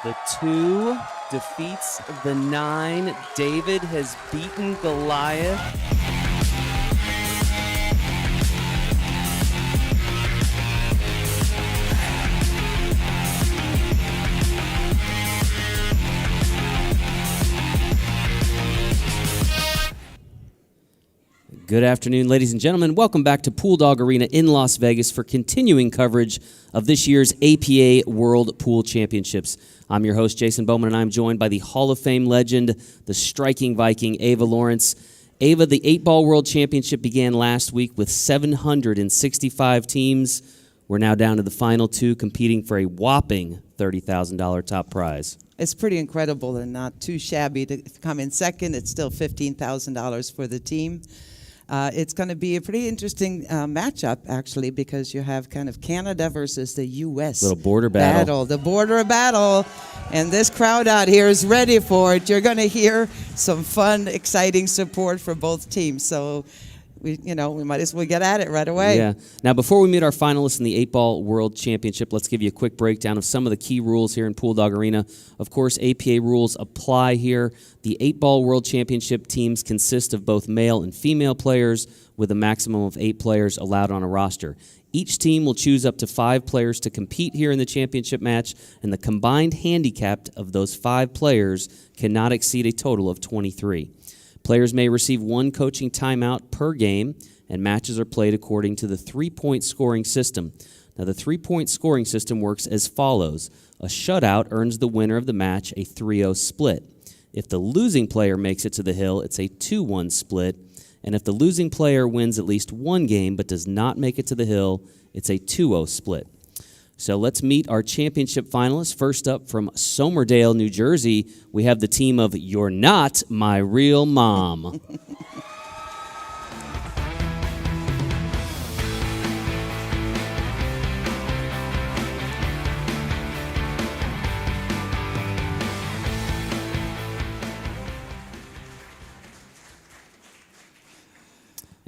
The 2 defeats the 9. David has beaten Goliath. Good afternoon, ladies and gentlemen. Welcome back to Pool Dog Arena in Las Vegas for continuing coverage of this year's APA World Pool Championships. I'm your host, Jason Bowman, and I'm joined by the Hall of Fame legend, the striking Viking, Ava Lawrence. Ava, the 8-Ball World Championship began last week with 765 teams. We're now down to the final 2, competing for a whopping $30,000 top prize. It's pretty incredible and not too shabby to come in second. It's still $15,000 for the team. It's going to be a pretty interesting matchup, actually, because you have kind of Canada versus the U.S. Little border battle. The border battle. And this crowd out here is ready for it. You're going to hear some fun, exciting support for both teams. So, we might as well get at it right away. Yeah. Now, before we meet our finalists in the 8-Ball World Championship, let's give you a quick breakdown of some of the key rules here in Pool Dog Arena. Of course, APA rules apply here. The 8-Ball World Championship teams consist of both male and female players, with a maximum of 8 players allowed on a roster. Each team will choose up to 5 players to compete here in the championship match, and the combined handicap of those 5 players cannot exceed a total of 23. Players may receive 1 coaching timeout per game, and matches are played according to the 3-point scoring system. Now, the 3-point scoring system works as follows. A shutout earns the winner of the match a 3-0 split. If the losing player makes it to the hill, it's a 2-1 split. And if the losing player wins at least 1 game but does not make it to the hill, it's a 2-0 split. So let's meet our championship finalists. First up from Somerdale, New Jersey, we have the team of You're Not My Real Mom.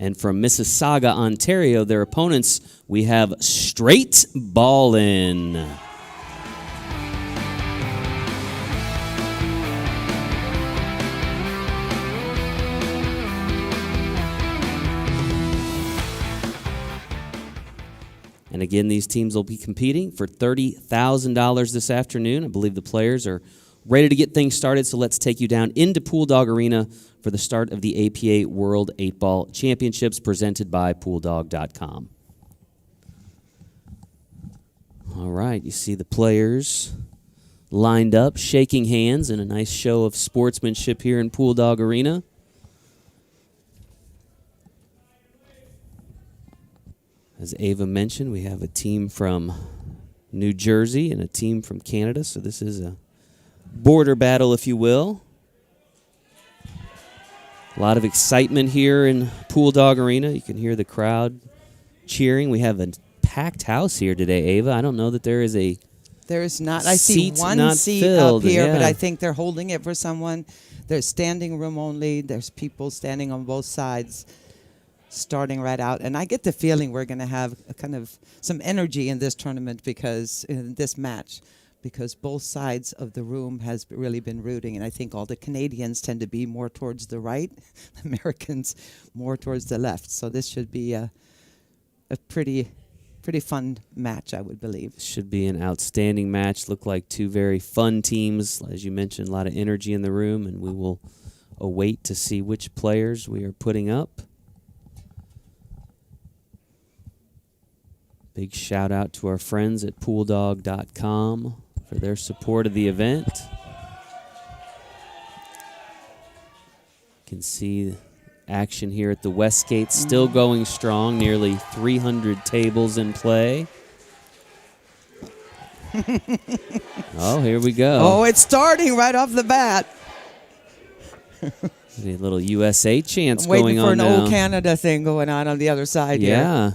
And from Mississauga, Ontario, their opponents, we have Str8 Ballin. And again, these teams will be competing for $30,000 this afternoon. I believe the players are ready to get things started, so let's take you down into Pool Dog Arena for the start of the APA World 8-Ball Championships presented by PoolDog.com. All right, you see the players lined up, shaking hands in a nice show of sportsmanship here in Pool Dog Arena. As Ava mentioned, we have a team from New Jersey and a team from Canada, so this is a border battle, if you will. A lot of excitement here in Pool Dog Arena. You can hear the crowd cheering. We have a packed house here today, Ava. I don't know that there is a There is not. I see one seat filled, up here, yeah. But I think they're holding it for someone. There's standing room only. There's people standing on both sides, starting right out. And I get the feeling we're going to have a kind of some energy in this tournament in this match, because both sides of the room has really been rooting. And I think all the Canadians tend to be more towards the right, Americans more towards the left. So this should be a pretty fun match, I would believe. Should be an outstanding match. Look like 2 very fun teams. As you mentioned, a lot of energy in the room, and we will await to see which players we are putting up. Big shout out to our friends at PoolDog.com for their support of the event. You can see action here at the Westgate still going strong, nearly 300 tables in play. Oh, here we go. Oh, it's starting right off the bat. A little USA chants I'm waiting going for on an now. old Canada thing going on the other side here. Yeah.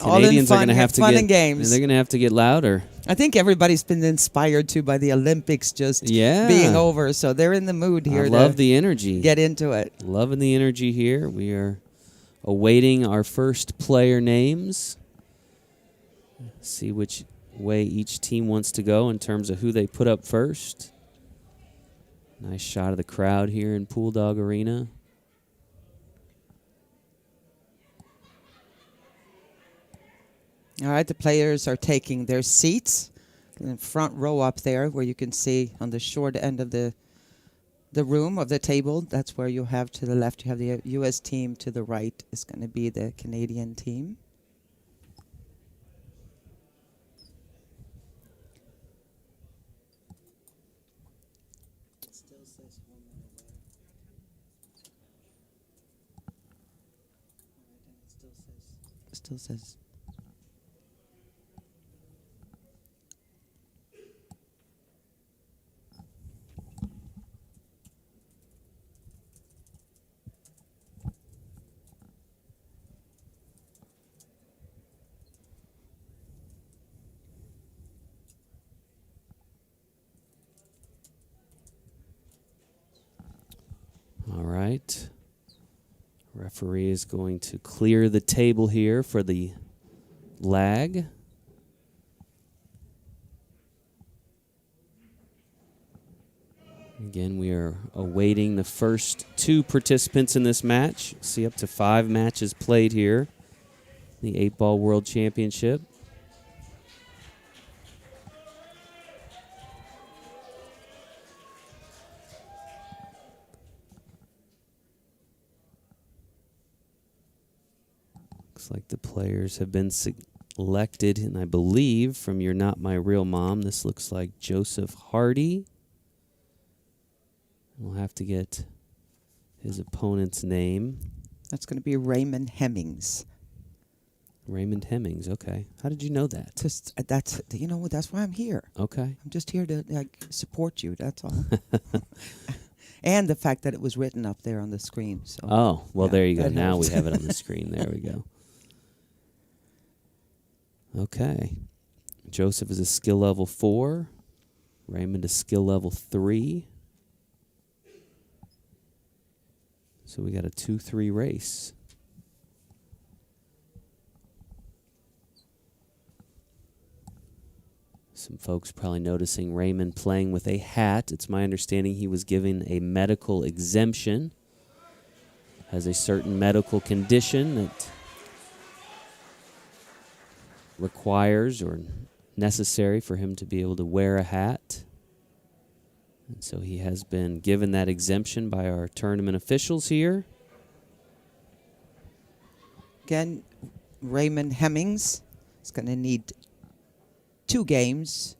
All in Canadians are fun, going to have to fun get and games. They're going to have to get louder. I think everybody's been inspired too by the Olympics just being over, so they're in the mood here. I love the energy. Get into it. Loving the energy here. We are awaiting our first player names. See which way each team wants to go in terms of who they put up first. Nice shot of the crowd here in Pool Dog Arena. All right, the players are taking their seats in the front row up there, where you can see on the short end of the room of the table. That's where you have to the left, you have the U.S. team. To the right is going to be the Canadian team. Still says. All right. Referee is going to clear the table here for the lag. Again, we are awaiting the first 2 participants in this match. See up to 5 matches played here. The 8-Ball World Championship. Looks like the players have been selected, and I believe from You're Not My Real Mom, this looks like Joseph Hardy. We'll have to get his opponent's name. That's going to be Raymond Hemmings. Raymond Hemmings, okay. How did you know that? Just that's why I'm here. Okay. I'm just here to support you. That's all. And the fact that it was written up there on the screen. So Oh, well, yeah, there you go. that Now we helps. have it on the screen. There we go. Okay. Joseph is a skill level 4. Raymond is skill level 3. So we got a 2-3 race. Some folks probably noticing Raymond playing with a hat. It's my understanding he was given a medical exemption. Has a certain medical condition that requires or necessary for him to be able to wear a hat. And so he has been given that exemption by our tournament officials here. Again, Raymond Hemmings is going to need 2 games,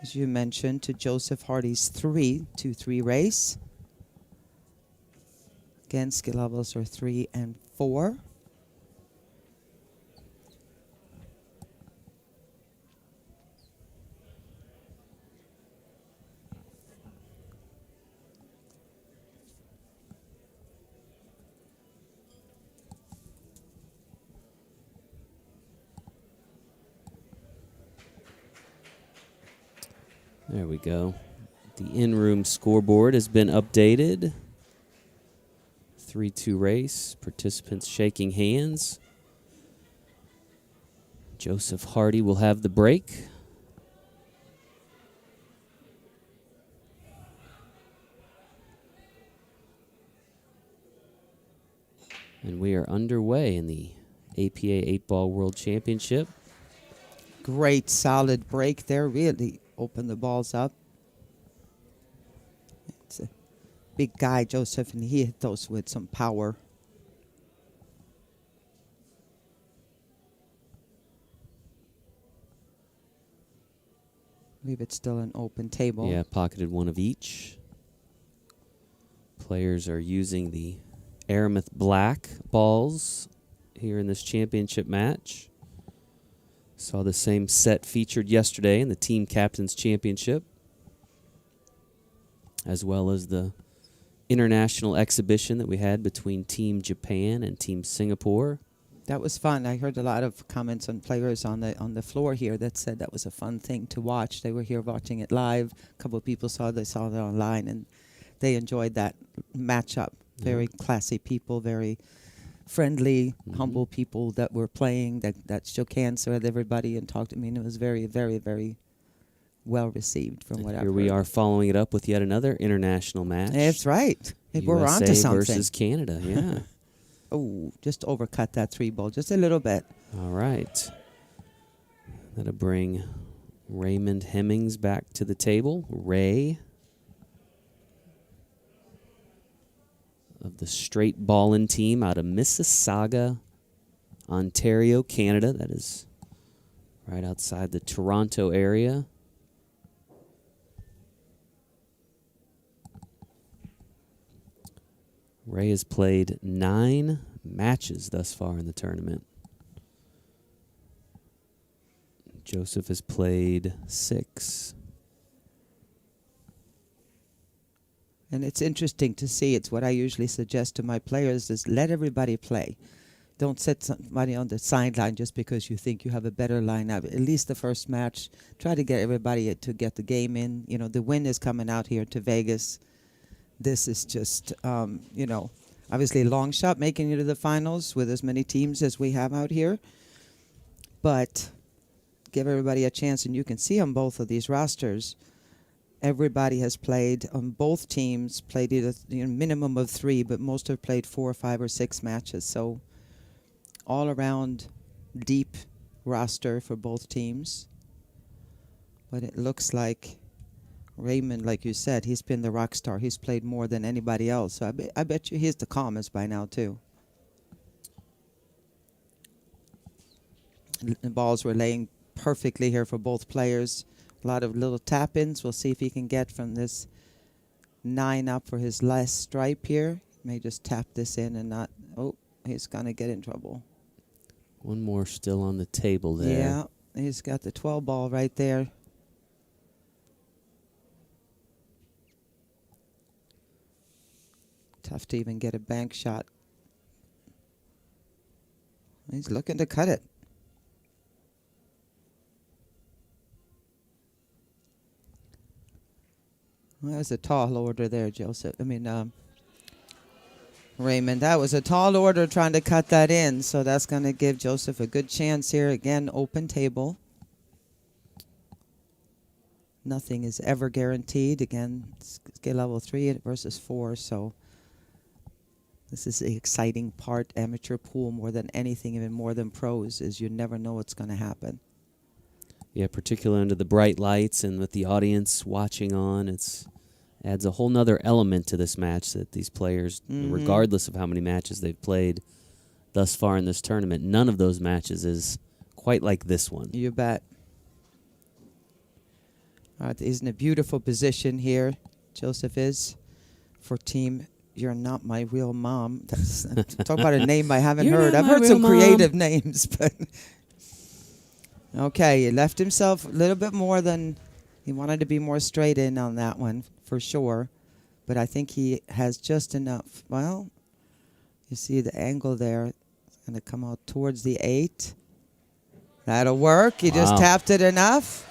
as you mentioned, to Joseph Hardy's 2-3 race. Again, skill levels are 3 and 4. There we go. The in-room scoreboard has been updated. 3-2 race. Participants shaking hands. Joseph Hardy will have the break. And we are underway in the APA 8-Ball World Championship. Great solid break there. Really opened the balls up. It's a big guy, Joseph, and he hit those with some power. I believe it's still an open table. Yeah, pocketed one of each. Players are using the Aramith Black balls here in this championship match. Saw the same set featured yesterday in the Team Captains Championship, as well as the international exhibition that we had between Team Japan and Team Singapore. That was fun. I heard a lot of comments on players on the floor here that said that was a fun thing to watch. They were here watching it live. A couple of people saw it online, and they enjoyed that matchup. Very classy people, very friendly, humble people that were playing, that shook hands with everybody and talked to me. And it was very, very, very well received from what I've Here we heard. are following it up with yet another international match. That's right. We're on USA to something. versus Canada, yeah. Oh, just overcut that 3-ball just a little bit. All right. That'll bring Raymond Hemmings back to the table. Ray of the Str8 Ballin team out of Mississauga, Ontario, Canada. That is right outside the Toronto area. Ray has played 9 matches thus far in the tournament. Joseph has played 6. And it's interesting to see. It's what I usually suggest to my players is let everybody play. Don't set somebody on the sideline just because you think you have a better lineup. At least the first match, try to get everybody to get the game in. You know, the win is coming out here to Vegas. This is just, you know, obviously a long shot making it to the finals with as many teams as we have out here. But give everybody a chance, and you can see on both of these rosters, everybody has played on both teams, played either minimum of 3, but most have played 4, 5, or 6 matches. So all around deep roster for both teams. But it looks like Raymond, like you said, he's been the rock star. He's played more than anybody else. So I bet you he's the calmest by now, too. The balls were laying perfectly here for both players. A lot of little tap-ins. We'll see if he can get from this 9 up for his last stripe here. May just tap this in and not... Oh, he's going to get in trouble. One more still on the table there. Yeah, he's got the 12 ball right there. Tough to even get a bank shot. He's looking to cut it. Well, that was a tall order there, Joseph. Raymond. That was a tall order trying to cut that in, so that's going to give Joseph a good chance here. Again, open table. Nothing is ever guaranteed. Again, skill level 3 versus 4, so this is the exciting part. Amateur pool more than anything, even more than pros, is you never know what's going to happen. Yeah, particularly under the bright lights and with the audience watching on, it's adds a whole nother element to this match that these players, regardless of how many matches they've played thus far in this tournament, none of those matches is quite like this one. You bet. All right, he's in a beautiful position here. Joseph is for team You're Not My Real Mom. That's, talk about a name I haven't heard. I've heard some creative names, but okay, he left himself a little bit more than he wanted to be more straight in on that one for sure, but I think he has just enough. Well, you see the angle there. It's going to come out towards the 8. That'll work. He just tapped it enough.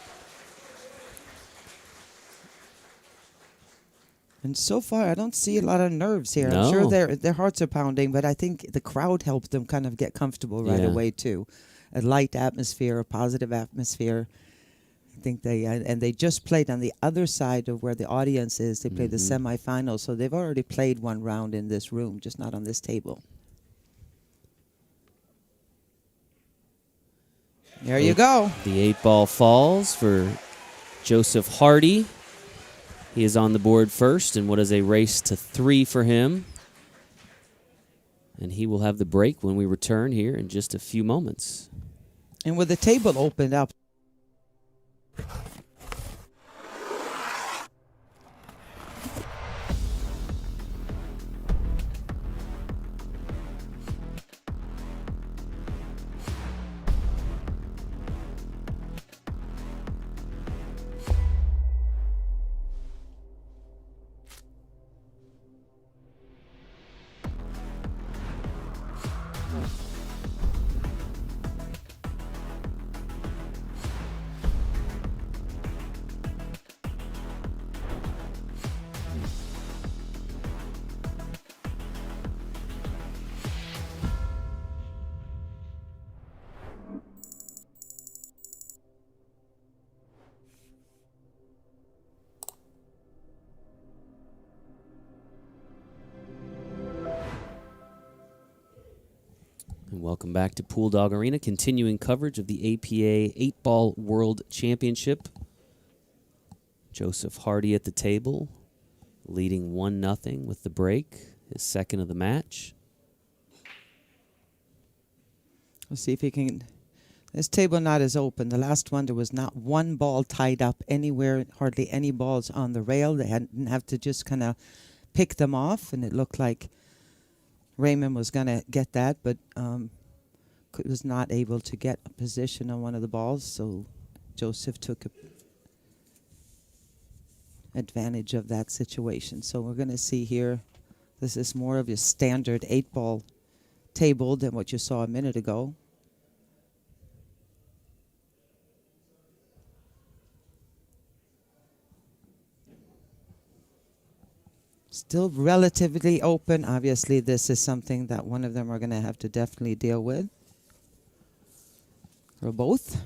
And so far, I don't see a lot of nerves here. No. I'm sure their hearts are pounding, but I think the crowd helped them kind of get comfortable right away, too. A light atmosphere, a positive atmosphere. I think they just played on the other side of where the audience is. They played the semifinals, so they've already played one round in this room, just not on this table. There you go. The 8 ball falls for Joseph Hardy. He is on the board first, and what is a race to 3 for him. And he will have the break when we return here in just a few moments. And with the table opened up, Welcome back to Pool Dog Arena, continuing coverage of the APA 8-Ball World Championship. Joseph Hardy at the table, leading 1-0 with the break, his second of the match. We'll see if he can. This table knot is open. The last one, there was not one ball tied up anywhere, hardly any balls on the rail. They didn't have to just kind of pick them off, and it looked like Raymond was going to get that, but was not able to get a position on one of the balls, so Joseph took advantage of that situation. So we're going to see here, this is more of a standard 8-ball table than what you saw a minute ago. Still relatively open. Obviously, this is something that one of them are going to have to definitely deal with. Or both.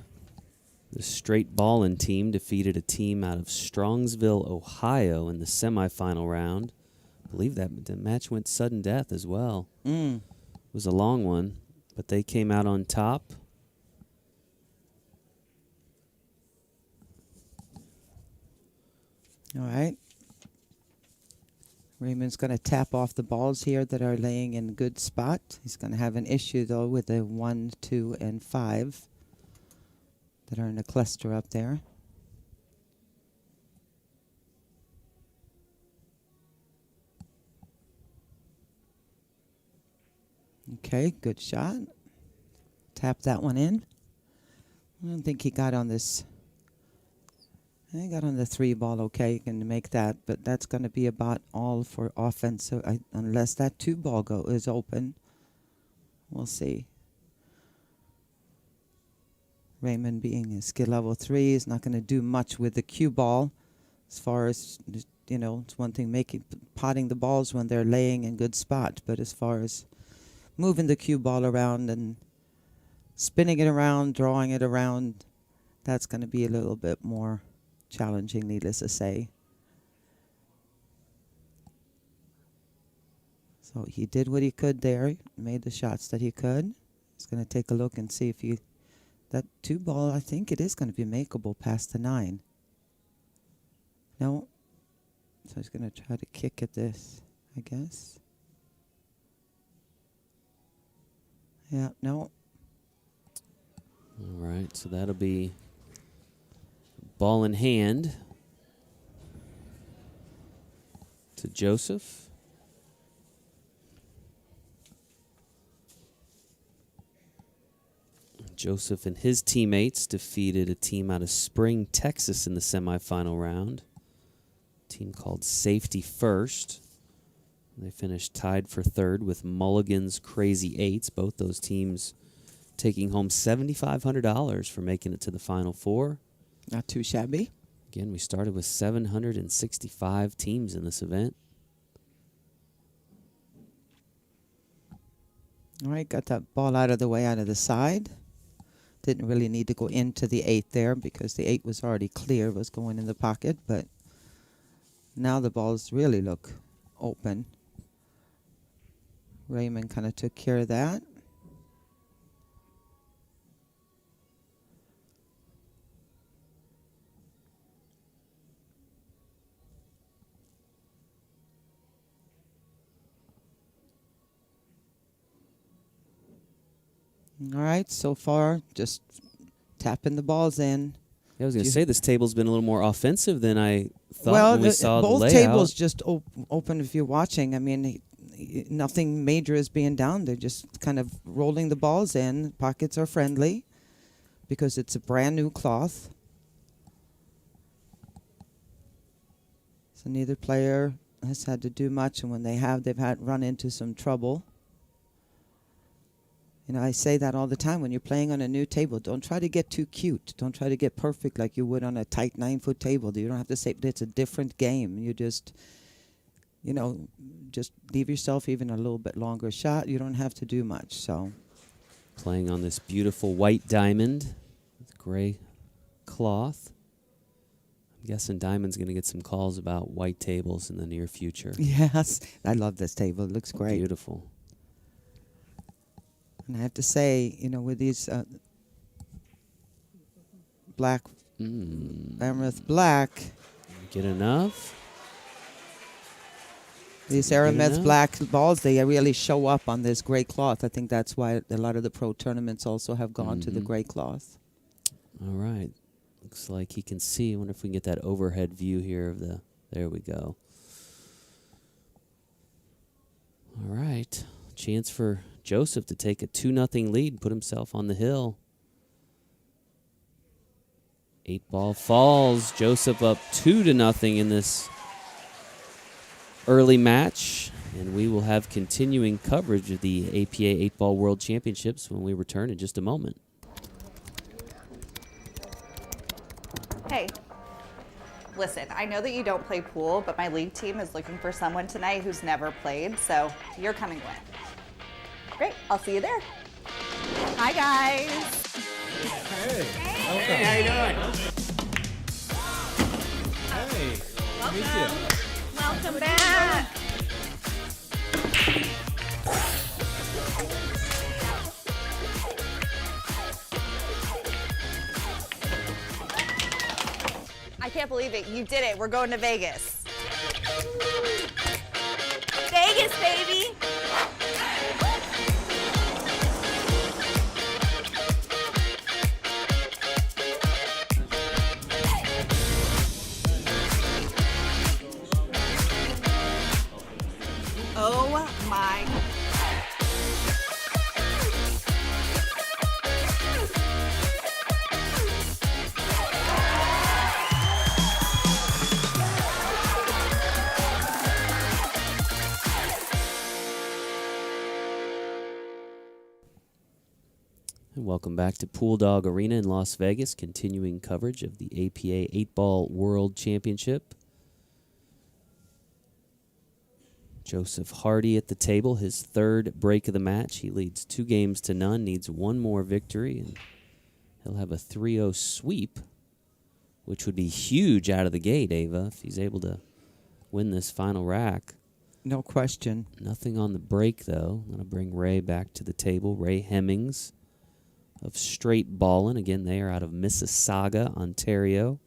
The Str8 Ballin team defeated a team out of Strongsville, Ohio in the semifinal round. I believe that the match went sudden death as well. It was a long one, but they came out on top. All right. Raymond's going to tap off the balls here that are laying in a good spot. He's going to have an issue, though, with the 1, 2, and 5 that are in a cluster up there. Okay, good shot. Tap that one in. I don't think he got on this. I got on the 3 ball, okay, you can make that, but that's going to be about all for offense, so unless that 2 ball is open. We'll see. Raymond being a skill level 3 is not going to do much with the cue ball as far as, you know, it's one thing potting the balls when they're laying in good spot, but as far as moving the cue ball around and spinning it around, drawing it around, that's going to be a little bit more challenging, needless to say. So he did what he could there, made the shots that he could. He's going to take a look and see if that 2 ball, I think it is going to be makeable past the 9. No. So he's going to try to kick at this, I guess. Yeah, no. All right, so that'll be ball in hand to Joseph. Joseph and his teammates defeated a team out of Spring, Texas in the semifinal round. A team called Safety First. They finished tied for 3rd with Mulligan's Crazy Eights. Both those teams taking home $7,500 for making it to the Final Four. Not too shabby. Again, we started with 765 teams in this event. All right, got that ball out of the way, out of the side. Didn't really need to go into the 8 there because the 8 was already clear, was going in the pocket, but now the balls really look open. Raymond kind of took care of that. All right, so far, just tapping the balls in. Yeah, I was going to say, this table's been a little more offensive than I thought well, when we saw the layout. Both tables just open if you're watching. I mean, nothing major is being done. They're just kind of rolling the balls in. Pockets are friendly because it's a brand new cloth. So neither player has had to do much, and when they have, they've had run into some trouble. You know, I say that all the time when you're playing on a new table. Don't try to get too cute. Don't try to get perfect like you would on a tight 9-foot table. You don't have to say it's a different game. You just, you know, just leave yourself even a little bit longer shot. You don't have to do much. So, playing on this beautiful white diamond with gray cloth. I'm guessing Diamond's going to get some calls about white tables in the near future. Yes, I love this table. It looks great. Beautiful. And I have to say, you know, with these black, Amethyst black, Get enough? these Good Amethyst enough? black balls, they really show up on this gray cloth. I think that's why a lot of the pro tournaments also have gone to the gray cloth. All right. Looks like he can see. I wonder if we can get that overhead view here of the... There we go. All right. Chance for Joseph to take a 2-0 lead and put himself on the hill. 8-ball falls. Joseph up 2-0 in this early match. And we will have continuing coverage of the APA 8-ball World Championships when we return in just a moment. Hey, listen, I know that you don't play pool, but my league team is looking for someone tonight who's never played, so you're coming with. Great, I'll see you there. Hi, guys. Hey. Hey, how you doing? Hey. Welcome. Welcome back. I can't believe it. You did it. We're going to Vegas. Vegas, baby. Oh my. And welcome back to Pool Dog Arena in Las Vegas, continuing coverage of the APA 8-Ball World Championship. Joseph Hardy at the table, his third break of the match. He leads 2-0, needs one more victory, and he'll have a 3-0 sweep, which would be huge out of the gate, Ava, if he's able to win this final rack. No question. Nothing on the break, though. I'm going to bring Ray back to the table. Ray Hemmings of Str8 Ballin. Again, they are out of Mississauga, Ontario.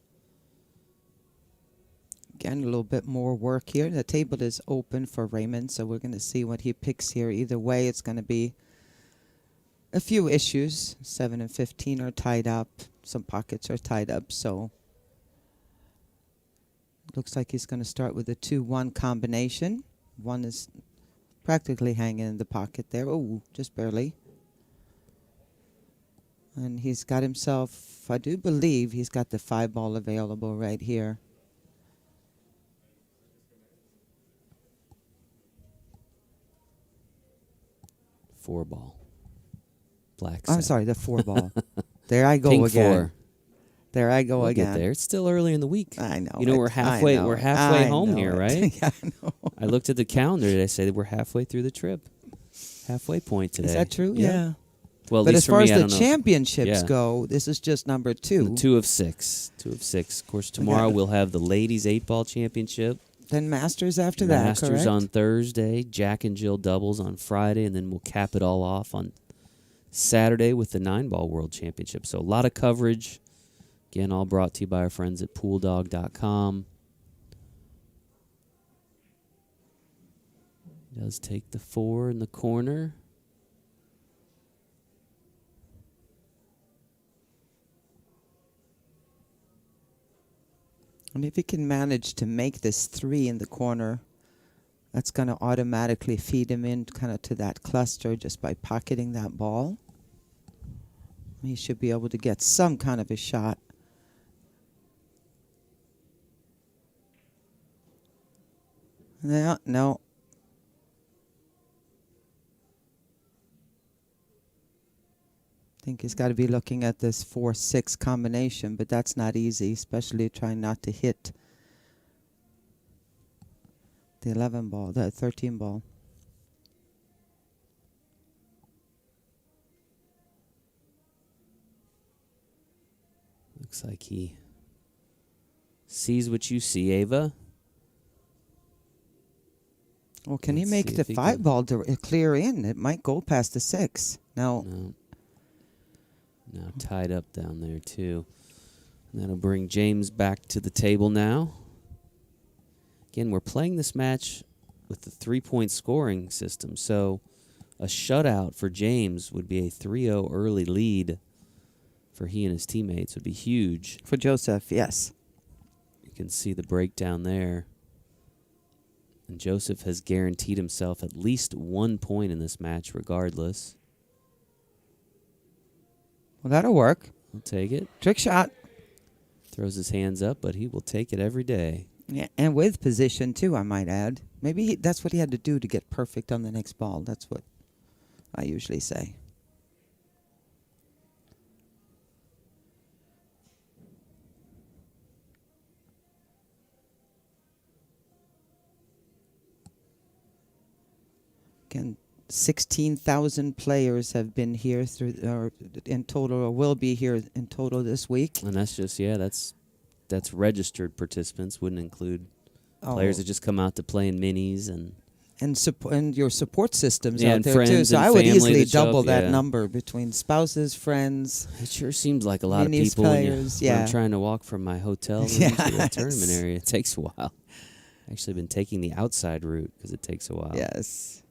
Again, a little bit more work here. The table is open for Raymond, so we're going to see what he picks here. Either way, it's going to be a few issues. 7 and 15 are tied up. Some pockets are tied up, so looks like he's going to start with a 2-1 combination. One is practically hanging in the pocket there. Oh, just barely. And he's got himself, I do believe he's got the 5-ball available right here. Four-ball. Black I'm set. sorry, the 4-ball. There I go Pink again. 4. There I go We'll again. get there. It's still early in the week. I know. You know, it. we're halfway. I know We're it. halfway I home know here, it. right? Yeah, I know. I looked at the calendar today. I said we're halfway through the trip. Halfway point today. Is that true? Yeah. Yeah. Well, at But least as for far me, as I the don't know. championships Yeah. go, this is just number 2. The 2 of 6. 2 of 6. Of course, tomorrow we'll have the ladies 8-ball championship. Then Masters after that, Masters correct? on Thursday. Jack and Jill doubles on Friday, and then we'll cap it all off on Saturday with the 9-ball World Championship. So a lot of coverage. Again, all brought to you by our friends at pooldog.com. Does take the 4 in the corner. And if he can manage to make this 3 in the corner, that's going to automatically feed him in kind of to that cluster just by pocketing that ball. He should be able to get some kind of a shot. No. I think he's got to be looking at this 4-6 combination, but that's not easy, especially trying not to hit the 11 ball, the 13 ball. Looks like he sees what you see, Ava. Well, can he Let's make see the if he 5 can. ball to clear in? It might go past the 6. No. No. Now tied up down there, too. And that'll bring James back to the table now. Again, we're playing this match with the 3-point scoring system, so a shutout for James would be a 3-0 early lead for he and his teammates. Would be huge. For Joseph, yes. You can see the breakdown there. And Joseph has guaranteed himself at least 1 point in this match regardless. Well, that'll work. He'll take it. Trick shot. Throws his hands up, but he will take it every day. Yeah, and with position, too, I might add. Maybe that's what he had to do to get perfect on the next ball. That's what I usually say. Again, 16,000 players have been here through, or in total, or will be here in total this week. And that's just, yeah, that's registered participants. Wouldn't include players that just come out to play in minis and and your support systems Yeah, out and there too. friends So and I would family easily that show double up, that yeah. number between spouses, friends. it sure seems like a lot of Minis people players, when yeah. I'm trying to walk from my hotel room to the tournament area. It takes a while. Actually been taking the outside route because it takes a while. Yes.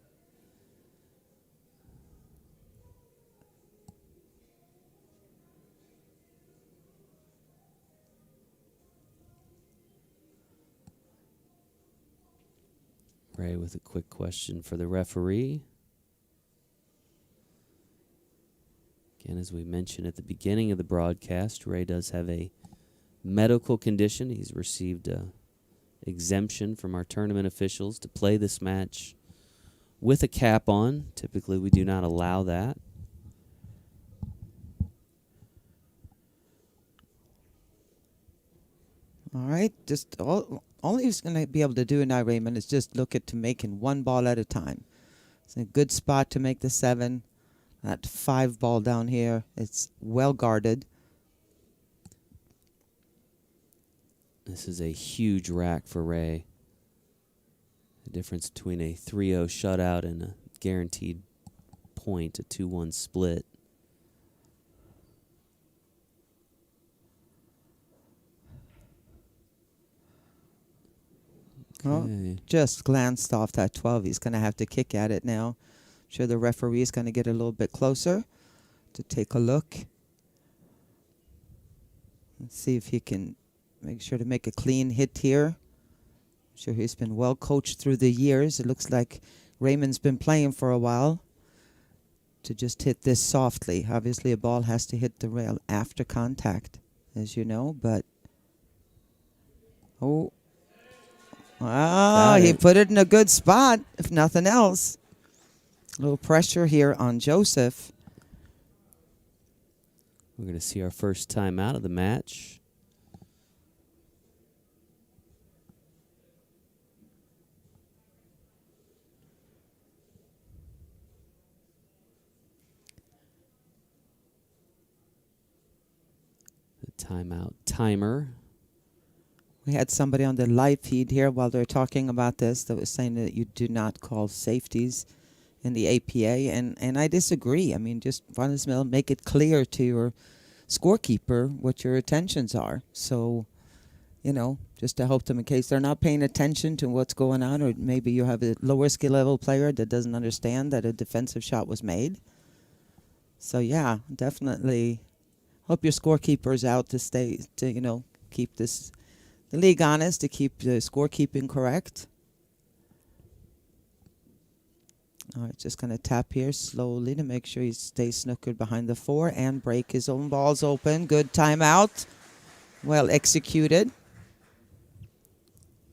Ray with a quick question for the referee. Again, as we mentioned at the beginning of the broadcast, Ray does have a medical condition. He's received a exemption from our tournament officials to play this match with a cap on. Typically, we do not allow that. All right. Just all he's going to be able to do now, Raymond, is just look at to making 1 ball at a time. It's a good spot to make the 7. That 5 ball down here, it's well guarded. This is a huge rack for Ray. The difference between a 3-0 shutout and a guaranteed point, a 2-1 split. Well, Okay. just glanced off that 12. He's going to have to kick at it now. I'm sure the referee is going to get a little bit closer to take a look. Let's see if he can make sure to make a clean hit here. I'm sure he's been well coached through the years. It looks like Raymond's been playing for a while to just hit this softly. Obviously, a ball has to hit the rail after contact, as you know, but... Oh. Ah, he put it in a good spot, if nothing else. A little pressure here on Joseph. We're going to see our first time out of the match. The timeout timer. We had somebody on the live feed here while they're talking about this that was saying that you do not call safeties in the APA, and I disagree. I mean, just run this mill, make it clear to your scorekeeper what your intentions are. So, you know, just to help them in case they're not paying attention to what's going on, or maybe you have a lower skill level player that doesn't understand that a defensive shot was made. So, yeah, definitely hope your scorekeeper's out to stay, to, you know, keep this... the league honest, to keep the scorekeeping correct. All right, just going to tap here slowly to make sure he stays snookered behind the 4 and break his own balls open. Good timeout. Well executed.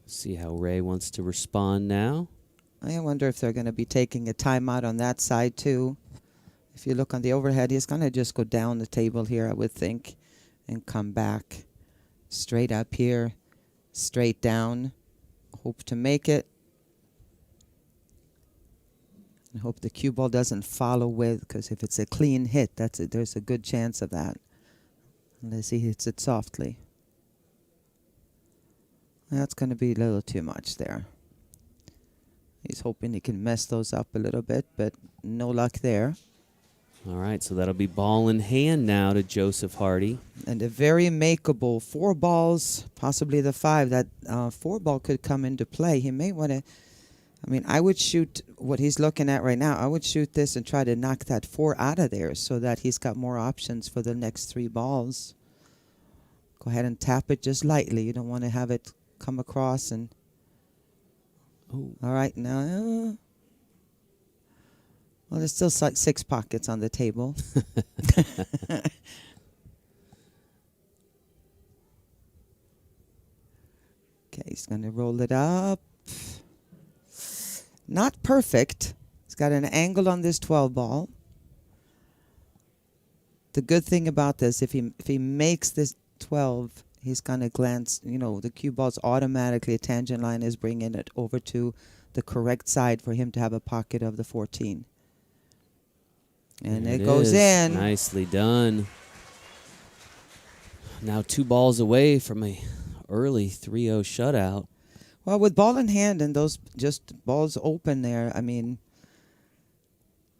See how Ray wants to respond now. I wonder if they're going to be taking a timeout on that side too. If you look on the overhead, he's going to just go down the table here, I would think, and come back straight up here. Straight down. Hope to make it. And hope the cue ball doesn't follow with, because if it's a clean hit, there's a good chance of that. Unless he hits it softly. That's going to be a little too much there. He's hoping he can mess those up a little bit, but no luck there. All right, so that'll be ball in hand now to Joseph Hardy. And a very makeable 4 balls, possibly the 5. That 4 ball could come into play. He may want to, I mean, I would shoot what he's looking at right now. I would shoot this and try to knock that 4 out of there so that he's got more options for the next 3 balls. Go ahead and tap it just lightly. You don't want to have it come across and... Oh. All right, now... well, there's still 6 pockets on the table. Okay, he's going to roll it up. Not perfect. He's got an angle on this 12 ball. The good thing about this, if he makes this 12, he's going to glance, you know, the cue ball's automatically, a tangent line is bringing it over to the correct side for him to have a pocket of the 14. And There it goes in. Nicely done. Now 2 balls away from a early 3-0 shutout. Well, with ball in hand and those just balls open there, I mean,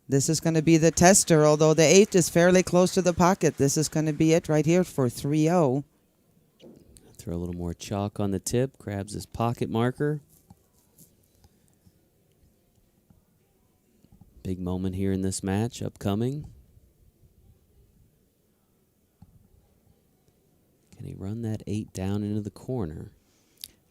this is going to be the tester. Although the 8 is fairly close to the pocket, this is going to be it right here for 3-0. Throw a little more chalk on the tip. Grabs his pocket marker. Big moment here in this match upcoming. Can he run that 8 down into the corner?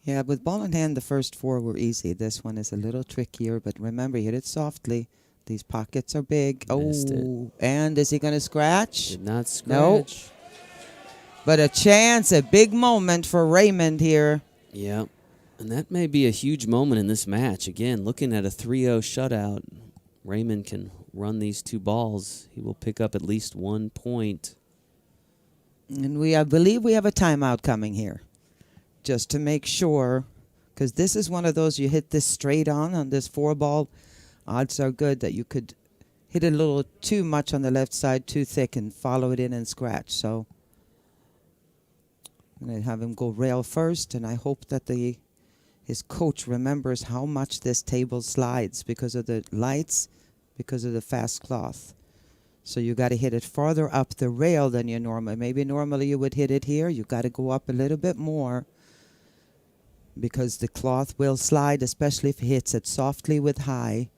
Yeah, with ball in hand, the first 4 were easy. This one is a little trickier, but remember, hit it softly. These pockets are big. Missed it. Oh, and is he going to scratch? Did not scratch. Nope. But a chance, a big moment for Raymond here. Yep. And that may be a huge moment in this match. Again, looking at a 3-0 shutout, Raymond can run these 2 balls. He will pick up at least 1 point. And I believe we have a timeout coming here. Just to make sure, because this is one of those you hit this straight on this 4 ball. Odds are good that you could hit it a little too much on the left side, too thick, and follow it in and scratch. So I'm going to have him go rail first, and I hope that his coach remembers how much this table slides because of the lights, because of the fast cloth. So you got to hit it farther up the rail than you normally. Maybe normally you would hit it here. You got to go up a little bit more because the cloth will slide, especially if he hits it softly with high.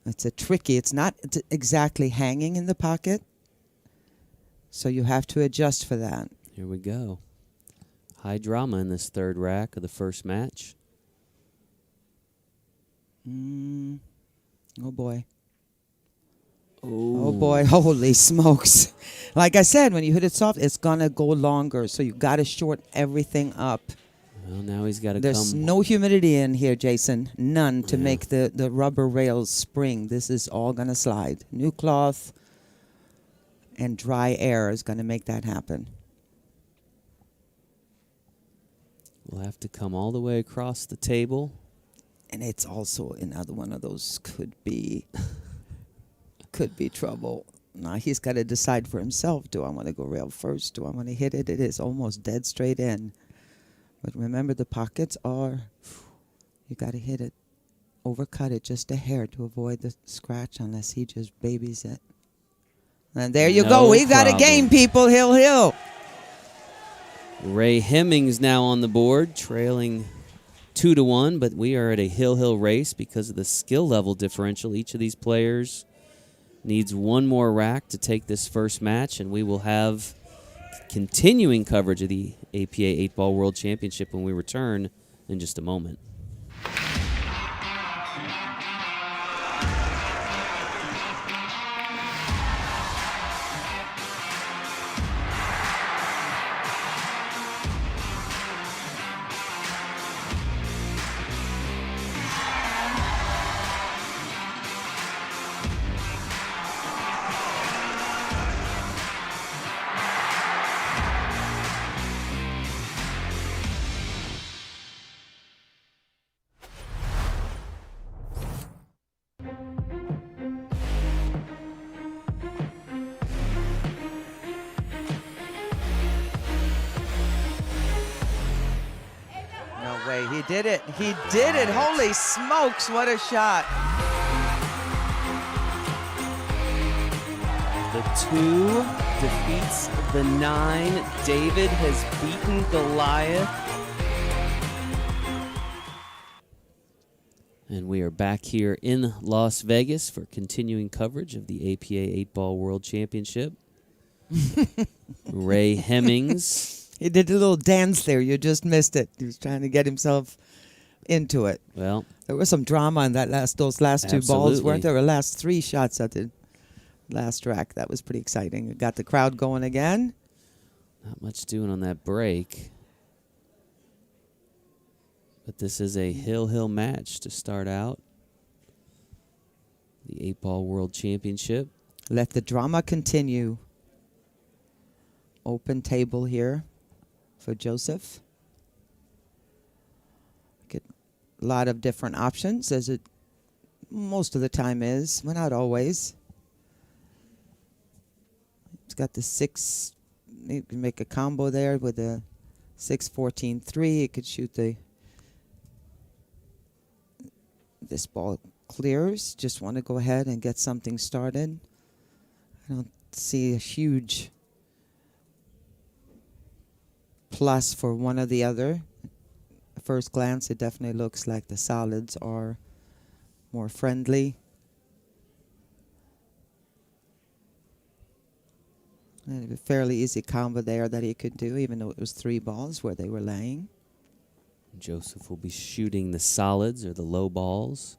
It's it's not exactly hanging in the pocket. So you have to adjust for that. Here we go. High drama in this 3rd rack of the first match. Oh, boy. Oh, Oh, boy. Holy smokes. Like I said, when you hit it soft, it's going to go longer. So you got to shorten everything up. Well, now he's got to There's come. no humidity in here, Jason. None to make the rubber rails spring. This is all going to slide. New cloth and dry air is going to make that happen. We'll have to come all the way across the table. And it's also another one of those could be trouble. Now he's got to decide for himself. Do I want to go rail first? Do I want to hit it? It is almost dead straight in. But remember, the pockets are, you got to hit it, overcut it just a hair to avoid the scratch unless he just babies it. And there you go. We got a game, people. Hill. Ray Hemmings now on the board, trailing 2-1, but we are at a hill race because of the skill level differential. Each of these players needs 1 more rack to take this first match, and we will have continuing coverage of the APA 8-Ball World Championship when we return in just a moment. way. He did it. He did it. Holy smokes, what a shot. The 2 defeats the 9. David has beaten Goliath. And we are back here in Las Vegas for continuing coverage of the APA 8-Ball World Championship. Ray Hemmings. He did a little dance there. You just missed it. He was trying to get himself into it. Well, there was some drama in that those last 2 balls, weren't there? The last 3 shots at the last rack. That was pretty exciting. It got the crowd going again. Not much doing on that break. But this is a hill match to start out. The 8-Ball World Championship. Let the drama continue. Open table here for Joseph. Get a lot of different options, as it most of the time is, but not always. He's got the 6. You can make a combo there with a 6-14-3. He could shoot this ball clears. Just want to go ahead and get something started. I don't see a huge plus for one or the other. At first glance, it definitely looks like the solids are more friendly. And a fairly easy combo there that he could do, even though it was 3 balls where they were laying. Joseph will be shooting the solids or the low balls.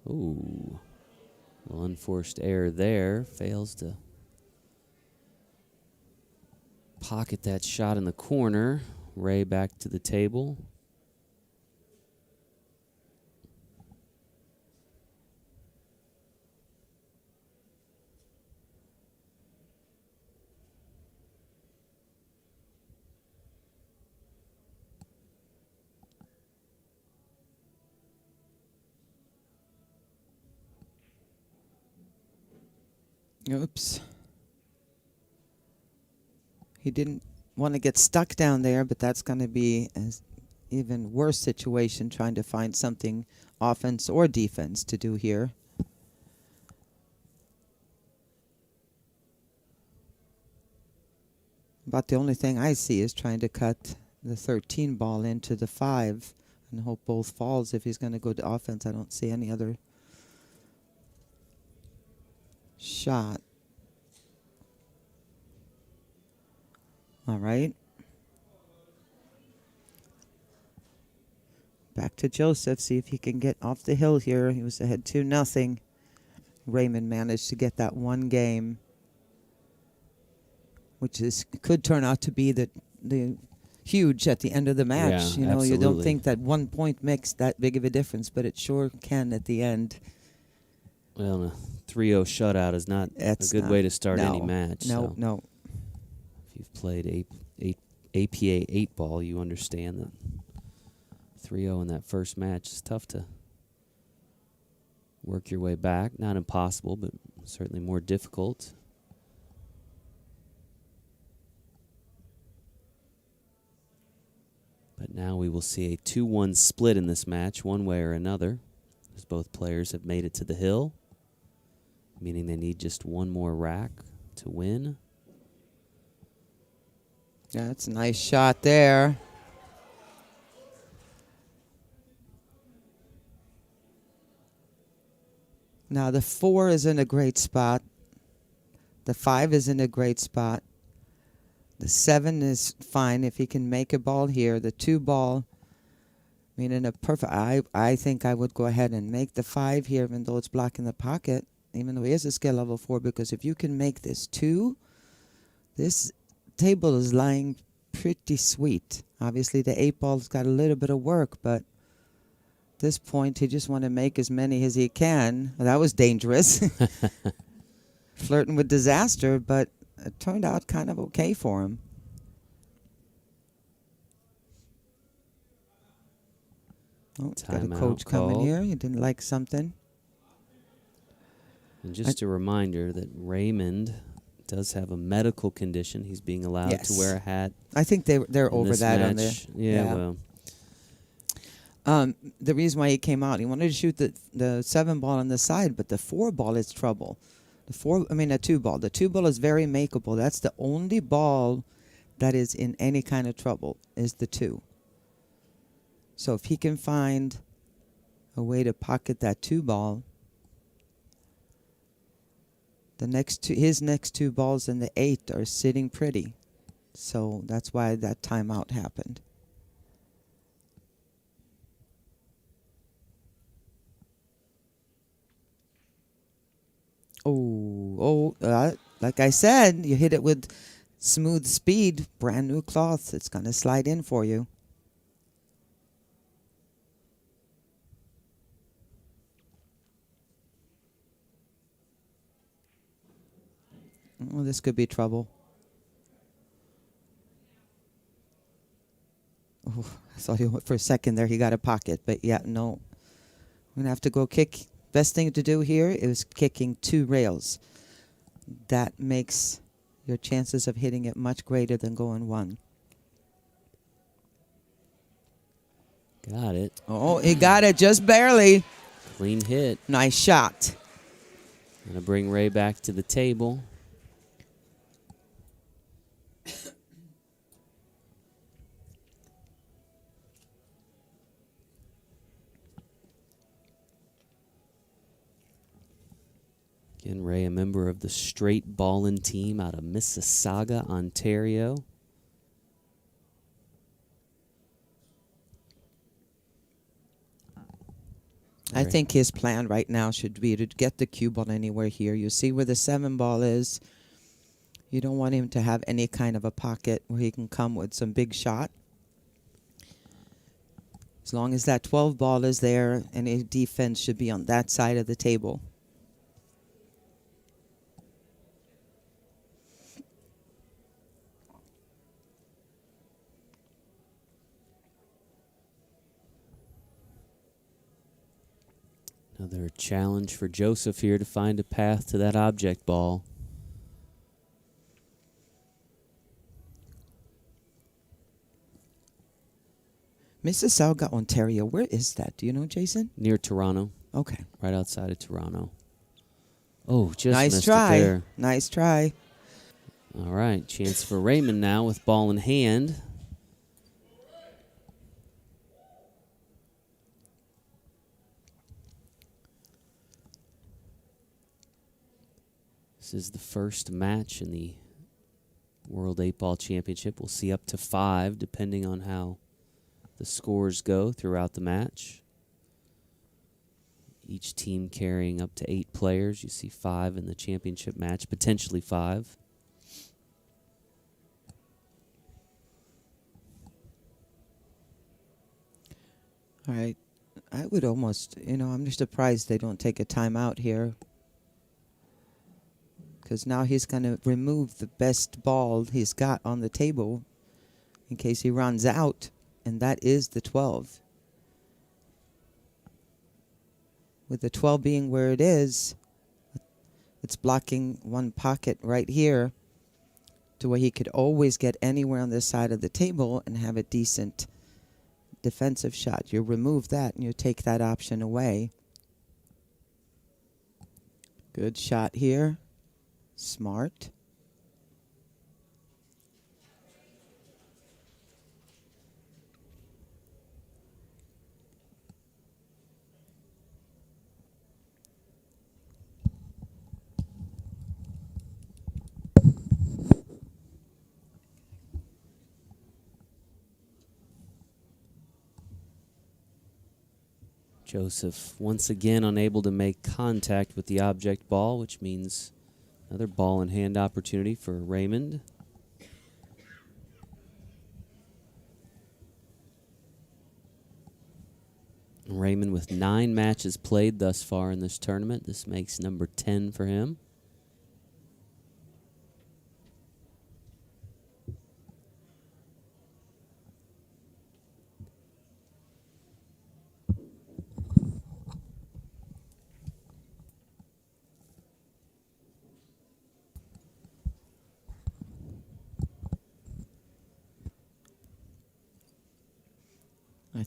Ooh. A little unforced error there. Fails to pocket that shot in the corner. Ray back to the table. Oops. He didn't want to get stuck down there, but that's going to be an even worse situation, trying to find something offense or defense to do here. About the only thing I see is trying to cut the 13 ball into the 5 and hope both falls. If he's going to go to offense, I don't see any other shot. All right. Back to Joseph, see if he can get off the hill here. He was ahead 2-0. Raymond managed to get that one game, which could turn out to be the huge at the end of the match. Yeah, you know, absolutely. You don't think that 1 point makes that big of a difference, but it sure can at the end. Well, a 3-0 shutout is not a good way to start any match. No, no. If you've played APA 8-ball, you understand that 3-0 in that first match is tough to work your way back. Not impossible, but certainly more difficult. But now we will see a 2-1 split in this match, one way or another, as both players have made it to the hill, meaning they need just one more rack to win. Yeah, that's a nice shot there. Now the 4 is in a great spot. The 5 is in a great spot. The 7 is fine if he can make a ball here. The 2 ball, I mean, in a perfect, I think I would go ahead and make the 5 here, even though it's blocking the pocket, even though he is a skill level 4, because if you can make this 2, this table is lying pretty sweet. Obviously, the 8 ball's got a little bit of work, but at this point, he just want to make as many as he can. Well, that was dangerous. Flirting with disaster, but it turned out kind of okay for him. Oh, got a coach coming here. You didn't like something. And just a reminder that Raymond does have a medical condition. He's being allowed Yes. to wear a hat. I think they're in over this that on match. there. Yeah, well, The reason why he came out, he wanted to shoot the 7 ball on the side, but the 4 ball is trouble. The 2 ball. The 2 ball is very makeable. That's the only ball that is in any kind of trouble is the 2. So if he can find a way to pocket that 2 ball, his next 2 balls in the 8 are sitting pretty. So that's why that timeout happened. Like I said, you hit it with smooth speed, brand new cloth. It's going to slide in for you. Oh, this could be trouble. Oh, I thought for a second there he got a pocket, but yeah, no. I'm going to have to go kick. Best thing to do here is kicking 2 rails. That makes your chances of hitting it much greater than going 1. got it. Oh, he got it just barely. Clean hit. Nice shot. Gonna bring Ray back to the table. Again, Ray, a member of the Str8 Ballin team out of Mississauga, Ontario. I think his plan right now should be to get the cue ball anywhere here. You see where the 7 ball is. You don't want him to have any kind of a pocket where he can come with some big shot. As long as that 12 ball is there, any defense should be on that side of the table. Another challenge for Joseph here to find a path to that object ball. Mississauga, Ontario. Where is that? Do you know, Jason? Near Toronto, Okay. right outside of Toronto. Oh, just Nice missed try. it there. Nice try. All right, chance for Raymond now with ball in hand. This is the first match in the World 8-Ball Championship. We'll see up to 5, depending on how the scores go throughout the match. Each team carrying up to 8 players. You see 5 in the championship match, potentially 5. All right. I would almost, I'm just surprised they don't take a timeout here. Because now he's going to remove the best ball he's got on the table in case he runs out, and that is the 12. With the 12 being where it is, it's blocking one pocket right here to where he could always get anywhere on this side of the table and have a decent defensive shot. You remove that and you take that option away. Good shot here. Smart. Joseph once again unable to make contact with the object ball, which means another ball in hand opportunity for Raymond. Raymond with 9 matches played thus far in this tournament. This makes number 10 for him.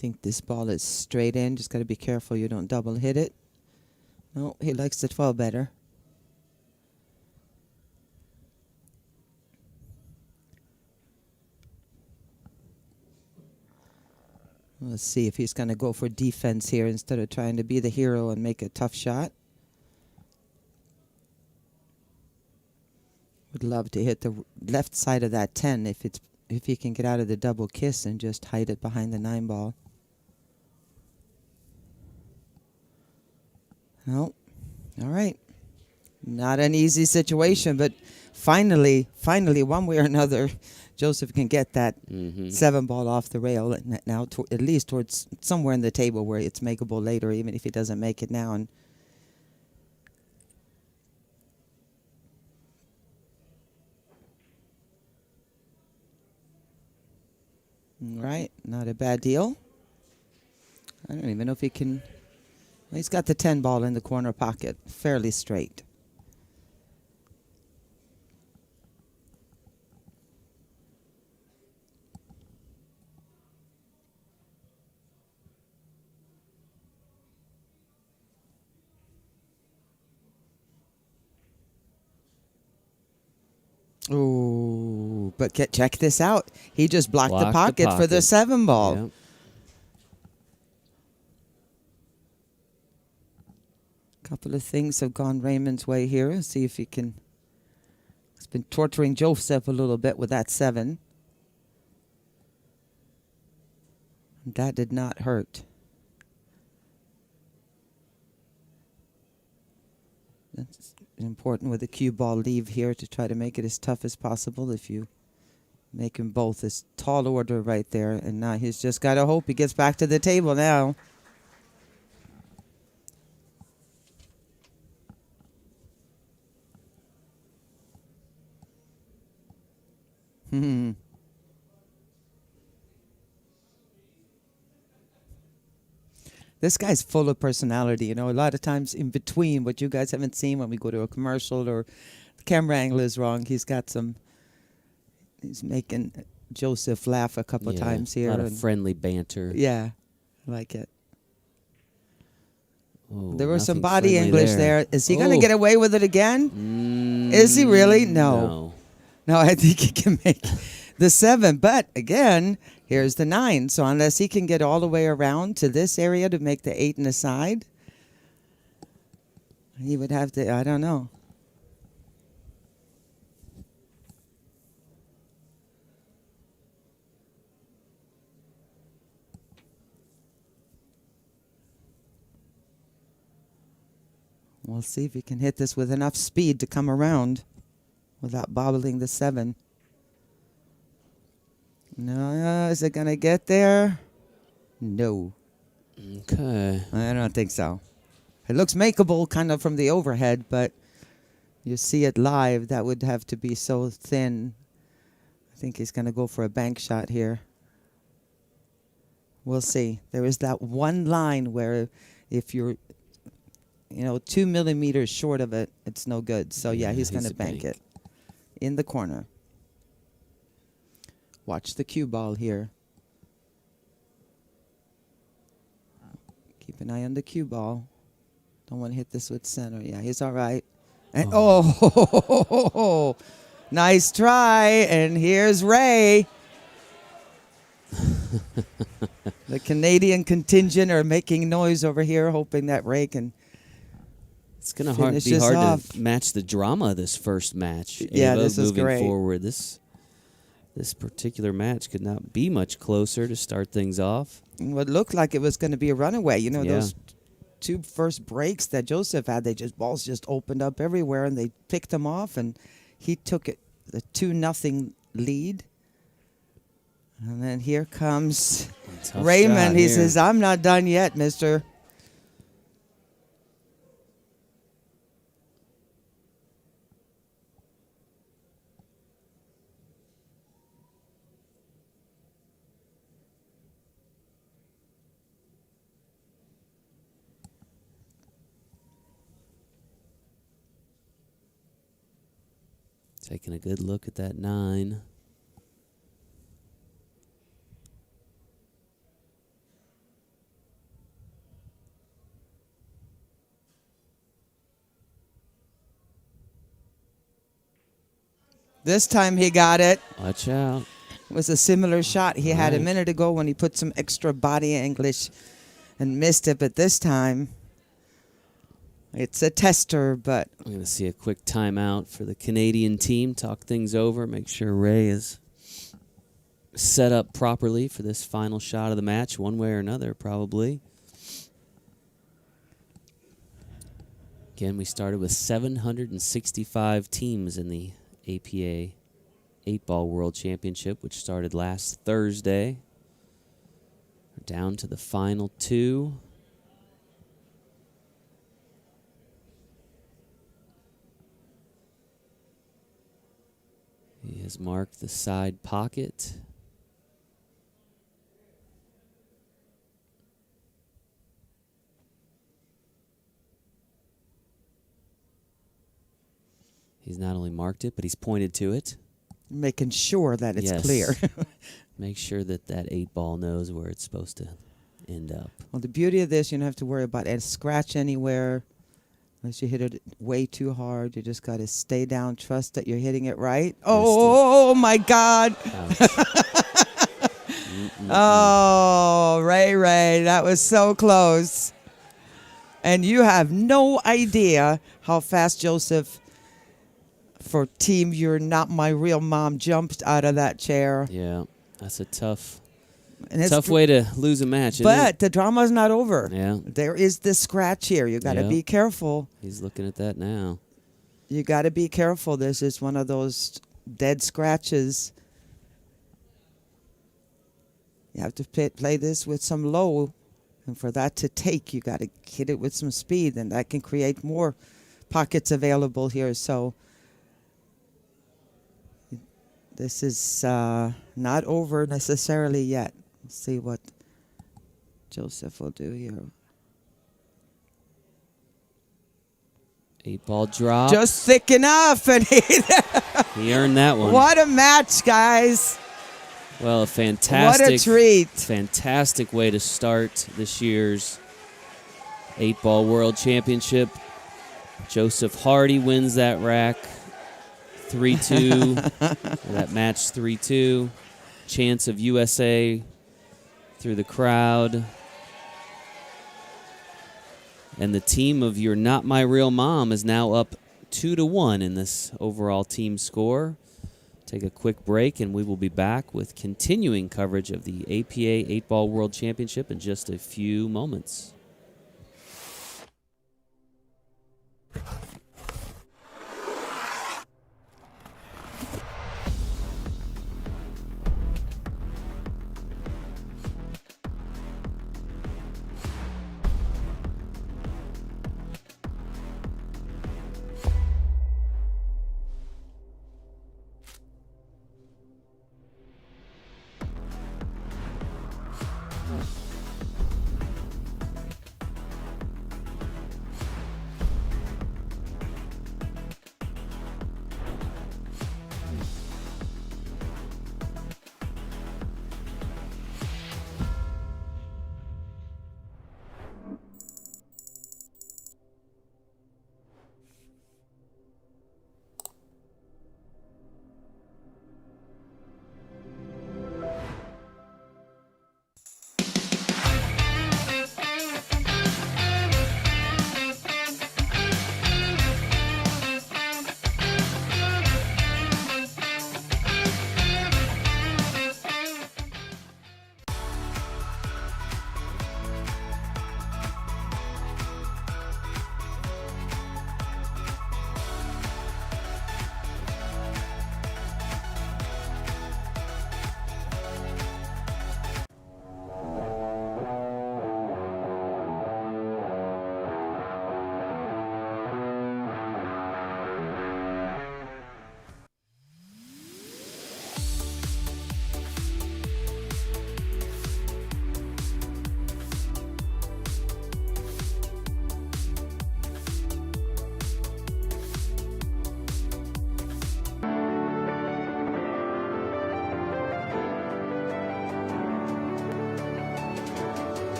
think this ball is straight in. Just got to be careful you don't double hit it. No, he likes the 12 better. Let's see if he's going to go for defense here instead of trying to be the hero and make a tough shot. Would love to hit the left side of that 10 if he can get out of the double kiss and just hide it behind the 9 ball. No. All right. Not an easy situation, but finally, one way or another, Joseph can get that 7 ball off the rail now, at least towards somewhere in the table where it's makeable later, even if he doesn't make it now. And right, not a bad deal. I don't even know if he can. Well, he's got the 10 ball in the corner pocket, fairly straight. Oh, but check this out. He just blocked the pocket for the 7 ball. Yep. Couple of things have gone Raymond's way here. Let's see if he can. He's been torturing Joseph a little bit with that 7. That did not hurt. That's important with the cue ball leave here to try to make it as tough as possible. If you make them both as tall order right there. And now he's just got to hope he gets back to the table now. This guy's full of personality. You know, a lot of times in between what you guys haven't seen when we go to a commercial or the camera angle is wrong, he's got some, he's making Joseph laugh a couple times here. A lot of friendly banter. Yeah, I like it. Oh, there was some nothing body friendly English there. Is he going to Oh. get away with it again? Is he really? No. No, I think he can make the 7. But again, here's the 9. So unless he can get all the way around to this area to make the 8 and a side, he would have to, I don't know. We'll see if he can hit this with enough speed to come around without bobbling the 7. No, is it going to get there? No. Okay. I don't think so. It looks makeable kind of from the overhead, but you see it live, that would have to be so thin. I think he's going to go for a bank shot here. We'll see. There is that one line where if you're 2 millimeters short of it, it's no good. So yeah, he's going to bank it in the corner. Watch the cue ball here. Keep an eye on the cue ball. Don't want to hit this with center. Yeah, he's all right. And nice try. And here's Ray. The Canadian contingent are making noise over here, hoping that Ray can. It's going to be hard to match the drama of this first match. Yeah, Ava this is moving great. forward. This particular match could not be much closer to start things off. What looked like it was going to be a runaway. Those 2 first breaks that Joseph had, balls just opened up everywhere, and they picked them off, and he took it the 2-0 lead. And then here comes Raymond. He says, "I'm not done yet, mister." Taking a good look at that 9. This time he got it. Watch out. It was a similar shot he had a Right. minute ago when he put some extra body English and missed it. But this time, it's a tester, but I'm going to see a quick timeout for the Canadian team. Talk things over. Make sure Ray is set up properly for this final shot of the match, one way or another, probably. Again, we started with 765 teams in the APA 8-Ball World Championship, which started last Thursday. We're down to the final 2. He has marked the side pocket. He's not only marked it, but he's pointed to it. making sure that it's Yes. clear. Make sure that that 8-ball knows where it's supposed to end up. Well, the beauty of this, you don't have to worry about a scratch anywhere unless you hit it way too hard. You just got to stay down, trust that you're hitting it right. Oh, my God. Oh, Ray, that was so close. And you have no idea how fast Joseph, for Team You're Not My Real Mom, jumped out of that chair. Yeah, that's a tough And it's way to lose a match, isn't But it? the drama's not over. Yeah. There is this scratch here. You got to Yeah. be careful. He's looking at that now. You got to be careful. This is one of those dead scratches. You have to play this with some low. And for that to take, you got to hit it with some speed. And that can create more pockets available here. So this is not over necessarily yet. Let's see what Joseph will do here. 8-ball drop. Just thick enough. And He earned that one. what a match, guys. Well, a fantastic, What a treat. fantastic way to start this year's 8-Ball World Championship. Joseph Hardy wins that rack 3-2. That match 3-2. Chance of USA through the crowd. And the team of You're Not My Real Mom is now up 2-1 in this overall team score. Take a quick break, and we will be back with continuing coverage of the APA 8-Ball World Championship in just a few moments.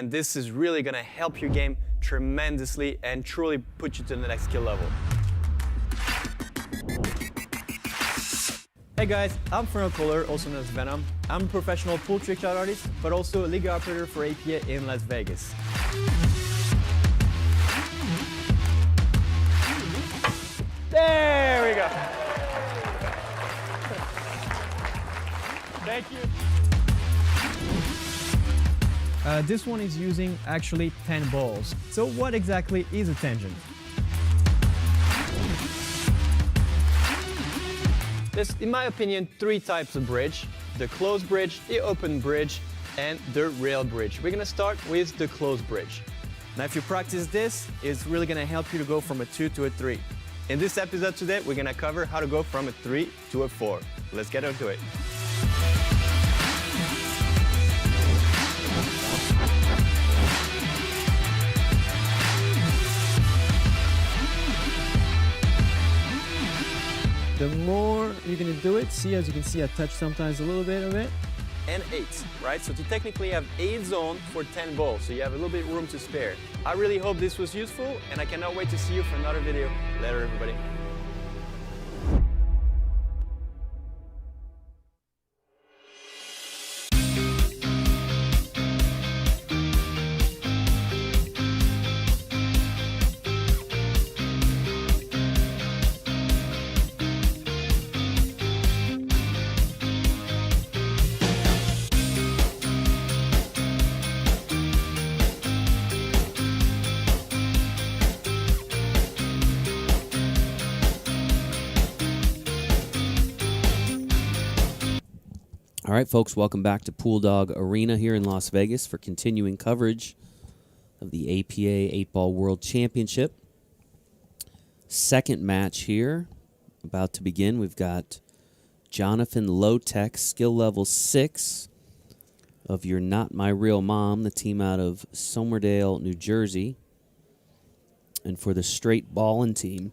and this is really gonna help your game tremendously and truly put you to the next skill level. Hey guys, I'm Fernando Kohler, also known as Venom. I'm a professional pool trick shot artist, but also a league operator for APA in Las Vegas. There we go. Thank you. This one is using actually 10 balls. So what exactly is a tangent? There's, in my opinion, 3 types of bridge: the closed bridge, the open bridge, and the rail bridge. We're gonna start with the closed bridge. Now, if you practice this, it's really gonna help you to go from a 2 to a 3. In this episode today, we're gonna cover how to go from a 3 to a 4. Let's get into it. The more you're gonna do it, see, as you can see, I touch sometimes a little bit of it. And 8, right? So to technically have 8 zones for 10 balls, so you have a little bit of room to spare. I really hope this was useful, and I cannot wait to see you for another video. Later, everybody. All right, folks, welcome back to Pool Dog Arena here in Las Vegas for continuing coverage of the APA 8-Ball World Championship. Second match here, about to begin. We've got Jonathan Low-Tech, skill level 6 of your Not My Real Mom, the team out of Somerdale, New Jersey. And for the Str8 Ballin team,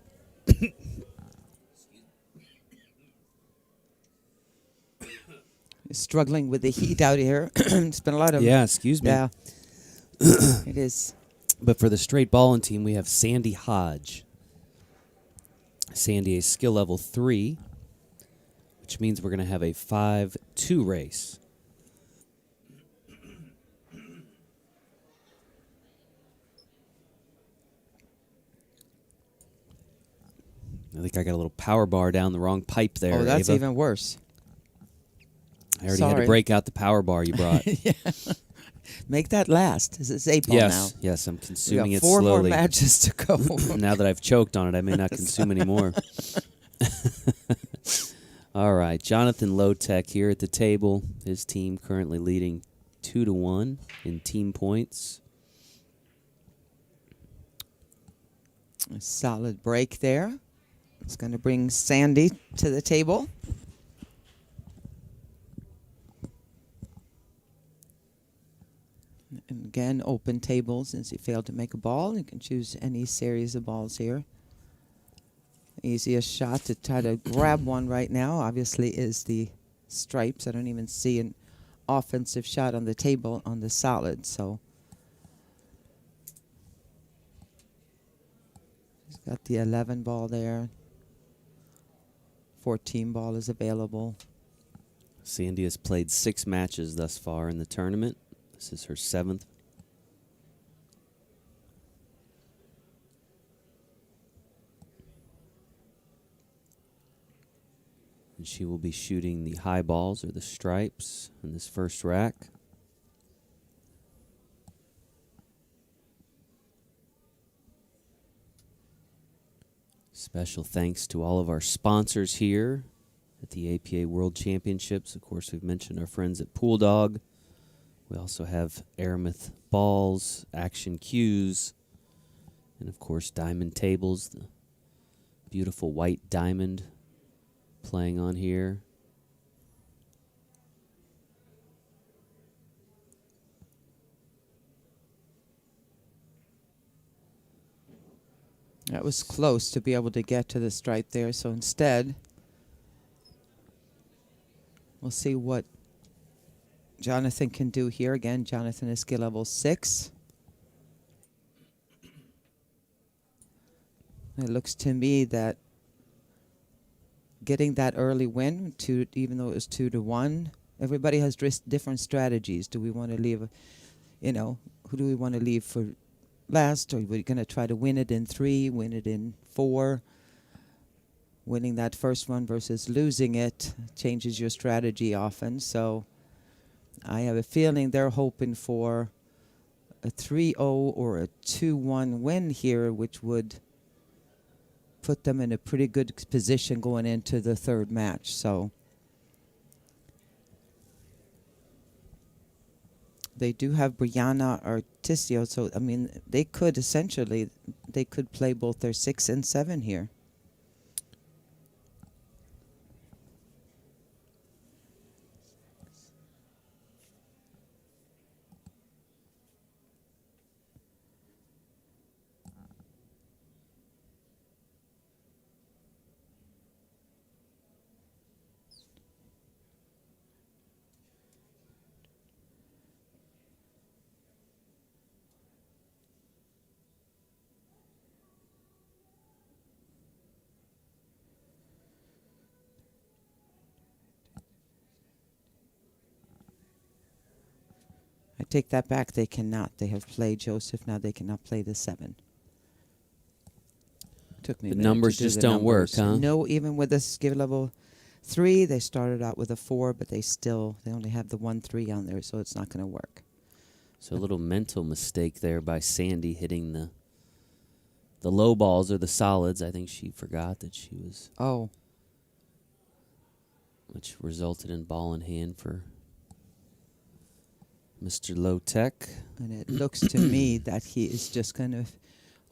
Struggling with the heat out here. It's been a lot of... yeah, excuse me. Yeah, it is. But for the Str8 Ballin team, we have Sandy Hodge. Sandy is skill level 3, which means we're going to have a 5-2 race. I think I got a little power bar down the wrong pipe there. Oh, that's Ava. even worse. I already had to Sorry. break out the power bar you brought. Yeah. Make that last. It's 8-ball now. Yes, I'm We consuming got it 4 slowly. more matches to go. Now that I've choked on it, I may not consume any more. All right, Jonathan Low-Tech here at the table. His team currently leading 2-1 in team points. A solid break there. It's going to bring Sandy to the table. And again, open table. Since he failed to make a ball, you can choose any series of balls here. Easiest shot to try to grab one right now, obviously, is the stripes. I don't even see an offensive shot on the table on the solid, so. He's got the 11 ball there. 14 ball is available. Sandy has played 6 matches thus far in the tournament. This is her 7th. And she will be shooting the high balls or the stripes in this first rack. Special thanks to all of our sponsors here at the APA World Championships. Of course, we've mentioned our friends at Pool Dog. We also have Aramith Balls, Action Cues, and of course Diamond Tables, the beautiful white diamond playing on here. That was close to be able to get to the stripe there, so instead, we'll see what Jonathan can do here. Again, Jonathan is skill level 6. It looks to me that getting that early win, even though it was 2-1, everybody has different strategies. Do we want to leave, who do we want to leave for last? Or are we going to try to win it in 3, win it in 4? Winning that first one versus losing it changes your strategy often. So I have a feeling they're hoping for a 3-0 or a 2-1 win here, which would put them in a pretty good position going into the third match. So they do have Brianna Articio, so I mean they could play both their 6 and 7 here. I take that back. They cannot. They have played Joseph. Now they cannot play the 7. Took me a The minute numbers to do just the don't work, numbers. huh? No, even with this skill level 3, they started out with a 4, but they only have the 1-3 on there, so it's not going to work. So a little mental mistake there by Sandy hitting the low balls or the solids. I think she forgot that she was, Oh, which resulted in ball in hand for Mr. Low Tech. and it looks to me that he is just kind of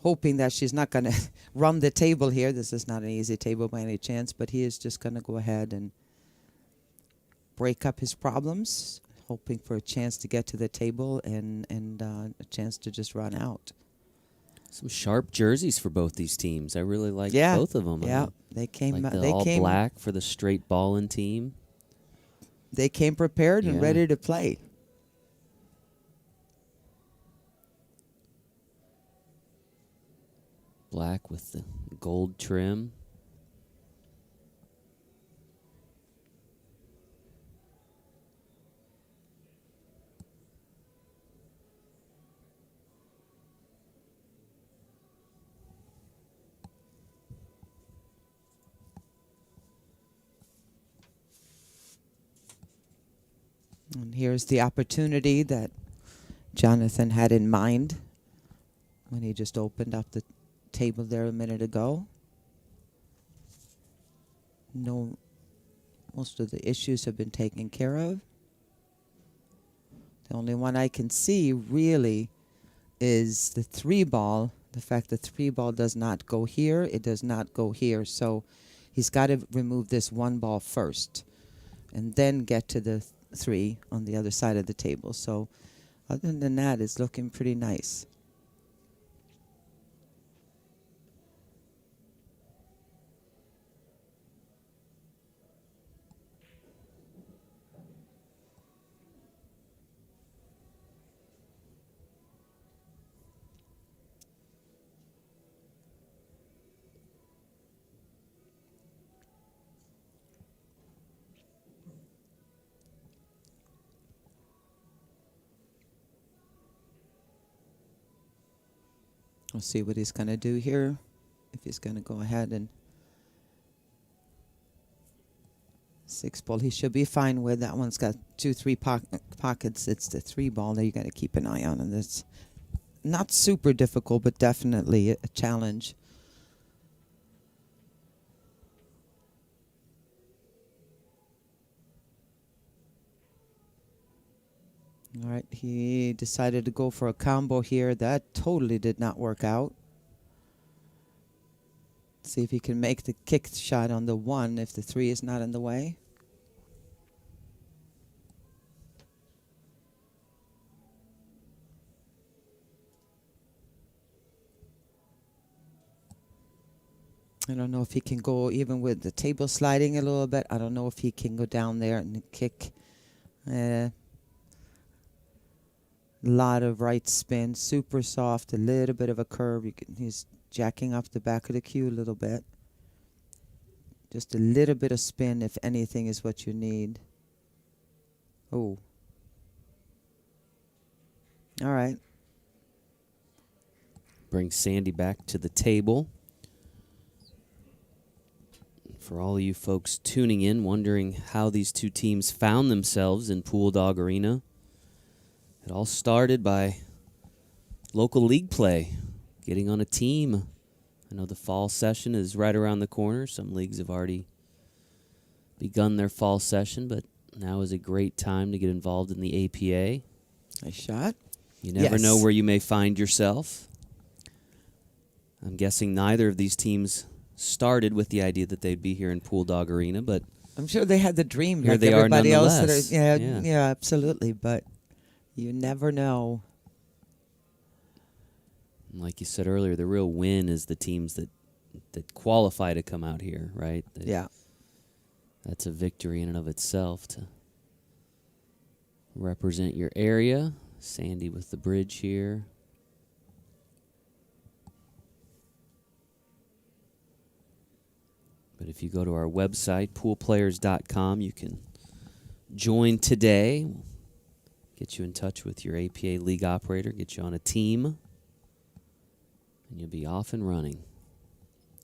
hoping that she's not going to run the table here. This is not an easy table by any chance, but he is just going to go ahead and break up his problems, hoping for a chance to get to the table and a chance to just run out. Some sharp jerseys for both these teams. I really like Yeah, both of them. yeah, they came. Like the they all came black for the Str8 Ballin team. They came prepared and Yeah. ready to play. Black with the gold trim. And here's the opportunity that Jonathan had in mind when he just opened up the table there a minute ago. No, most of the issues have been taken care of. The only one I can see really is the 3 ball. The fact the 3 ball does not go here, it does not go here. So he's got to remove this 1 ball first and then get to the 3 on the other side of the table. So other than that, it's looking pretty nice. We'll see what he's going to do here. If he's going to go ahead and 6 ball, he should be fine with. That one's got 2-3 pockets. It's the 3 ball that you got to keep an eye on. And it's not super difficult, but definitely a challenge. All right, he decided to go for a combo here. That totally did not work out. See if he can make the kick shot on the 1 if the 3 is not in the way. I don't know if he can go even with the table sliding a little bit. I don't know if he can go down there and kick. lot of right spin, super soft, a little bit of a curve. He's jacking up the back of the cue a little bit. Just a little bit of spin, if anything, is what you need. Oh. All right. Bring Sandy back to the table. For all of you folks tuning in, wondering how these two teams found themselves in Pool Dog Arena, it all started by local league play, getting on a team. I know the fall session is right around the corner. Some leagues have already begun their fall session, but now is a great time to get involved in the APA. Nice shot. You never know where you may find yourself. I'm guessing neither of these teams started with the idea that they'd be here in Pool Dog Arena, but I'm sure they had the dream here like they are everybody else. nonetheless. Yeah, absolutely. But you never know. Like you said earlier, the real win is the teams that qualify to come out here, right? Yeah. That's a victory in and of itself to represent your area. Sandy with the bridge here. But if you go to our website, poolplayers.com, you can join today. We'll get you in touch with your APA league operator, get you on a team, and you'll be off and running.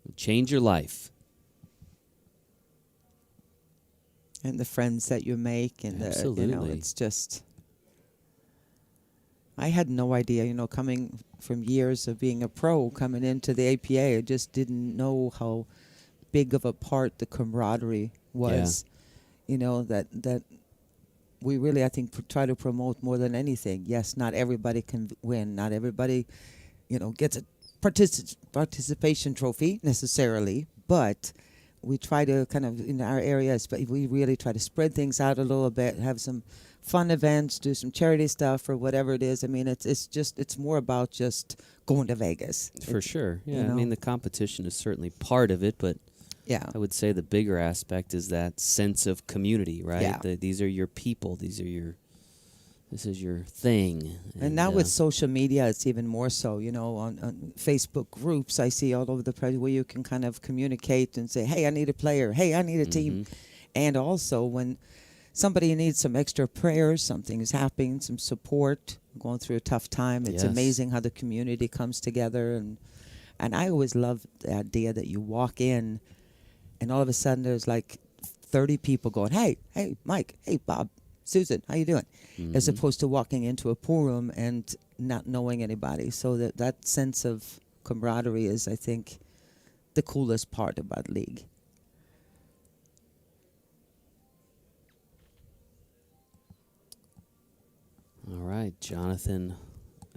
It'll change your life. And the friends that you make, and Absolutely. it's just. I had no idea, coming from years of being a pro, coming into the APA, I just didn't know how big of a part the camaraderie was. That we really, I think, try to promote more than anything. Yes, not everybody can win. Not everybody, gets a participation trophy necessarily, but we try to kind of, in our areas, but we really try to spread things out a little bit, have some fun events, do some charity stuff or whatever it is. I mean, it's more about just going to Vegas. For sure. Yeah, you know. I mean, the competition is certainly part of it, but Yeah. I would say the bigger aspect is that sense of community, right? Yeah. These are your people. This is your thing. And now with social media, it's even more so, on Facebook groups, I see all over the place where you can kind of communicate and say, hey, I need a player. Hey, I need a team. And also when somebody needs some extra prayers, something is happening, some support, going through a tough time, it's Yes. amazing how the community comes together. And I always love the idea that you walk in and all of a sudden there's like 30 people going, hey, Mike, hey, Bob, Susan, how you doing? As opposed to walking into a pool room and not knowing anybody. So that sense of camaraderie is, I think, the coolest part about league. All right, Jonathan,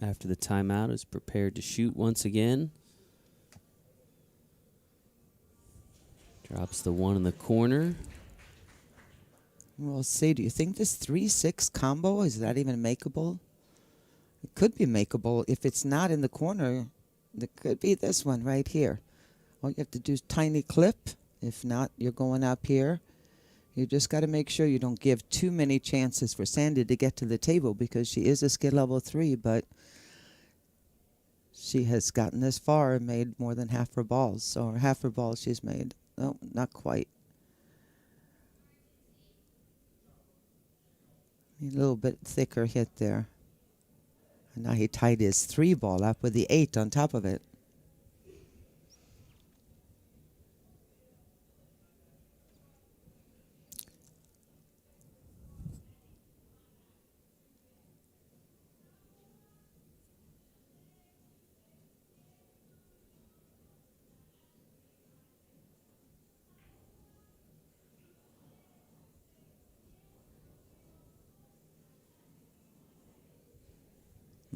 after the timeout, is prepared to shoot once again. Drops the one in the corner. We'll see. Do you think this 3-6 combo, is that even makeable? It could be makeable. If it's not in the corner, it could be this one right here. All you have to do is tiny clip. If not, you're going up here. You just got to make sure you don't give too many chances for Sandy to get to the table because she is a skill level 3, but she has gotten this far and made more than half her balls. Or half her balls she's made. No, not quite. A little bit thicker hit there. And now he tied his 3 ball up with the 8 on top of it.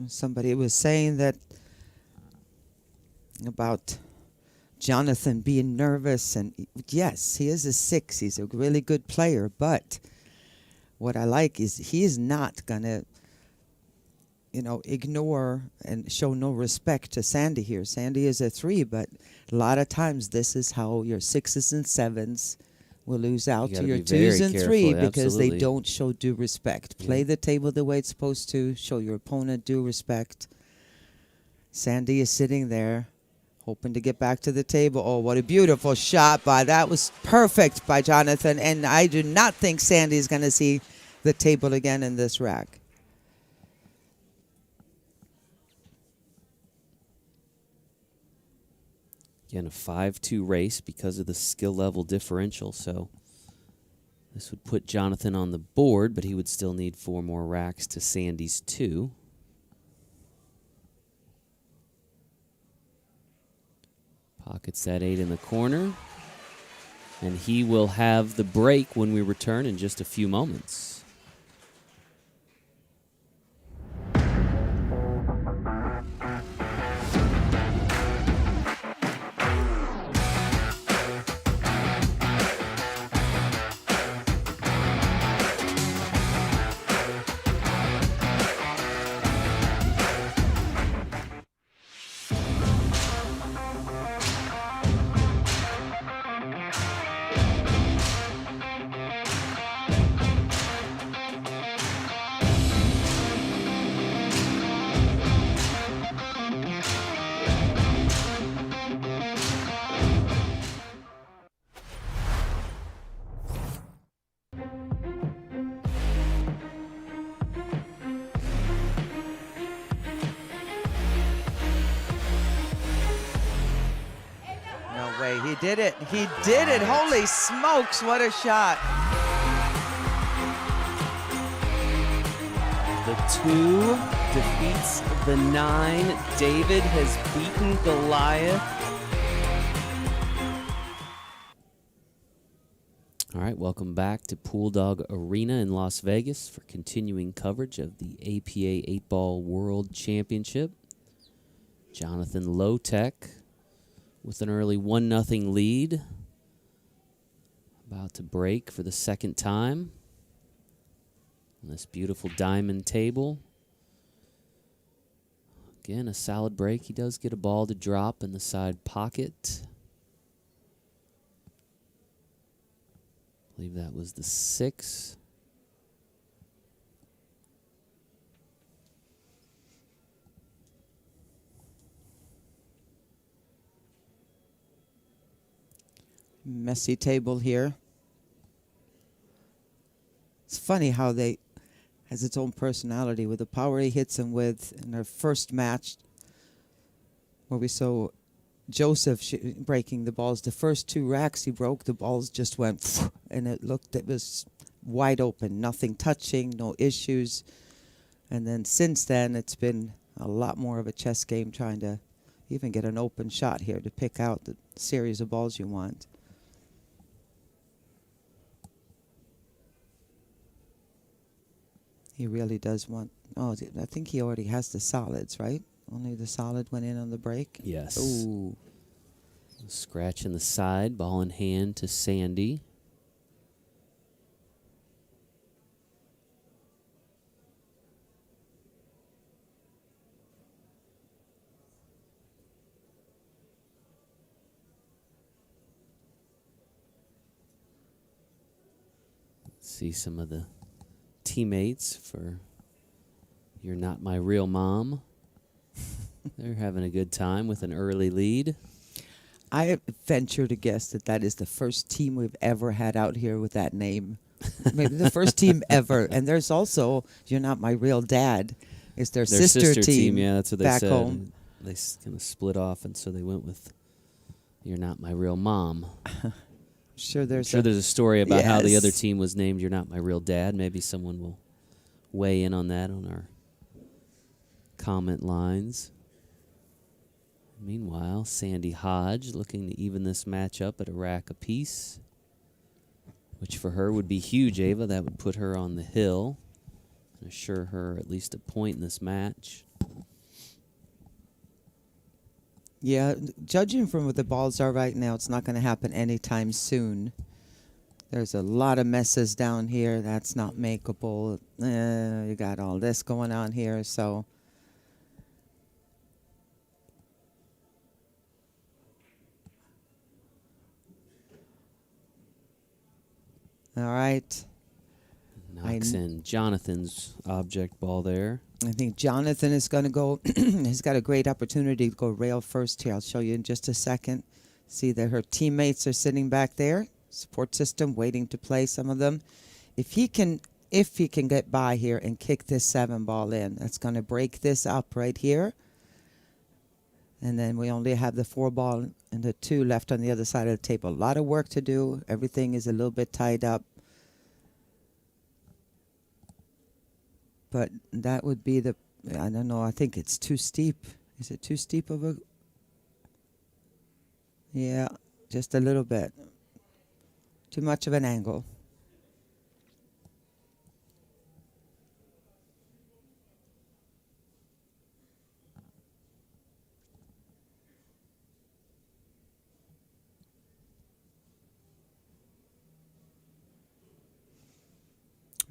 Somebody was saying that about Jonathan being nervous, and yes, he is a 6. He's a really good player, but what I like is he is not going to, ignore and show no respect to Sandy here. Sandy is a 3, but a lot of times this is how your 6s and 7s will lose out You to gotta your be very twos and careful, three because they absolutely. don't show due respect. Play the table the way it's supposed to. Show your opponent due respect. Sandy is sitting there, hoping to get back to the table. Oh, what a beautiful shot that was perfect by Jonathan. And I do not think Sandy's going to see the table again in this rack. Again, a 5-2 race because of the skill level differential. So this would put Jonathan on the board, but he would still need 4 more racks to Sandy's 2. Pockets that 8 in the corner. And he will have the break when we return in just a few moments. No way. He did it. He did it. Holy smokes. What a shot. The 2 defeats the 9. David has beaten Goliath. All right, welcome back to Pool Dog Arena in Las Vegas for continuing coverage of the APA 8-Ball World Championship. Jonathan Lowtech with an early 1-0 lead. About to break for the second time on this beautiful diamond table. Again, a solid break. He does get a ball to drop in the side pocket. I believe that was the 6. Messy table here. It's funny how has its own personality with the power he hits him with in their first match where we saw Joseph breaking the balls. The first 2 racks he broke, the balls just went and it was wide open, nothing touching, no issues. And then since then, it's been a lot more of a chess game trying to even get an open shot here to pick out the series of balls you want. He really does want, I think he already has the solids, right? Only the solid went in on the break? Yes. Ooh. Scratch in the side, ball in hand to Sandy. See some of the teammates for You're Not My Real Mom. They're having a good time with an early lead. I venture to guess that is the first team we've ever had out here with that name. Maybe the first team ever. And there's also You're Not My Real Dad. It's their sister team. Yeah, that's what they back said. home. They kind of split off, and so they went with You're Not My Real Mom. Sure, there's a story about how the Yes. other team was named You're Not My Real Dad. Maybe someone will weigh in on that on our comment lines. Meanwhile, Sandy Hodge looking to even this match up at a rack apiece, which for her would be huge, Ava. That would put her on the hill and assure her at least a point in this match. Yeah, judging from what the balls are right now, it's not going to happen anytime soon. There's a lot of messes down here. That's not makeable. You got all this going on here, so... All right. Knocks in Jonathan's object ball there. I think Jonathan is going to go. He's got a great opportunity to go rail first here. I'll show you in just a second. See that her teammates are sitting back there. Support system waiting to play, some of them. If he can get by here and kick this 7 ball in, that's going to break this up right here. And then we only have the 4 ball and the 2 left on the other side of the table. A lot of work to do. Everything is a little bit tied up. But that would be the, I don't know, I think it's too steep. Is it too steep of a? Yeah, just a little bit. Too much of an angle.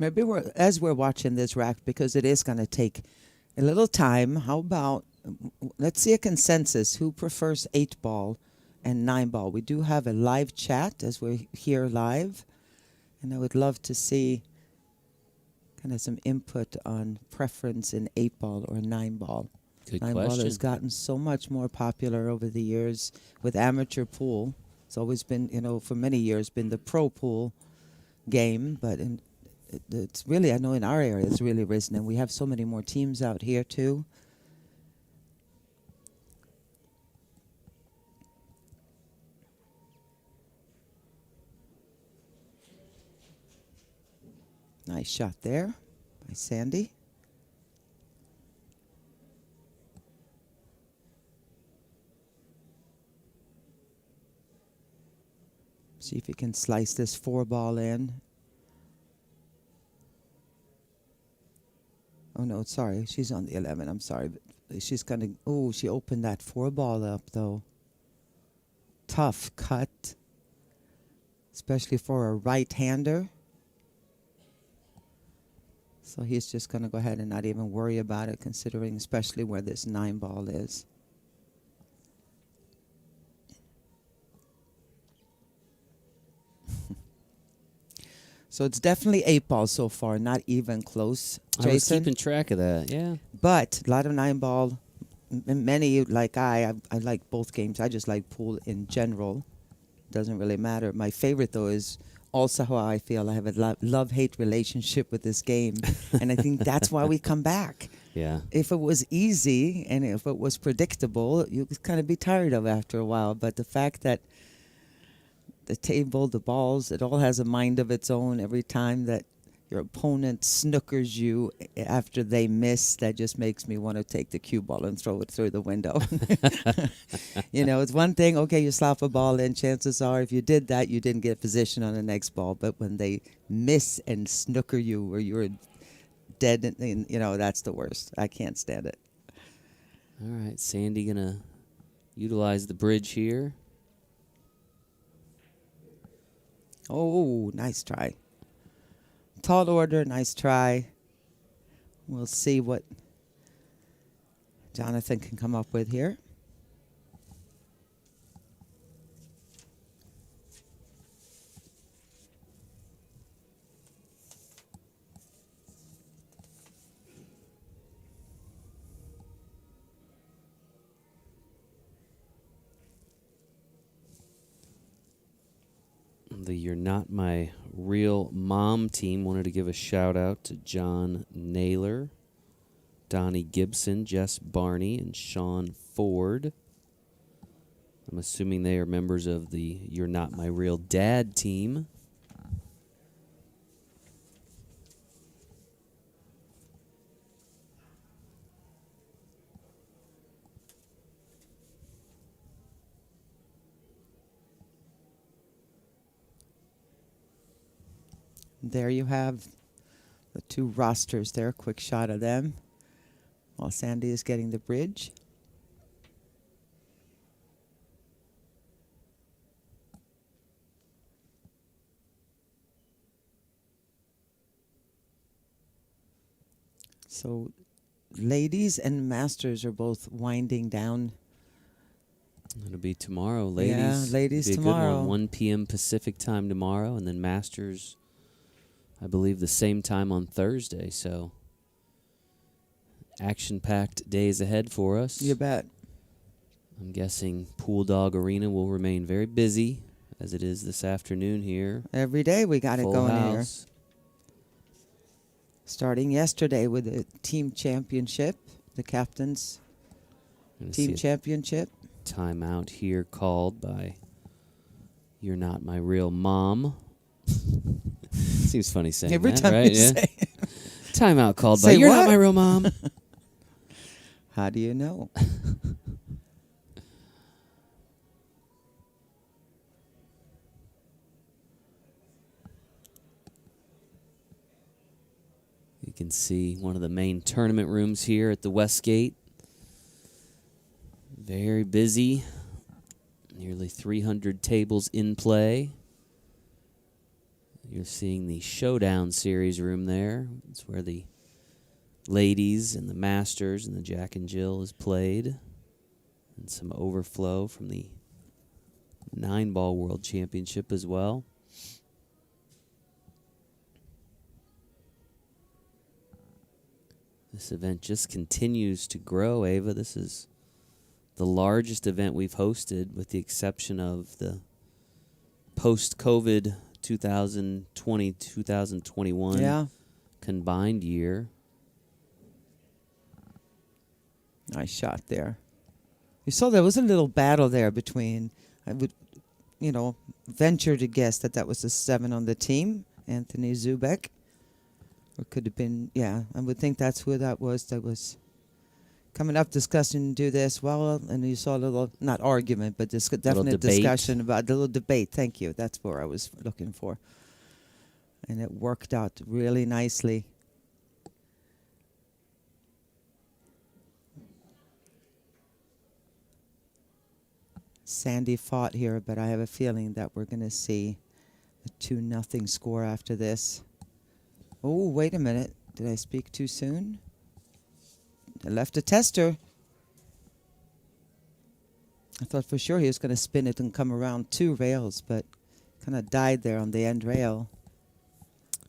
Maybe as we're watching this rack, because it is going to take a little time, how about, let's see a consensus. Who prefers 8 ball and 9 ball? We do have a live chat as we're here live. And I would love to see kind of some input on preference in 8 ball or 9 ball. Good 9 ball question. has gotten so much more popular over the years with amateur pool. It's always been, for many years been the pro pool game, but it's really, I know in our area it's really risen, and we have so many more teams out here too. Nice shot there by Sandy. See if you can slice this 4 ball in. Oh, no, sorry. She's on the 11. I'm sorry. But she's going to... Oh, she opened that 4 ball up, though. Tough cut. Especially for a right-hander. So he's just going to go ahead and not even worry about it, considering especially where this 9 ball is. So it's definitely 8 balls so far, not even close, Jason. I was keeping track of that, yeah. But a lot of 9 ball. Many, like I like both games. I just like pool in general. Doesn't really matter. My favorite, though, is also how I feel. I have a love-hate relationship with this game. And I think that's why we come back. Yeah. If it was easy and if it was predictable, you could kind of be tired of it after a while. But the fact that the table, the balls, it all has a mind of its own. Every time that your opponent snookers you after they miss, that just makes me want to take the cue ball and throw it through the window. It's one thing, okay, you slap a ball in. Chances are if you did that, you didn't get a position on the next ball. But when they miss and snooker you or you're dead, that's the worst. I can't stand it. All right, Sandy going to utilize the bridge here. Oh, nice try. Tall order, nice try. We'll see what Jonathan can come up with here. The You're Not My Real Mom team wanted to give a shout out to John Naylor, Donnie Gibson, Jess Barney, and Sean Ford. I'm assuming they are members of the You're Not My Real Dad team. There you have the 2 rosters there. Quick shot of them while Sandy is getting the bridge. So ladies and masters are both winding down. It'll be tomorrow, ladies. Yeah, ladies be a tomorrow. Good one, 1 p.m. Pacific time tomorrow, and then Masters I believe, the same time on Thursday. So action-packed days ahead for us. You bet. I'm guessing Pool Dog Arena will remain very busy, as it is this afternoon here. Every day we got it Full going here. house. Starting yesterday with the team championship, the captain's Gonna team see a championship. timeout here called by You're Not My Real Mom. Seems funny saying Every that, time right? you say it. Timeout called by Say You're what? Not My Real Mom. How do you know? You can see one of the main tournament rooms here at the Westgate. Very busy. Nearly 300 tables in play. You're seeing the Showdown series room there. It's where the ladies and the masters and the Jack and Jill is played. And some overflow from the 9-ball World Championship as well. This event just continues to grow, Ava. This is the largest event we've hosted, with the exception of the post-COVID 2020-2021 combined year. Nice shot there. You saw there was a little battle there between, I would, venture to guess that was the 7 on the team, Anthony Zubek. Or could have been, I would think that's who that was coming up discussing do this. Well, and you saw a little, not argument, but definite discussion about the little debate. Thank you. That's what I was looking for. And it worked out really nicely. Sandy fought here, but I have a feeling that we're going to see a 2-0 score after this. Oh, wait a minute. Did I speak too soon? I left a tester. I thought for sure he was going to spin it and come around 2 rails, but kind of died there on the end rail.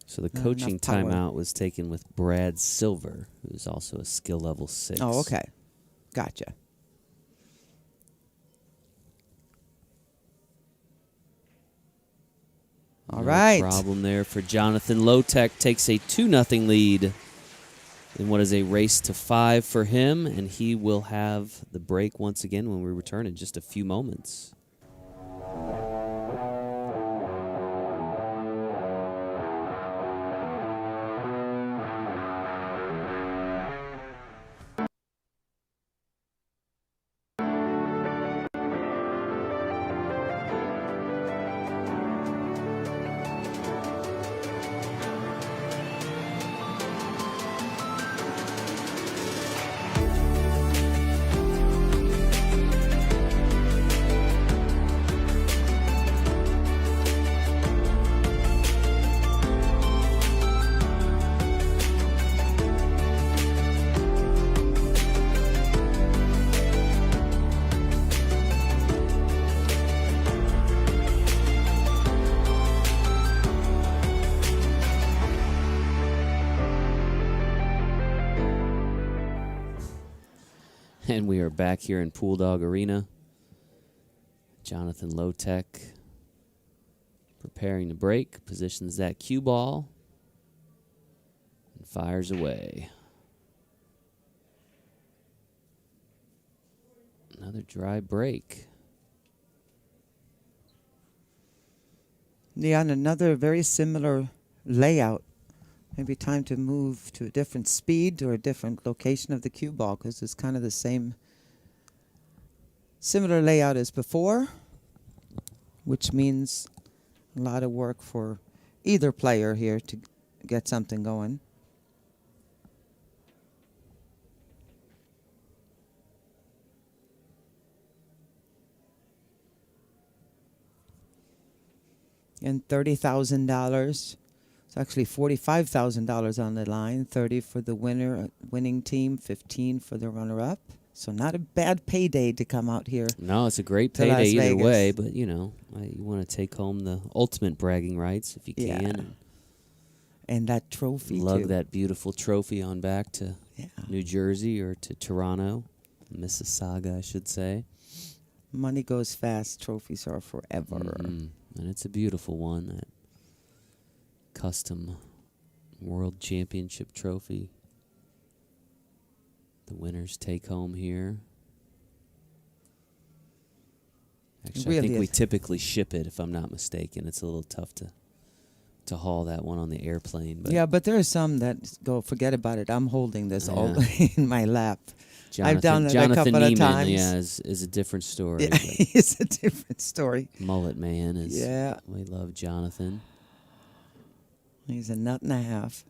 So the Not coaching enough power. timeout was taken with Brad Silver, who's also a skill level 6. Oh, okay. Gotcha. All right. Problem there for Jonathan Lotek. Takes a 2-0 lead in what is a race to 5 for him, and he will have the break once again when we return in just a few moments. And we are back here in Pool Dog Arena. Jonathan Lotek preparing to break, positions that cue ball, and fires away. Another dry break. Yeah, and another very similar layout. Maybe time to move to a different speed or a different location of the cue ball, because it's kind of the same, similar layout as before, which means a lot of work for either player here to get something going. And $30,000. It's actually $45,000 on the line. 30 for the winning team, 15 for the runner-up. So not a bad payday to come out here. No, it's a great to Las payday either Vegas. way, but you want to take home the ultimate bragging rights if you can. Yeah. And that trophy, Lug too. that beautiful trophy on back to Yeah. New Jersey or to Toronto, Mississauga, I should say. Money goes fast. Trophies are forever. And it's a beautiful one, that custom World Championship trophy. The winners take home here. Actually, I really think we is. typically ship it, if I'm not mistaken. It's a little tough to haul that one on the airplane. But Yeah, but there are some that go, forget about it. I'm holding this all Yeah. in my lap. Jonathan, I've done it a Jonathan couple of Neiman, times. yeah, is a different story. Yeah, but it's a different story. Mullet Man is. Yeah. We love Jonathan. He's a nut and a half.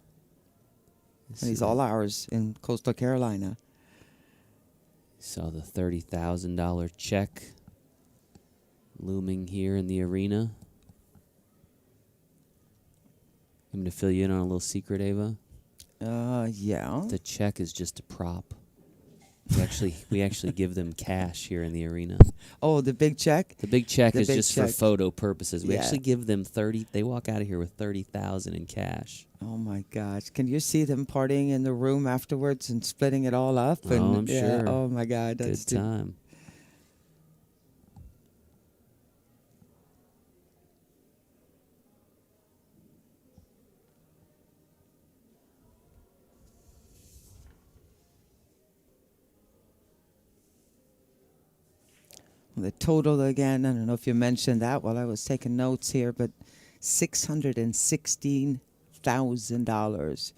Let's And he's see. all ours in Coastal Carolina. Saw the $30,000 check looming here in the arena. I'm going to fill you in on a little secret, Ava. Yeah. The check is just a prop. We actually give them cash here in the arena. Oh, the big check? The big check The is big just for check. photo purposes. We Yeah. actually give them 30. They walk out of here with 30,000 in cash. Oh, my gosh. Can you see them partying in the room afterwards and splitting it all up? And Oh, I'm sure. Oh, my God. That's Good time. The total again, I don't know if you mentioned that while I was taking notes here, but $616,000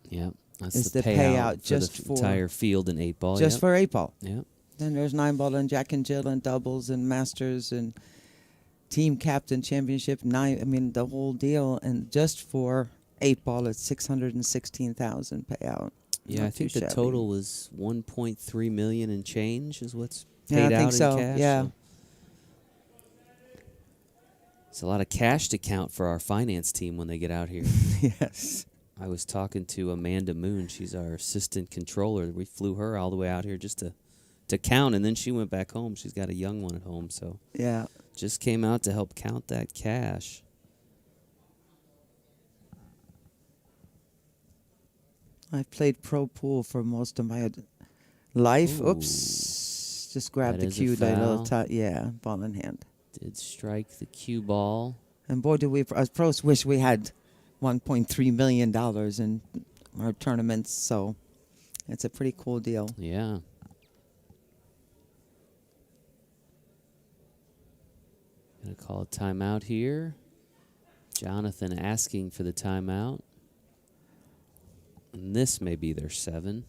Yeah, that's is the the payout payout for just the for- entire field in 8-ball. just Yep. for 8-ball. Yeah. Then there's 9-ball and Jack and Jill and doubles and masters and team captain championship. The whole deal. And just for 8-ball, it's $616,000 payout. Yeah, Not I think too the shabby. total was 1.3 million and change is what's Yeah, paid I think out so, in cash. yeah. It's a lot of cash to count for our finance team when they get out here. Yes. I was talking to Amanda Moon. She's our assistant controller. We flew her all the way out here just to count, and then she went back home. She's got a young one at home, so Yeah. just came out to help count that cash. I've played pro pool for most of my life. Ooh. Oops. Just grabbed That the is a cue, the little foul. yeah, ball in hand. Did strike the cue ball. And boy, do we as pros wish we had $1.3 million in our tournaments. So it's a pretty cool deal. Yeah. Gonna call a timeout here. Jonathan asking for the timeout. And this may be their 7.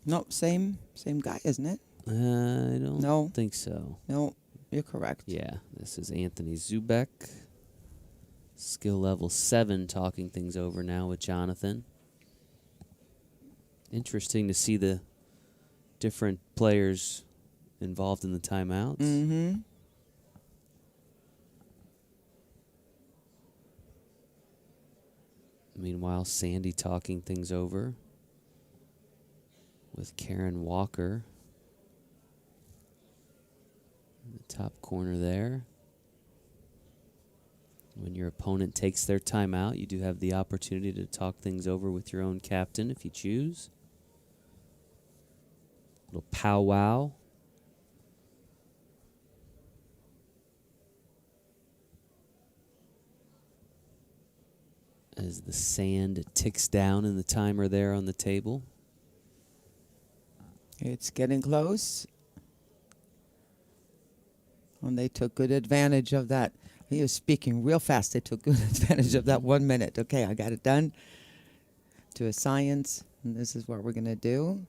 Nope, same guy, isn't it? I don't No. think so. No, you're correct. Yeah, this is Anthony Zubek. Skill level 7, talking things over now with Jonathan. Interesting to see the different players involved in the timeouts. Mm-hmm. Meanwhile, Sandy talking things over with Karen Walker in the top corner there. When your opponent takes their timeout, you do have the opportunity to talk things over with your own captain if you choose. Little powwow. As the sand ticks down in the timer there on the table. It's getting close. And they took good advantage of that. He was speaking real fast. They took good advantage of that 1 minute. Okay, I got it done to a science, and this is what we're going to do.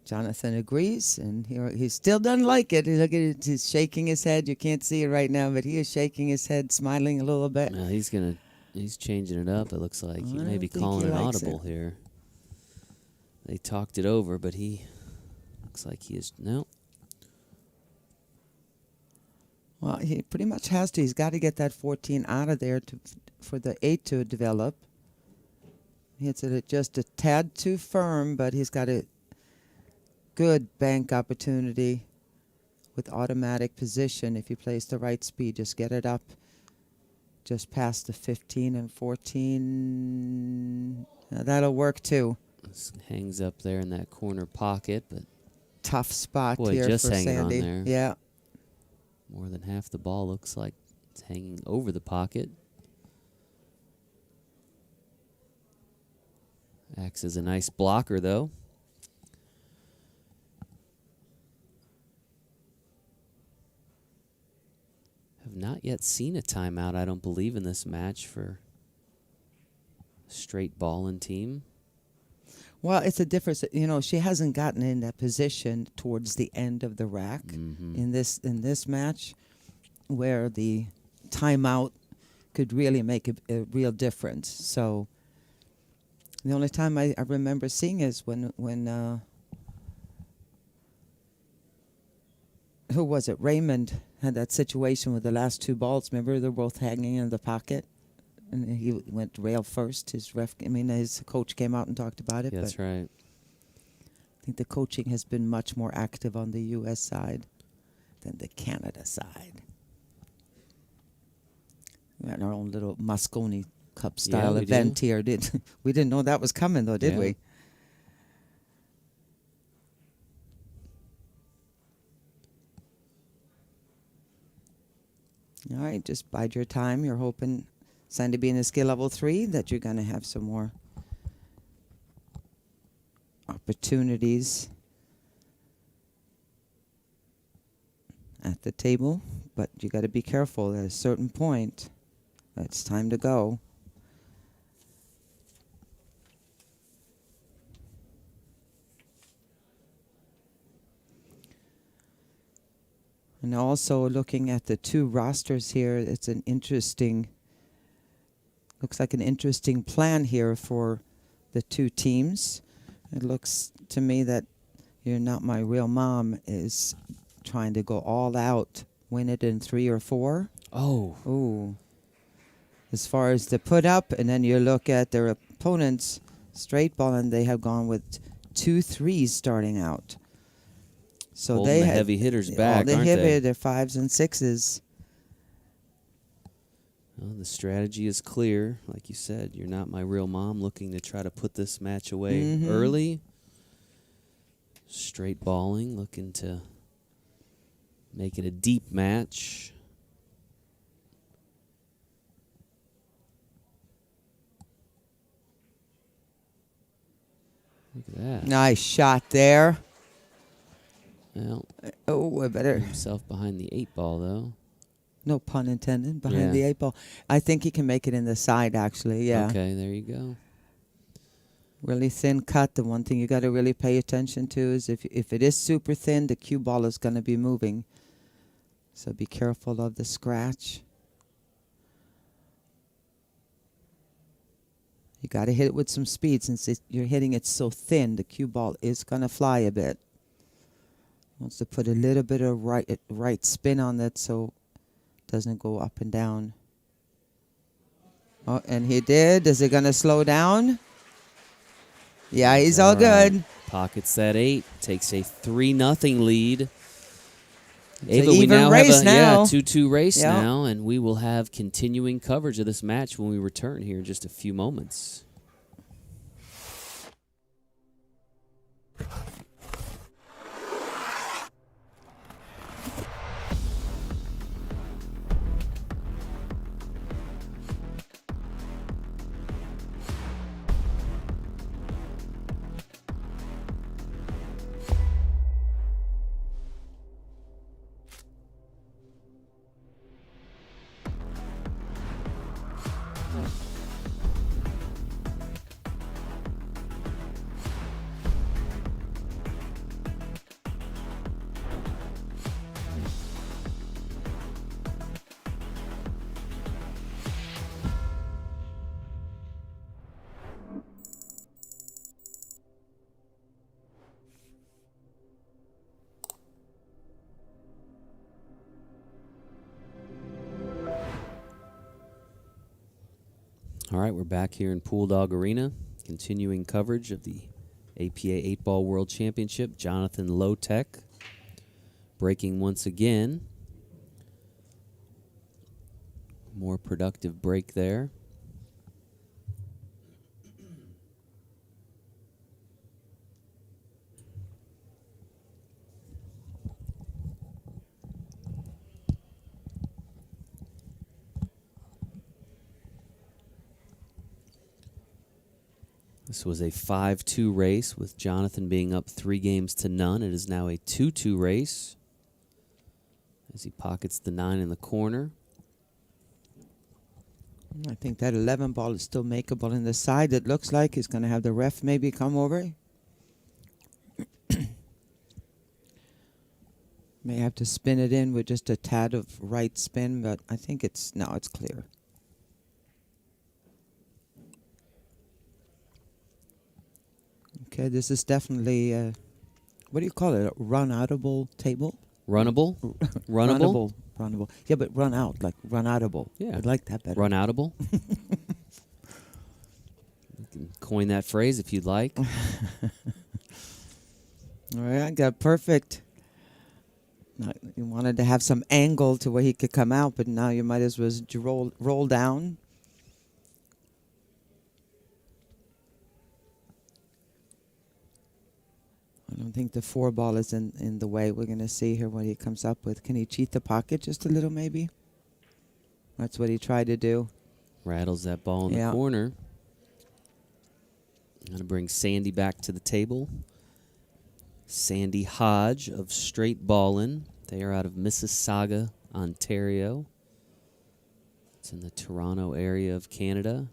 Jonathan agrees, and he still doesn't like it. Look at it. He's shaking his head. You can't see it right now, but he is shaking his head, smiling a little bit. Now he's changing it up, it looks like. He I may don't be think calling he an likes audible it. here. They talked it over, but he looks like he is. No. Well, he pretty much has to. He's got to get that 14 out of there for the 8 to develop. He hits it just a tad too firm, but he's got a good bank just past the 15 and 14. That'll work too. This hangs up there in that corner pocket, but Tough spot boy, here just for hanging on Sandy. there. Yeah. More than half the ball looks like it's hanging over the pocket. Acts as a nice blocker, though. Have not yet seen a timeout, I don't believe, in this match for Str8 Ballin team. Well, it's a difference. You know, she hasn't gotten in that position towards the end of the rack in this match, where the timeout could really make a real difference. So the only time I remember seeing is when who was it? Raymond had that situation with the last two balls. Remember, they're both hanging in the pocket, and he went rail first. His coach came out and talked about it. That's but right. I think the coaching has been much more active on the U.S. side than the Canada side. We had our own little Moscone Cup style we event do. here. We didn't know that was coming, though, did Yeah. we? All right, just bide your time. You're hoping, Sandy being a skill level 3, that you're going to have some more opportunities at the table. But you got to be careful at a certain point. It's time to go. And also looking at the two rosters here, it's an interesting, looks like an interesting plan here for the two teams. It looks to me that You're Not My Real Mom is trying to go all out, win it in 3 or 4. Oh. Ooh. As far as the put up, and then you look at their opponents, Str8 Ballin, they have gone with 2 threes starting out. So Holding they the have heavy hitters back, they aren't heavy, they? They're 5s and 6s. Well, the strategy is clear. Like you said, You're Not My Real Mom, looking to try to put this match away early. Str8 Balling, looking to make it a deep match. Look at that. Nice shot there. Well, Oh, I better. himself behind the 8 ball, though. No pun intended. Behind Yeah. the 8 ball. I think he can make it in the side, actually. Yeah. Okay, there you go. Really thin cut. The one thing you got to really pay attention to is if it is super thin, the cue ball is going to be moving. So be careful of the scratch. You got to hit it with some speed since you're hitting it so thin. The cue ball is going to fly a bit. Wants to put a little bit of right spin on it so it doesn't go up and down. Oh, and he did. Is it going to slow down? Yeah, he's all good. Pockets that 8. Takes a 3-0 lead. It's Ava, an we even now race have a now. 2-2 race Yep. now, and we will have continuing coverage of this match when we return here in just a few moments. All right, we're back here in Pool Dog Arena, continuing coverage of the APA 8-Ball World Championship. Jonathan Lowtech breaking once again. More productive break there. This was a 5-2 race with Jonathan being up 3 games to none. It is now a 2-2 race as he pockets the 9 in the corner. I think that 11 ball is still makeable in the side. It looks like he's going to have the ref maybe come over. May have to spin it in with just a tad of right spin, but I think it's clear. Okay, this is definitely, what do you call it, a run-outable table? Runnable? Runnable? Runnable. Yeah, but run out, like run-outable. Yeah. I'd like that better. Run-outable? You can coin that phrase if you'd like. All right, I got perfect. You wanted to have some angle to where he could come out, but now you might as well just roll down. I don't think the 4 ball is in the way. We're going to see here what he comes up with. Can he cheat the pocket just a little maybe? That's what he tried to do. Rattles that ball in the corner. Going to bring Sandy back to the table. Sandy Hodge of Str8 Ballin. They are out of Mississauga, Ontario. It's in the Toronto area of Canada.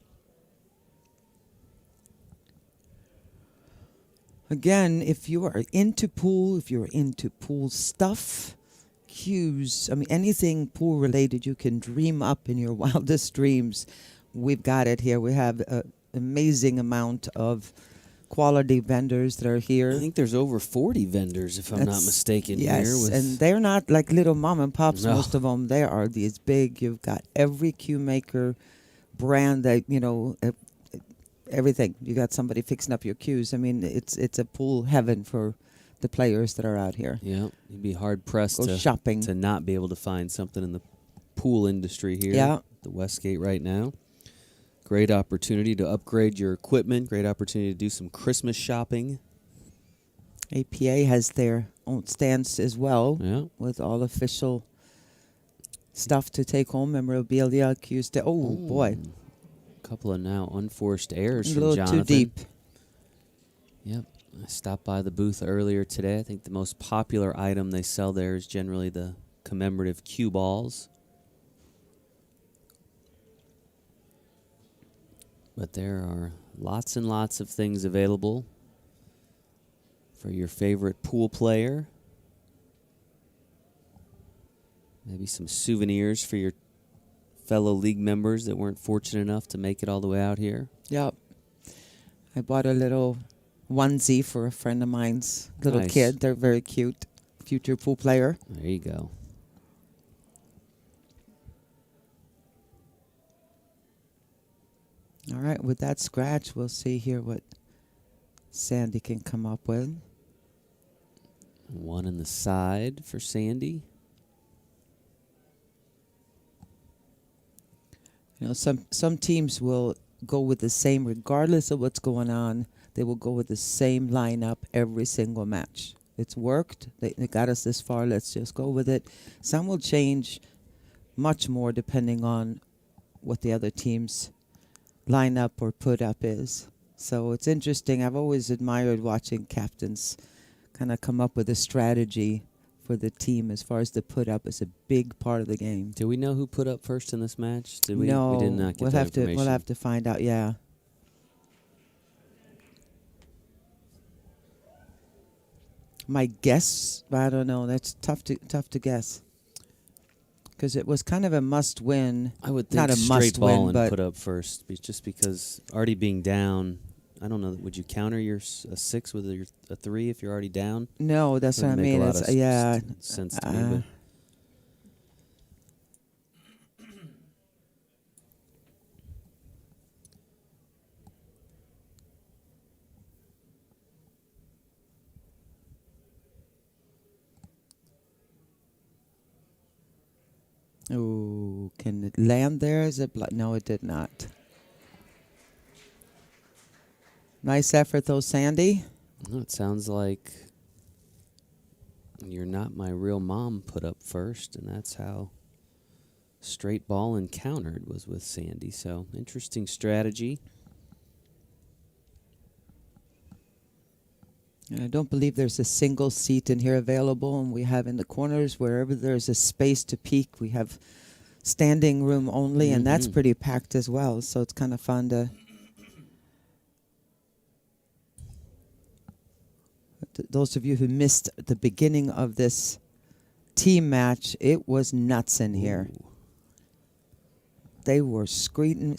Again, if you are into pool, if you're into pool stuff, cues, I mean, anything pool related you can dream up in your wildest dreams, we've got it here. We have an amazing amount of quality vendors that are here. I think there's over 40 vendors, if I'm not mistaken. Yes, here with and they're not like little mom and pops, No. most of them. They are these big. You've got every cue maker brand that, everything. You got somebody fixing up your cues. I mean, it's a pool heaven for the players that are out here. Yeah, you'd be hard pressed Go shopping. to not be able to find something in the pool industry here. Yeah. At the Westgate right now. Great opportunity to upgrade your equipment. Great opportunity to do some Christmas shopping. APA has their own stands as well, Yeah. with all official stuff to take home, memorabilia, cues. Oh boy, Couple of now unforced errors a from little Jonathan. too deep. Yep. I stopped by the booth earlier today. I think the most popular item they sell there is generally the commemorative cue balls. But there are lots and lots of things available for your favorite pool player. Maybe some souvenirs for your fellow league members that weren't fortunate enough to make it all the way out here. Yep. I bought a little onesie for a friend of mine's little Nice. kid. They're very cute. Future pool player. There you go. All right, with that scratch, we'll see here what Sandy can come up with. One in the side for Sandy. Some teams will go with the same, regardless of what's going on. They will go with the same lineup every single match. It's worked. They got us this far. Let's just go with it. Some will change much more depending on what the other team's lineup or put up is. So it's interesting. I've always admired watching captains kind of come up with a strategy for the team as far as the put up is a big part of the game. Do we know who put up first in this match? Did we? No, We did not get we'll that have to. information. We'll have to find out. Yeah. My guess, I don't know. That's tough to guess. Because it was kind of a must win. I would think not a Str8 must win, Ballin but put up first, just because already being down. I don't know. Would you counter a 6 with a 3 if you're already down? no, that's what I Doesn't make mean. a lot It's of yeah. sense to me. But Ooh, can it land there? Is it no, it did not. Nice effort, though, Sandy. Well, it sounds like You're Not My Real Mom put up first, and that's how Str8 Ballin countered, was with Sandy. So, interesting strategy. And I don't believe there's a single seat in here available, and we have in the corners, wherever there's a space to peek, we have standing room only, and that's pretty packed as well, so it's kind of fun to... Those of you who missed the beginning of this team match, it was nuts in here. They were screaming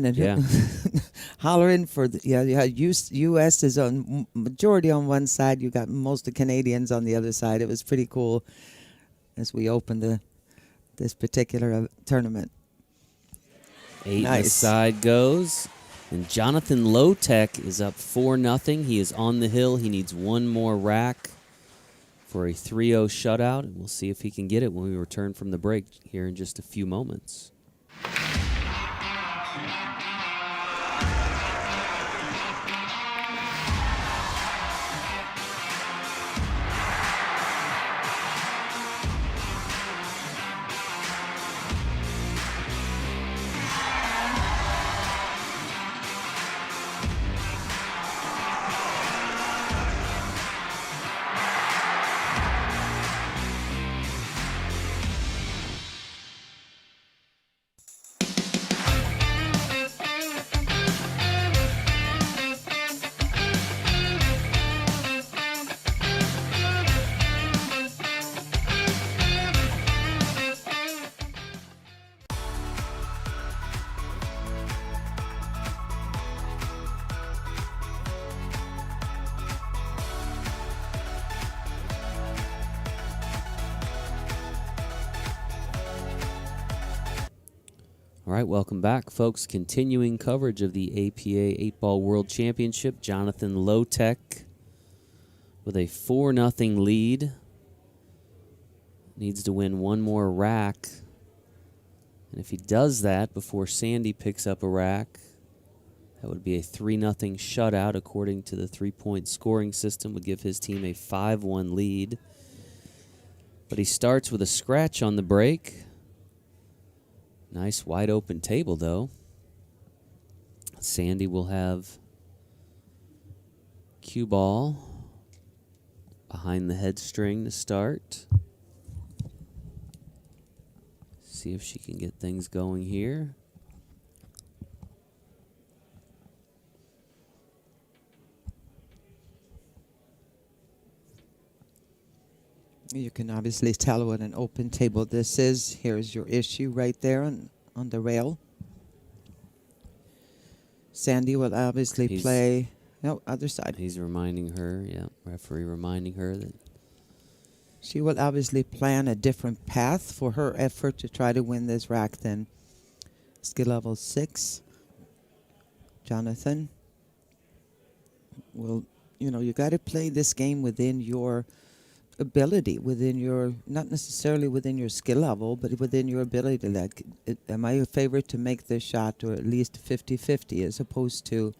and hollering for the, U.S. is on majority on one side. You got most of the Canadians on the other side. It was pretty cool as we opened this particular tournament. 8 Nice. the side goes. And Jonathan Lotek is up 4-0. He is on the hill. He needs one more rack for a 3-0 shutout. And we'll see if he can get it when we return from the break here in just a few moments. All right, welcome back, folks. Continuing coverage of the APA 8-Ball World Championship. Jonathan Lotek with a 4-0 lead. Needs to win one more rack. And if he does that before Sandy picks up a rack, that would be a 3-0 shutout according to the three-point scoring system, would give his team a 5-1 lead. But he starts with a scratch on the break. Nice wide open table, though. Sandy will have cue ball behind the head string to start. See if she can get things going here. You can obviously tell what an open table this is. Here's your issue right there on the rail. Sandy will obviously play... No, other side. He's reminding her, referee reminding her that... She will obviously plan a different path for her effort to try to win this rack than skill level 6. Jonathan will... you got to play this game within your ability, within your, not necessarily within your skill level, but within your ability. Like, am I a favorite to make this shot, or at least 50-50, as opposed to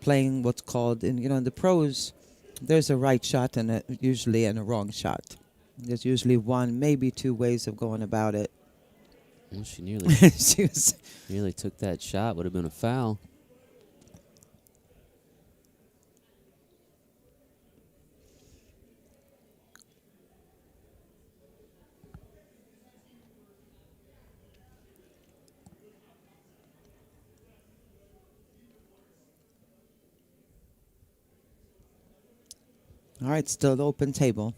playing what's called, in the pros, there's a right shot and usually a wrong shot. There's usually one, maybe two ways of going about it. Well, she nearly, nearly took that shot. Would have been a foul. All right, still open table.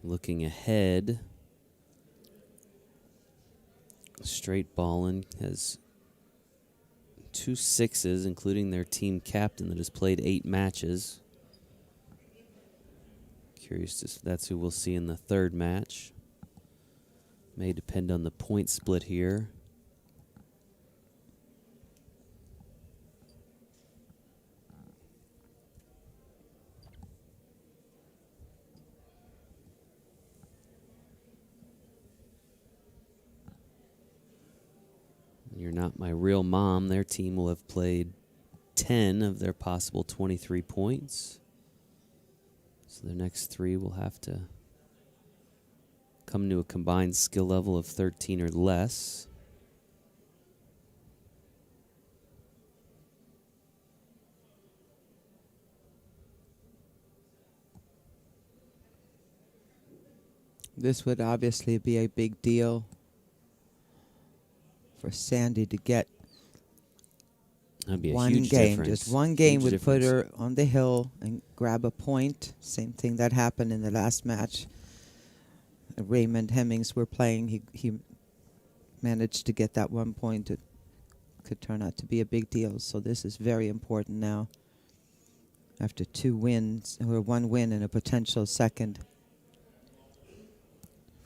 Looking ahead, Str8 Ballin has 2 6s, including their team captain that has played 8 matches. Curious if that's who we'll see in the third match. May depend on the point split here. You're Not My Real Mom. Their team will have played 10 of their possible 23 points. So the next 3 will have to come to a combined skill level of 13 or less. This would obviously be a big deal for Sandy to get That'd be a one huge game. difference. Just one game Huge would put difference. her on the hill and grab a point. Same thing that happened in the last match. Raymond Hemmings were playing. He managed to get that 1 point. It could turn out to be a big deal. So this is very important now. After 2 wins, or 1 win and a potential second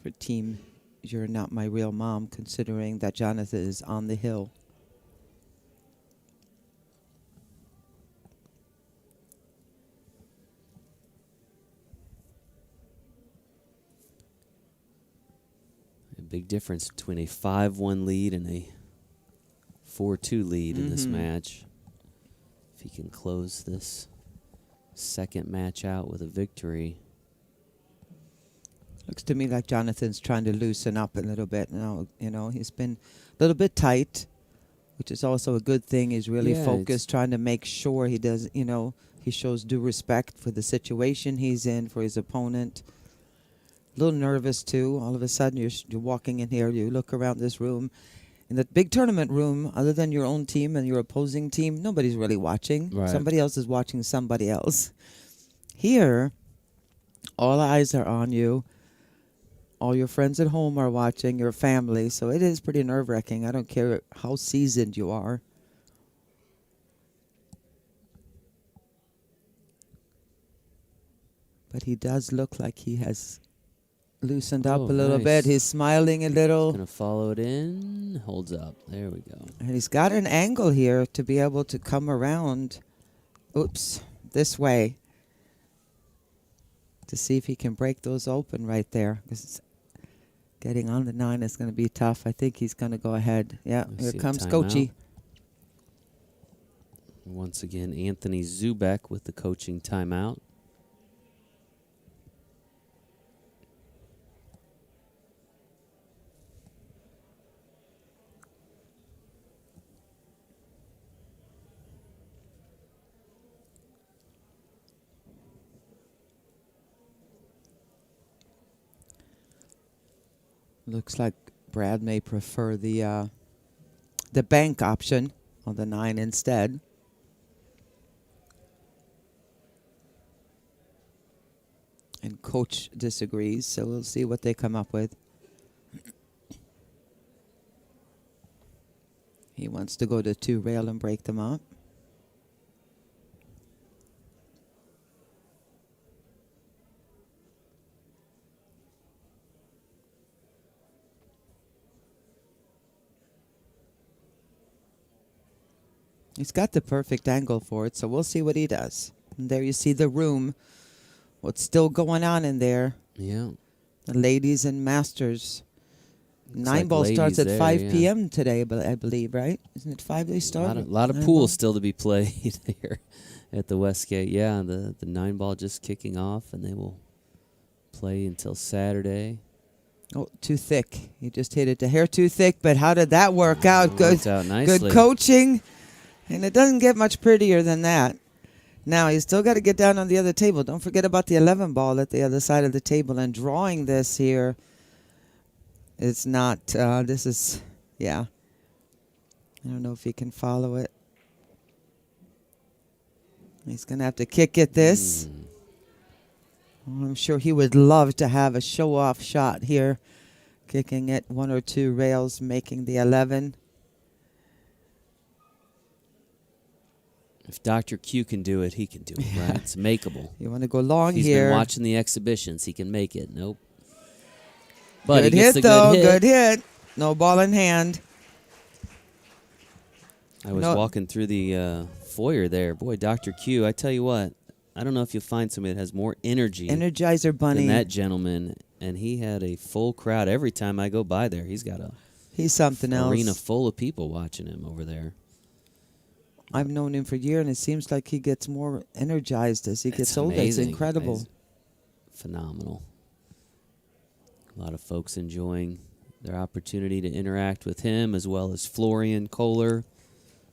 for team You're Not My Real Mom, considering that Jonathan is on the hill. A big difference between a 5-1 lead and a 4-2 lead in this match. If he can close this second match out with a victory. Looks to me like Jonathan's trying to loosen up a little bit now. You know, he's been a little bit tight, which is also a good thing. He's really Yeah, focused, trying to make sure he does, you know, he shows due respect for the situation he's in, for his opponent. A little nervous too. All of a sudden, you're walking in here. You look around this room, in that big tournament room. Other than your own team and your opposing team, nobody's really watching. Right. Somebody else is watching somebody else. Here, all eyes are on you. All your friends at home are watching, your family, so it is pretty nerve-wracking. I don't care how seasoned you are. But he does look like he has loosened up a little bit. He's smiling a little. Gonna follow it in. Holds up. There we go. And he's got an angle here to be able to come around, this way, to see if he can break those open right there. 'Cause getting on the 9 is going to be tough. I think he's going to go ahead. Yeah, Let's here see a comes timeout. Coachy. Once again, Anthony Zubek with the coaching timeout. Looks like Brad may prefer the bank option on the 9 instead. And coach disagrees, so we'll see what they come up with. He wants to go to 2 rail and break them up. He's got the perfect angle for it, so we'll see what he does. And there you see the room, what's still going on in there. Yeah. The ladies and masters. Looks 9 like ball starts ladies at there, 5 yeah. p.m. today, but I believe, right? Isn't it 5 they A start? lot of 9 pools ball? still to be played here at the Westgate. Yeah, the 9 ball just kicking off, and they will play until Saturday. Oh, too thick. You just hit it a hair too thick, but how did that work out? Good, Worked out nicely. good coaching. And it doesn't get much prettier than that. Now, he's still got to get down on the other table. Don't forget about the 11 ball at the other side of the table. And drawing this here, it's not, this is, yeah. I don't know if he can follow it. He's going to have to kick at this. I'm sure he would love to have a show-off shot here. Kicking it 1 or 2 rails, making the 11. If Dr. Q can do it, he can do it, right? It's makeable. You want to go long He's here. been watching the exhibitions. He can make it. Nope. But Good he gets hit, the though. good hit. Good hit. No ball in hand. I was No. walking through the foyer there. Boy, Dr. Q, I tell you what, I don't know if you'll find somebody that has more energy Energizer Bunny. than that gentleman. And he had a full crowd every time I go by there. He's got a He's something else. Arena full of people watching him over there. I've known him for years, and it seems like he gets more energized as he gets older. It's amazing. incredible. It's phenomenal. A lot of folks enjoying their opportunity to interact with him, as well as Florian Kohler,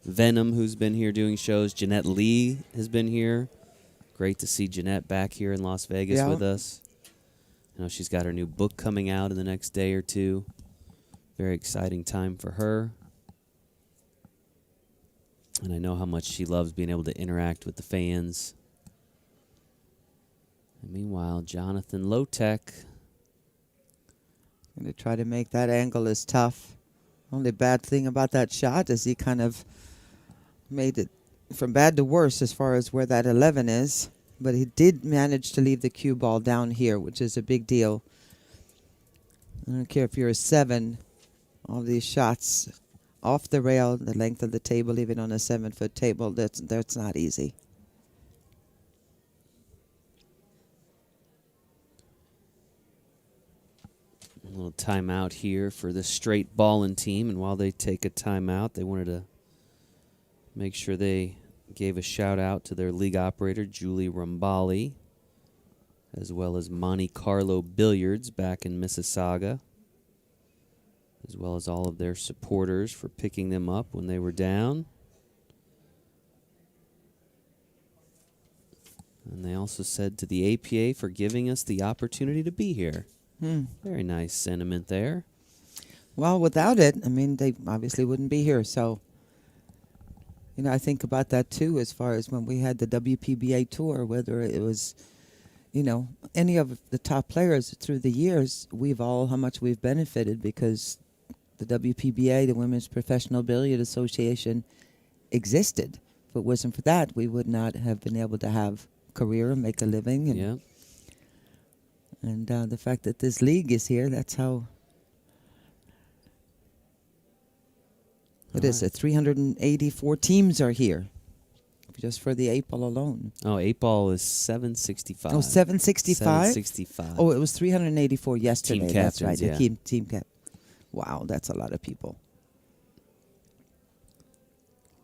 Venom, who's been here doing shows. Jeanette Lee has been here. Great to see Jeanette back here in Las Vegas with us. I know she's got her new book coming out in the next day or two. Very exciting time for her. And I know how much she loves being able to interact with the fans. And meanwhile, Jonathan Lotek. Going to try to make that angle as tough. Only bad thing about that shot is he kind of made it from bad to worse as far as where that 11 is. But he did manage to leave the cue ball down here, which is a big deal. I don't care if you're a 7. All these shots off the rail, the length of the table, even on a 7-foot table, that's not easy. A little timeout here for the Str8 Ballin team. And while they take a timeout, they wanted to make sure they gave a shout out to their league operator, Julie Rambali, as well as Monte Carlo Billiards back in Mississauga, as well as all of their supporters for picking them up when they were down. And they also said to the APA for giving us the opportunity to be here. Very nice sentiment there. Well, without it, I mean, they obviously wouldn't be here. So, you know, I think about that too, as far as when we had the WPBA tour, whether it was, you know, any of the top players through the years, how much we've benefited because the WPBA, the Women's Professional Billiard Association, existed. If it wasn't for that, we would not have been able to have a career and make a living. And, Yeah. and the fact that this league is here, that's how. What is it? 384 teams are here, just for the 8 ball alone. Oh, 8 ball is 765. Oh, 765? 765. Oh, it was 384 yesterday. Team That's captains, right. yeah. Team cap. Wow, that's a lot of people.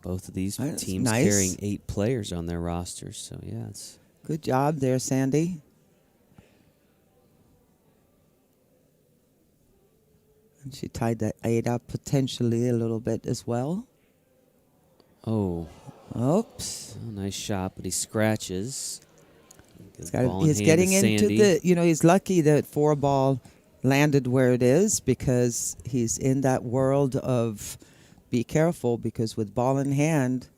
Both of these That's teams nice. carrying 8 players on their rosters. So, yeah, it's Good job there, Sandy. And she tied that 8 up potentially a little bit as well. oh, Oops. nice shot, but he scratches. He's getting into the, you know, he's lucky that 4 ball landed where it is because he's in that world of be careful because with ball in hand,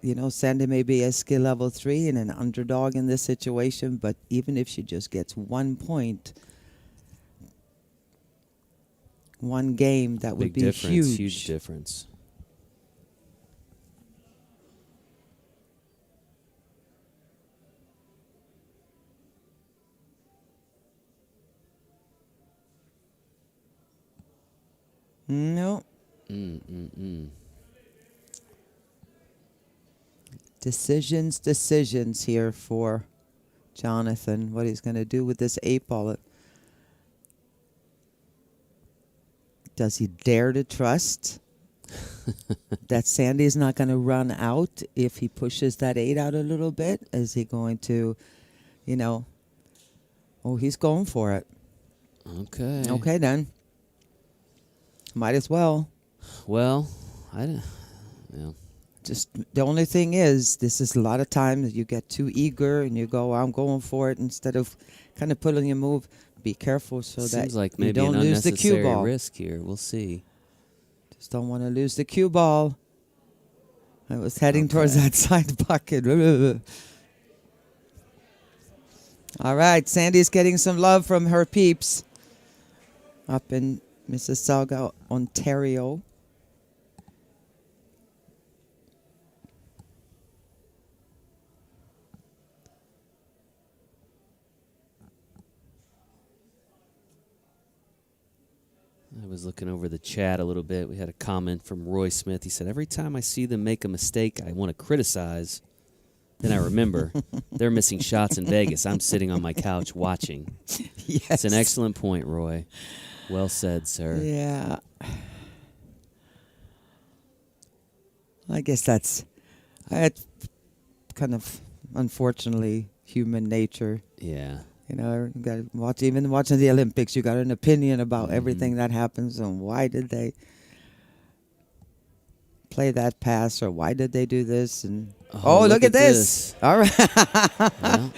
you know, Sandy may be a skill level 3 and an underdog in this situation, but even if she just gets 1 point, 1 game, that would Big be difference, huge difference. No. Decisions here for Jonathan. What he's going to do with this 8 ball. Does he dare to trust that Sandy's not going to run out if he pushes that 8 out a little bit? Is he going to, you know, oh, he's going for it. Okay. Okay, then. Might as well. Well, yeah. Just the only thing is, this is a lot of times you get too eager and you go, I'm going for it, instead of kind of putting your move. Be careful so Seems that like you maybe don't an lose the cue unnecessary ball. risk here. We'll see. Just don't want to lose the cue ball. I was heading towards that side bucket. All right, Sandy's getting some love from her peeps up in Mississauga, Ontario. I was looking over the chat a little bit. We had a comment from Roy Smith. He said, every time I see them make a mistake, I want to criticize. Then I remember they're missing shots in Vegas. I'm sitting on my couch watching. Yes. It's an excellent point, Roy. Well said, sir. Yeah. I guess that's kind of, unfortunately, human nature. Yeah. You know, you got to watch, even watching the Olympics, you got an opinion about everything that happens and why did they play that pass or why did they do this? And oh, look at this. All right. Yeah.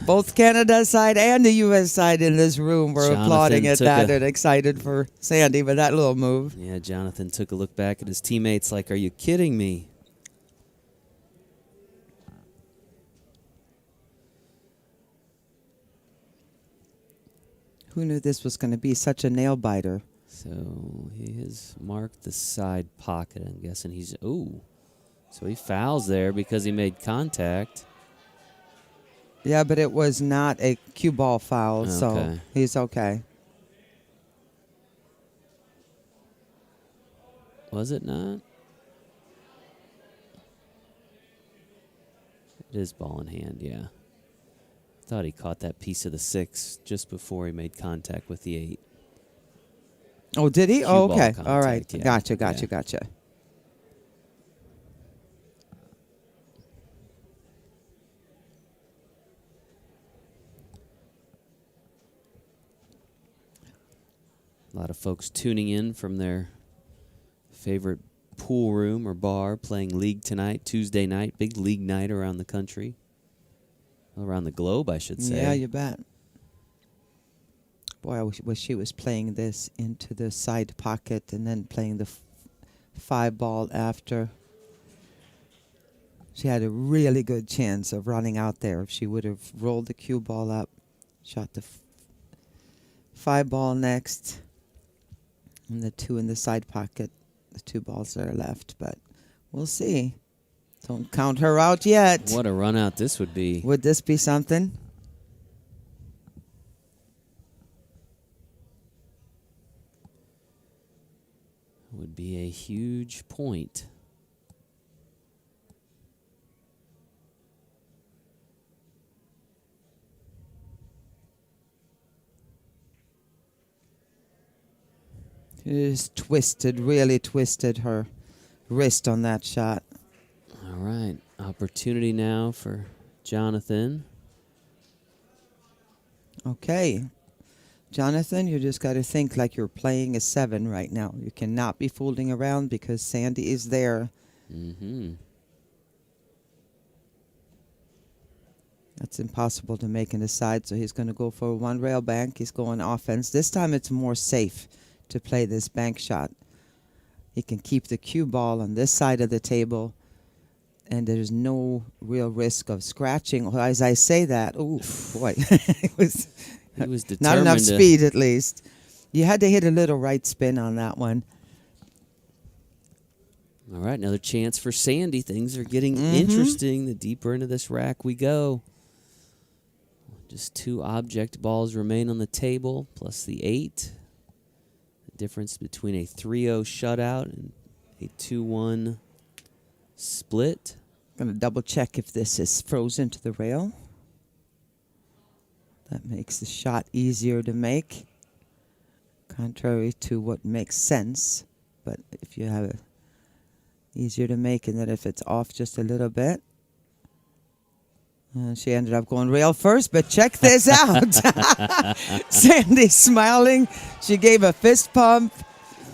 Both Canada's side and the U.S. side in this room were Jonathan applauding at took that a- and excited for Sandy with that little move. Yeah, Jonathan took a look back at his teammates like, are you kidding me? Who knew this was going to be such a nail biter? So he has marked the side pocket. I'm guessing he's, ooh. So he fouls there because he made contact. Yeah, but it was not a cue ball foul, so Okay. he's okay. Was it not? It is ball in hand, yeah. Thought he caught that piece of the 6 just before he made contact with the 8. Oh, did he? Cue Oh, ball okay. All right. contact, yeah. Gotcha. A lot of folks tuning in from their favorite pool room or bar, playing league tonight, Tuesday night, big league night around the country. Around the globe, I should say. Yeah, you bet. Boy, I wish she was playing this into the side pocket and then playing the 5 ball after. She had a really good chance of running out there if she would have rolled the cue ball up, shot the 5 ball next, and the 2 in the side pocket, the 2 balls that are left. But we'll see. Don't count her out yet. What a run out this would be. Would this be something? Would be a huge point. She just twisted, really twisted her wrist on that shot. All right, opportunity now for Jonathan. Okay. Jonathan, you just got to think like you're playing a 7 right now. You cannot be fooling around because Sandy is there. Mm-hmm. That's impossible to make in the side, so he's going to go for 1 rail bank. He's going offense. This time it's more safe to play this bank shot. He can keep the cue ball on this side of the table, and there's no real risk of scratching. Well, as I say that, oh, boy, it was... He was determined Not enough to- speed, at least. You had to hit a little right spin on that one. All right, another chance for Sandy. Things are getting Mm-hmm. interesting. The deeper into this rack we go. Just 2 object balls remain on the table, plus the 8. The difference between a 3-0 shutout and a 2-1 split. Going to double check if this is frozen to the rail. That makes the shot easier to make, contrary to what makes sense. But if you have it easier to make, and then if it's off just a little bit. She ended up going rail first, but check this out. Sandy smiling. She gave a fist pump.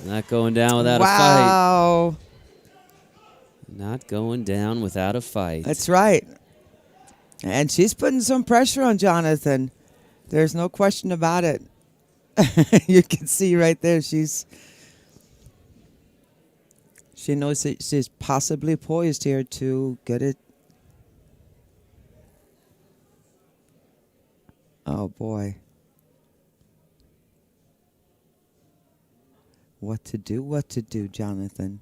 Not going down without a Wow. fight. Not going down without a fight. That's right. And she's putting some pressure on Jonathan. There's no question about it. You can see right there she knows that she's possibly poised here to get it. Oh, boy. What to do, Jonathan?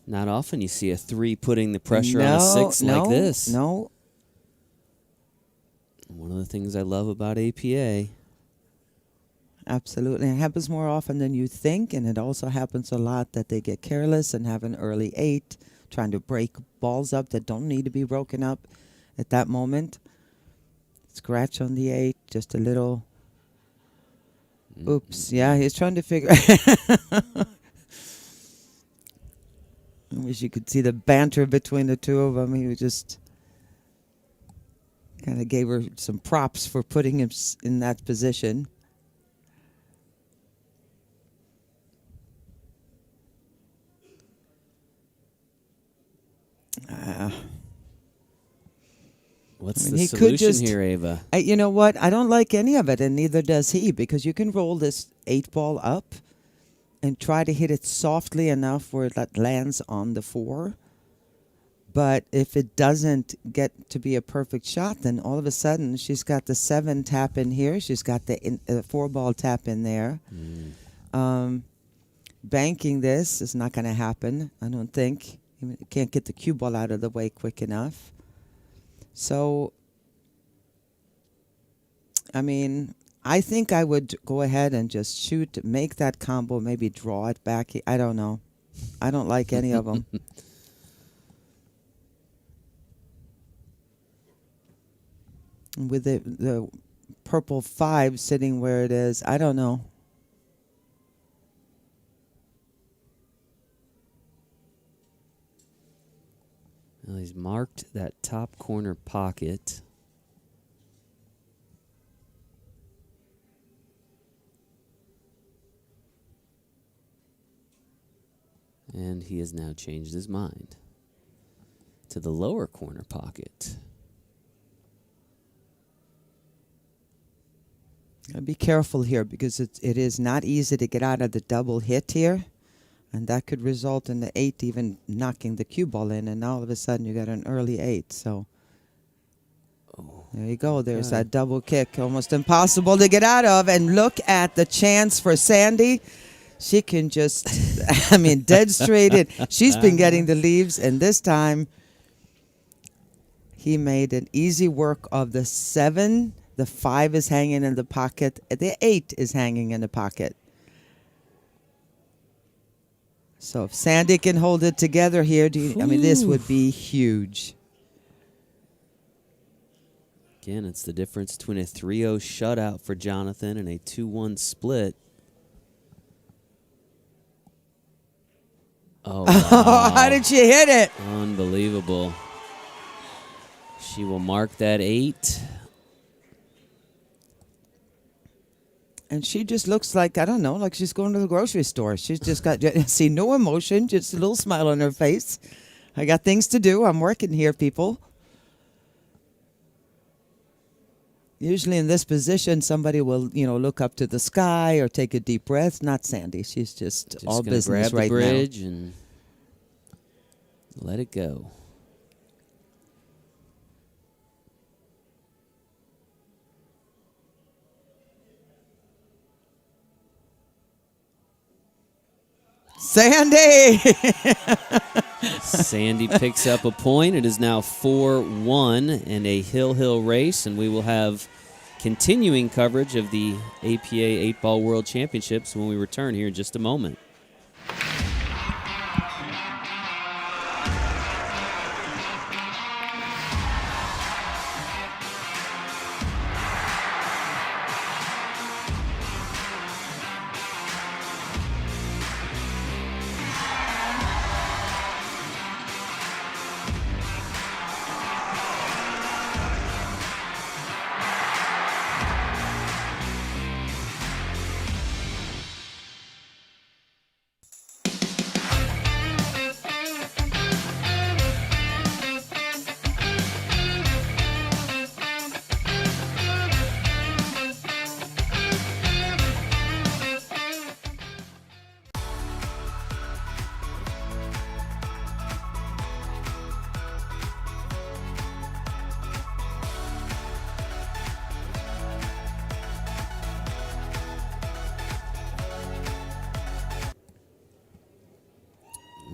Not often you see a 3 putting the pressure on a 6 like this. No. One of the things I love about APA. Absolutely. It happens more often than you think, and it also happens a lot that they get careless and have an early 8, trying to break balls up that don't need to be broken up at that moment. Scratch on the 8, just a little. Oops. Yeah, he's trying to figure. I wish you could see the banter between the two of them. He was just kind of gave her some props for putting him in that position. What's I mean, the he could solution just- here, Ava? You know what? I don't like any of it, and neither does he, because you can roll this 8 ball up and try to hit it softly enough where that lands on the 4. But if it doesn't get to be a perfect shot, then all of a sudden she's got the 7 tap in here. She's got the 4 ball tap in there. Banking this is not going to happen, I don't think. You can't get the cue ball out of the way quick enough. So, I mean, I think I would go ahead and just shoot, make that combo, maybe draw it back. I don't know. I don't like any of them. With the purple 5 sitting where it is, I don't know. Well, he's marked that top corner pocket. And he has now changed his mind to the lower corner pocket. Be careful here, because it is not easy to get out of the double hit here. And that could result in the 8 even knocking the cue ball in, and all of a sudden you got an early 8. So there you go. There's that double kick, almost impossible to get out of. And look at the chance for Sandy. She can just, I mean, dead straight in. She's been getting the leaves, and this time he made an easy work of the 7. The 5 is hanging in the pocket. The 8 is hanging in the pocket. So if Sandy can hold it together here, I mean, this would be huge. Again, it's the difference between a 3-0 shutout for Jonathan and a 2-1 split. Oh, wow. How did she hit it? Unbelievable. She will mark that 8. And she just looks like, I don't know, like she's going to the grocery store. She's just got, see, no emotion, just a little smile on her face. I got things to do. I'm working here, people. Usually in this position, somebody will, look up to the sky or take a deep breath. Not Sandy. She's just all gonna business grab right the now. bridge and let it go. Sandy! Sandy picks up a point. It is now 4-1 and a hill race, and we will have continuing coverage of the APA 8-Ball World Championships when we return here in just a moment.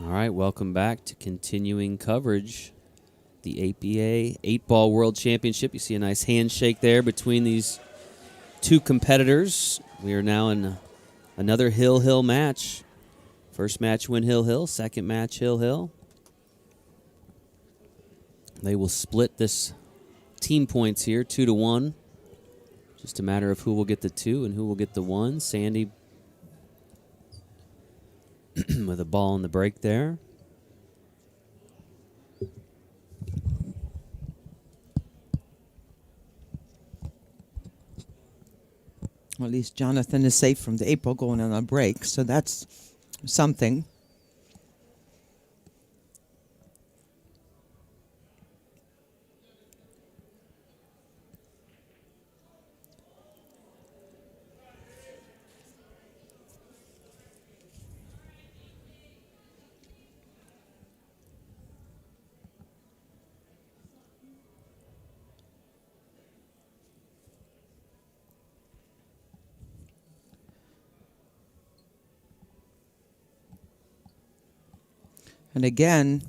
All right, welcome back to continuing coverage. The APA 8-Ball World Championship. You see a nice handshake there between these two competitors. We are now in another Hill-Hill match. First match win Hill-Hill, second match Hill-Hill. They will split this team points here, 2-1. Just a matter of who will get the 2 and who will get the 1. Sandy with a ball in the break there. Well, at least Jonathan is safe from the 8-ball going on a break, so that's something. And again,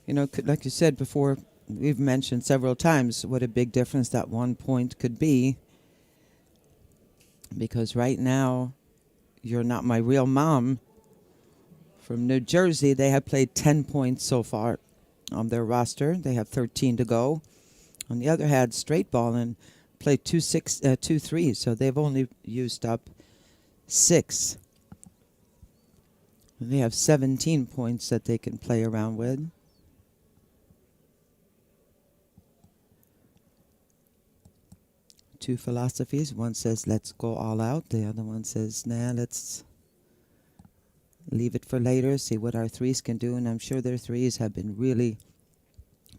you know, like you said before, we've mentioned several times what a big difference that 1 point could be. Because right now, You're Not My Real Mom from New Jersey, they have played 10 points so far on their roster. They have 13 to go. On the other hand, Str8 Ballin played 2-3, so they've only used up 6. They have 17 points that they can play around with. Two philosophies. One says, let's go all out. The other one says, nah, let's leave it for later, see what our 3s can do. And I'm sure their 3s have been really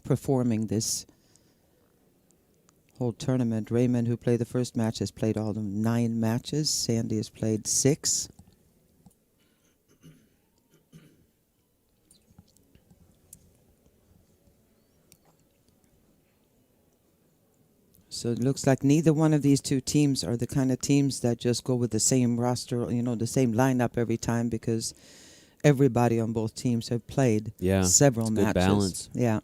performing this whole tournament. Raymond, who played the first match, has played all the 9 matches. Sandy has played 6. So it looks like neither one of these two teams are the kind of teams that just go with the same roster, you know, the same lineup every time, because everybody on both teams have played several matches. Good balance. Yeah.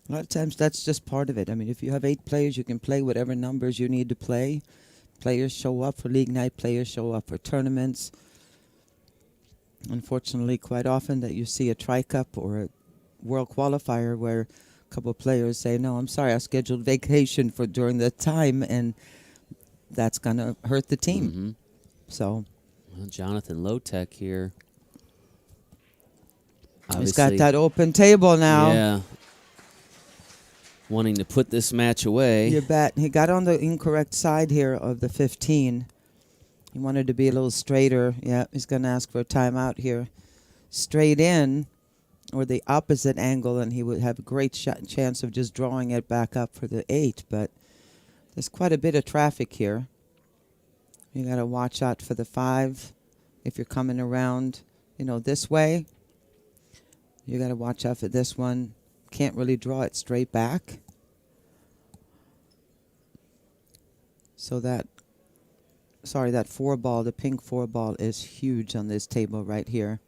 A lot of times that's just part of it. I mean, if you have 8 players, you can play whatever numbers you need to play. Players show up for league night. Players show up for tournaments. Unfortunately, quite often that you see a tri-cup or a world qualifier where a couple of players say, no, I'm sorry, I scheduled vacation for during the time, and that's going to hurt the team. Mm-hmm. So, well, Jonathan Low-Tech here. He's got that open table now. Yeah. Wanting to put this match away. You bet. He got on the incorrect side here of the 15. He wanted to be a little straighter. Yeah, he's going to ask for a timeout here. Straight in, or the opposite angle, and he would have a great chance of just drawing it back up for the 8. But there's quite a bit of traffic here. You got to watch out for the 5. If you're coming around, you know, this way, you got to watch out for this one. Can't really draw it straight back. So that 4 ball, the pink 4 ball, is huge on this table right here.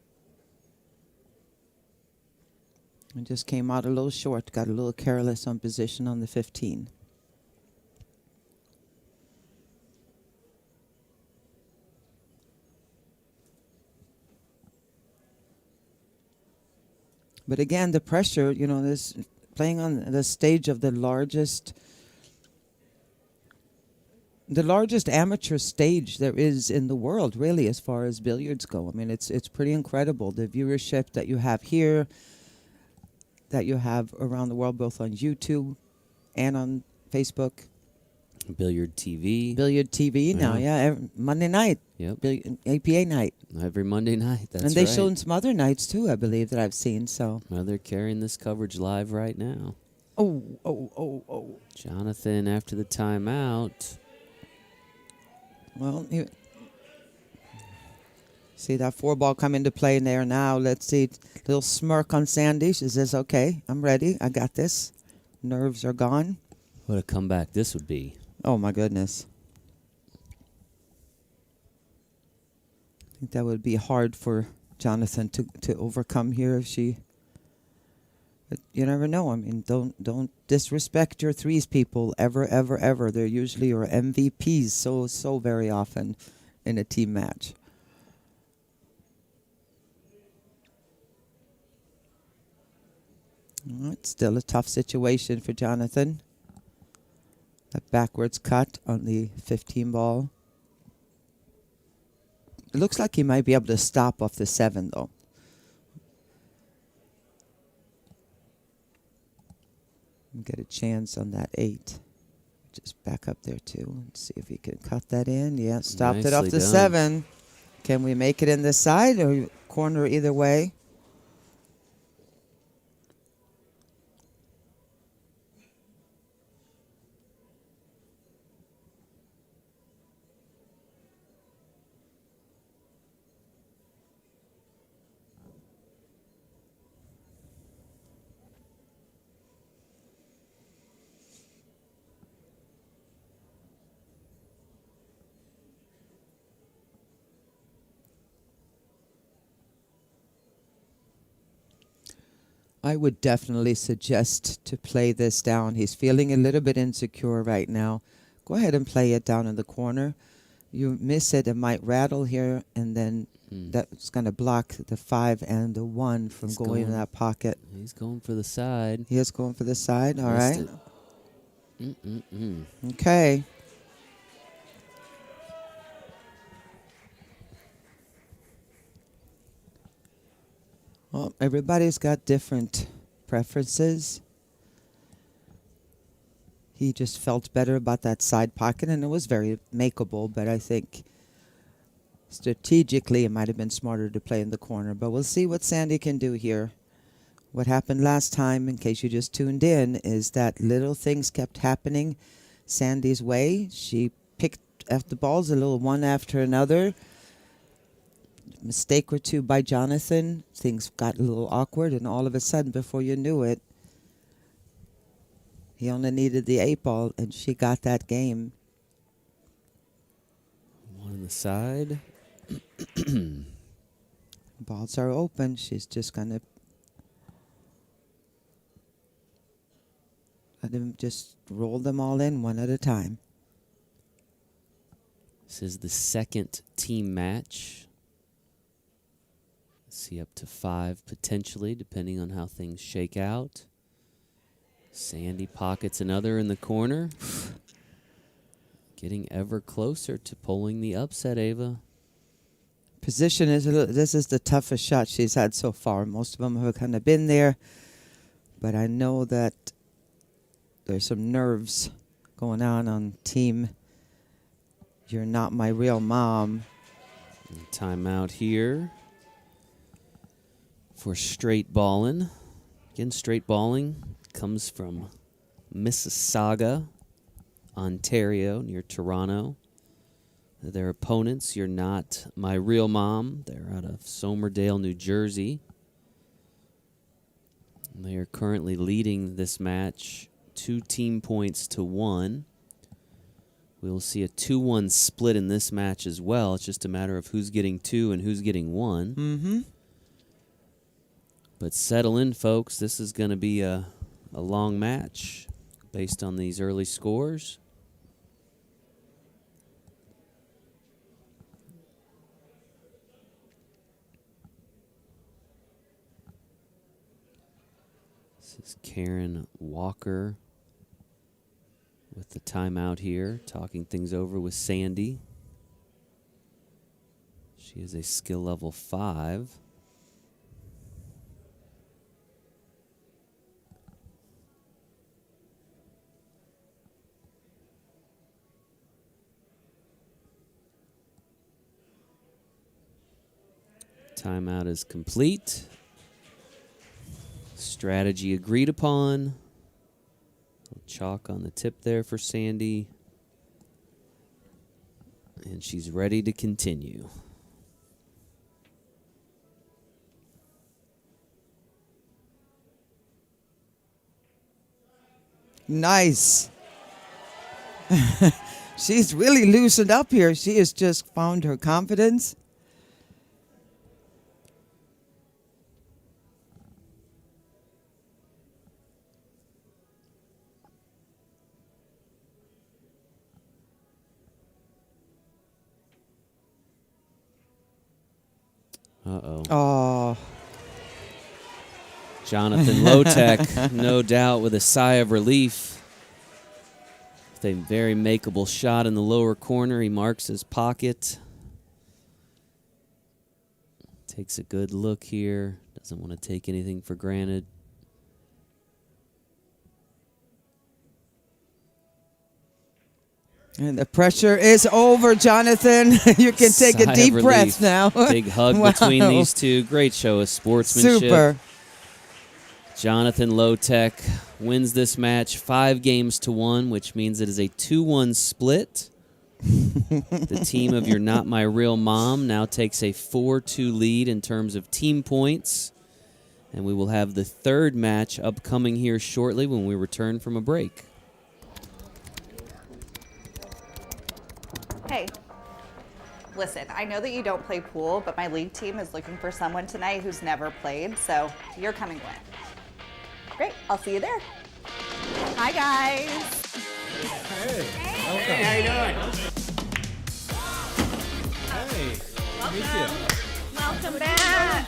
And just came out a little short, got a little careless on position on the 15. But again, the pressure, you know, this playing on the stage of the largest amateur stage there is in the world, really, as far as billiards go. I mean, it's pretty incredible, the viewership that you have here, that you have around the world, both on YouTube and on Facebook. Billiard TV. Billiard TV now, Monday night. Yep. APA night. Every Monday night, that's right. And they showed some other nights, too, I believe, that I've seen, so. Well, they're carrying this coverage live right now. Oh. Jonathan after the timeout. Well, see that 4 ball come into play in there now. Let's see. Little smirk on Sandy. She says, okay, I'm ready. I got this. Nerves are gone. What a comeback this would be. Oh, my goodness. I think that would be hard for Jonathan to overcome here if But you never know. I mean, don't disrespect your threes, people. Ever, ever, ever. They're usually your MVPs so very often in a team match. All right, still a tough situation for Jonathan. That backwards cut on the 15 ball. It looks like he might be able to stop off the 7, though. And get a chance on that 8. Just back up there, too, and see if he can cut that in. Yeah, stopped it off Nicely the done. 7. Can we make it in this side or corner either way? I would definitely suggest to play this down. He's feeling a little bit insecure right now. Go ahead and play it down in the corner. You miss it, it might rattle here, and then that's going to block the 5 and the 1 from He's going in going- that pocket. He's going for the side. He is going for the side. All Missed right. it. Okay. Well, everybody's got different preferences. He just felt better about that side pocket, and it was very makeable, but I think strategically it might have been smarter to play in the corner. But we'll see what Sandy can do here. What happened last time, in case you just tuned in, is that little things kept happening Sandy's way. She picked up the balls a little one after another. Mistake or two by Jonathan. Things got a little awkward, and all of a sudden, before you knew it, he only needed the 8 ball, and she got that game. One on the side. Balls are open. She's just going to let him just roll them all in one at a time. This is the second team match. See up to 5 potentially, depending on how things shake out. Sandy pockets another in the corner. Getting ever closer to pulling the upset, Ava. Position is this is the toughest shot she's had so far. Most of them have kind of been there, but I know that there's some nerves going on team. You're not my real mom. And timeout here for Str8 Ballin. Again, Str8 Ballin comes from Mississauga, Ontario, near Toronto. Their opponents, You're Not My Real Mom. They're out of Somerdale, New Jersey. And they are currently leading this match 2 team points to 1. We will see a 2-1 split in this match as well. It's just a matter of who's getting 2 and who's getting 1. Mm-hmm. But settle in, folks. This is going to be a long match based on these early scores. This is Karen Walker with the timeout here, talking things over with Sandy. She is a skill level 5. Timeout is complete. Strategy agreed upon. Chalk on the tip there for Sandy. And she's ready to continue. Nice. She's really loosened up here. She has just found her confidence. Uh-oh. Oh, Jonathan Lotek, no doubt, with a sigh of relief. With a very makeable shot in the lower corner. He marks his pocket. Takes a good look here. Doesn't want to take anything for granted. and the pressure is over, Jonathan. You can take Sigh a of deep relief. breath now. Big hug Wow. between these two. Great show of sportsmanship. Super. Jonathan Lotek wins this match 5-1, which means it is a 2-1 split. The team of You're Not My Real Mom now takes a 4-2 lead in terms of team points. And we will have the third match upcoming here shortly when we return from a break. Hey, listen, I know that you don't play pool, but my league team is looking for someone tonight who's never played, so you're coming with. Great, I'll see you there. Hi, guys. Hey. Hey, how you doing? Hey. Meet you. Welcome back.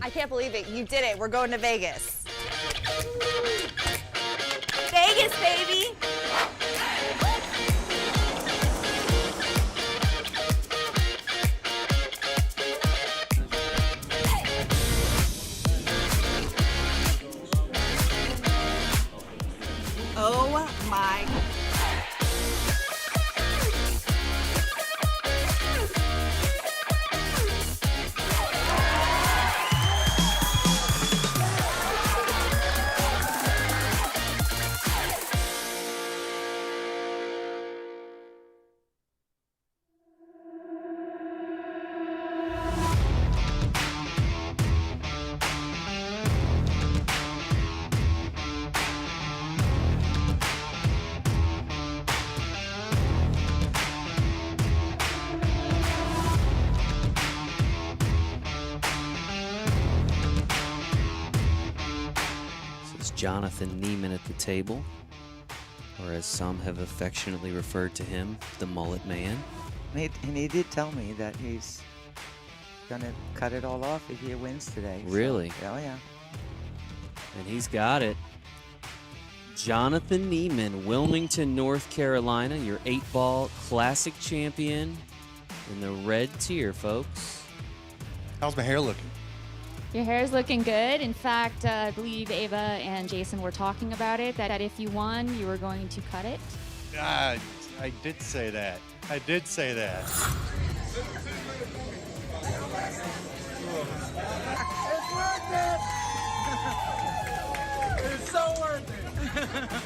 I can't believe it. You did it. We're going to Vegas. Vegas, baby. Oh my. This is Jonathan Neiman at the table, or as some have affectionately referred to him, the Mullet Man. And he did tell me that he's going to cut it all off if he wins today. so- Really? Oh, yeah. And he's got it. Jonathan Neiman, Wilmington, North Carolina, your 8-ball classic champion in the red tier, folks. How's my hair looking? Your hair is looking good. In fact, I believe Ava and Jason were talking about it, that if you won, you were going to cut it. I did say that. I did say that. It's so worth it.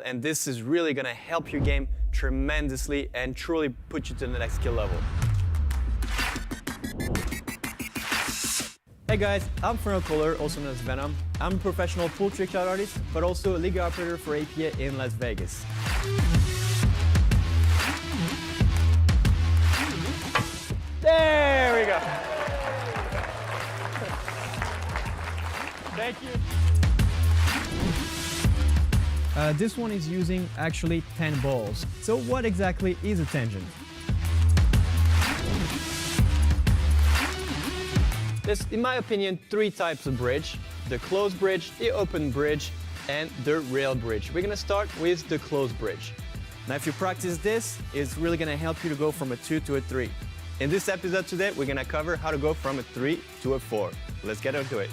and this is really gonna help your game tremendously and truly put you to the next skill level. Hey guys, I'm Fernand Poller, also known as Venom. I'm a professional pool trick shot artist, but also a league operator for APA in Las Vegas. There we go. Thank you. This one is using actually 10 balls. So what exactly is a tangent? There's, in my opinion, 3 types of bridge: the closed bridge, the open bridge, and the rail bridge. We're gonna start with the closed bridge. Now, if you practice this, it's really gonna help you to go from a 2 to a 3. In this episode today, we're gonna cover how to go from a 3 to a 4. Let's get into it.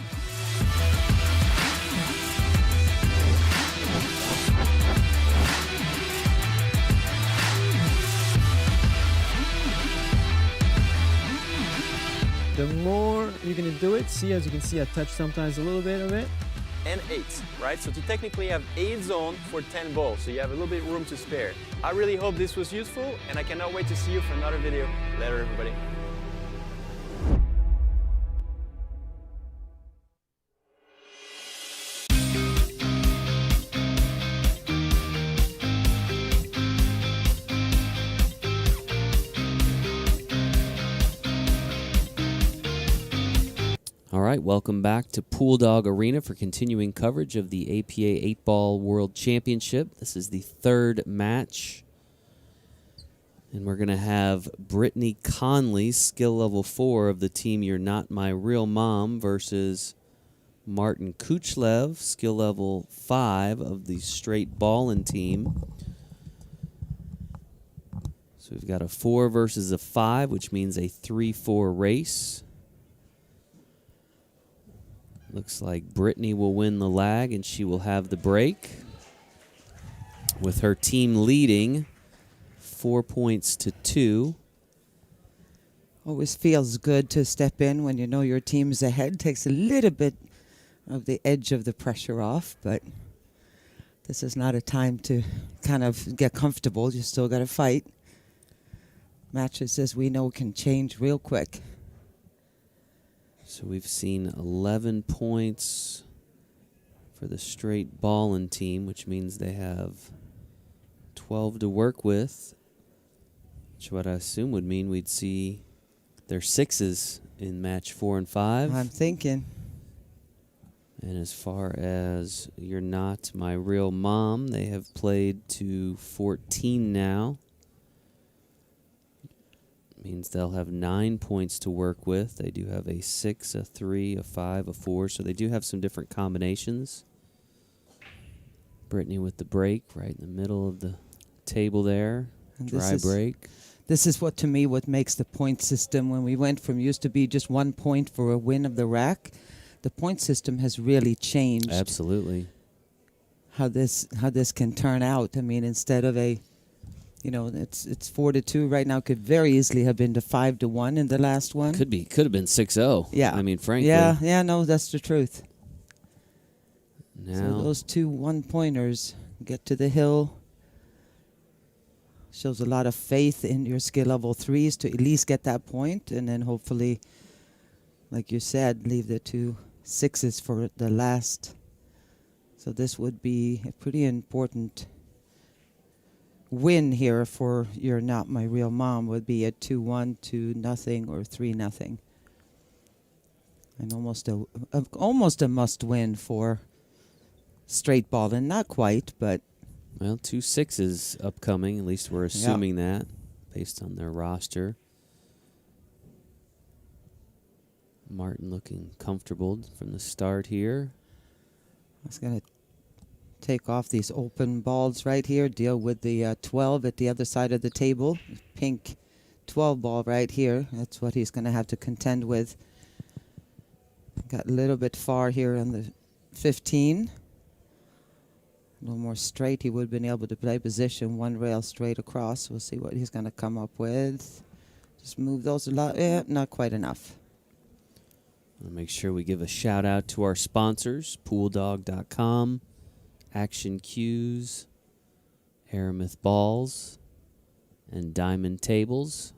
The more you're gonna do it, see, as you can see, I touch sometimes a little bit of it. And 8, right? So to technically have 8 zones for 10 balls, so you have a little bit room to spare. I really hope this was useful, and I cannot wait to see you for another video. Later, everybody. All right, welcome back to Pool Dog Arena for continuing coverage of the APA 8-Ball World Championship. This is the 3rd match. And we're going to have Brittany Conley, skill level 4 of the team You're Not My Real Mom, versus Martin Kuchlev, skill level 5 of the Str8 Ballin team. So we've got a 4 versus a 5, which means a 3-4 race. Looks like Brittany will win the lag, and she will have the break, with her team leading 4 points to 2. Always feels good to step in when you know your team's ahead. Takes a little bit of the edge of the pressure off, but this is not a time to kind of get comfortable. You still got to fight. Matches, as we know, can change real quick. So we've seen 11 points for the Str8 Ballin team, which means they have 12 to work with, which what I assume would mean we'd see their 6s in match 4 and 5. I'm thinking. And as far as You're Not My Real Mom, they have played to 14 now. Means they'll have 9 points to work with. They do have a 6, a 3, a 5, a 4, so they do have some different combinations. Brittany with the break right in the middle of the table there. And Dry break. This is what, to me, what makes the point system, when we went from used to be just 1 point for a win of the rack, the point system has really changed. Absolutely. How this can turn out. I mean, instead of a, you know, it's 4 to 2 right now. Could very easily have been to 5 to 1 in the last one. Could have been 6-0. Yeah. I mean, frankly. Yeah, no, that's the truth. Now, So those 2 1-pointers get to the hill. Shows a lot of faith in your skill level 3s to at least get that point, and then hopefully, like you said, leave the 2 6s for the last. So this would be a pretty important win here for You're Not My Real Mom. Would be a 2-1, 2-0, or 3-0. And almost a must win for Str8 Ballin. Not quite, but well, 2 6s upcoming. At least we're assuming that based on their roster. Martin looking comfortable from the start here. I was going to take off these open balls right here, deal with the 12 at the other side of the table. Pink 12 ball right here. That's what he's going to have to contend with. Got a little bit far here on the 15. A little more straight. He would have been able to play position 1 rail straight across. We'll see what he's going to come up with. Just move those a lot. Yeah, not quite enough. I'll make sure we give a shout out to our sponsors, pooldog.com, Action Cues, Aramith balls and diamond tables.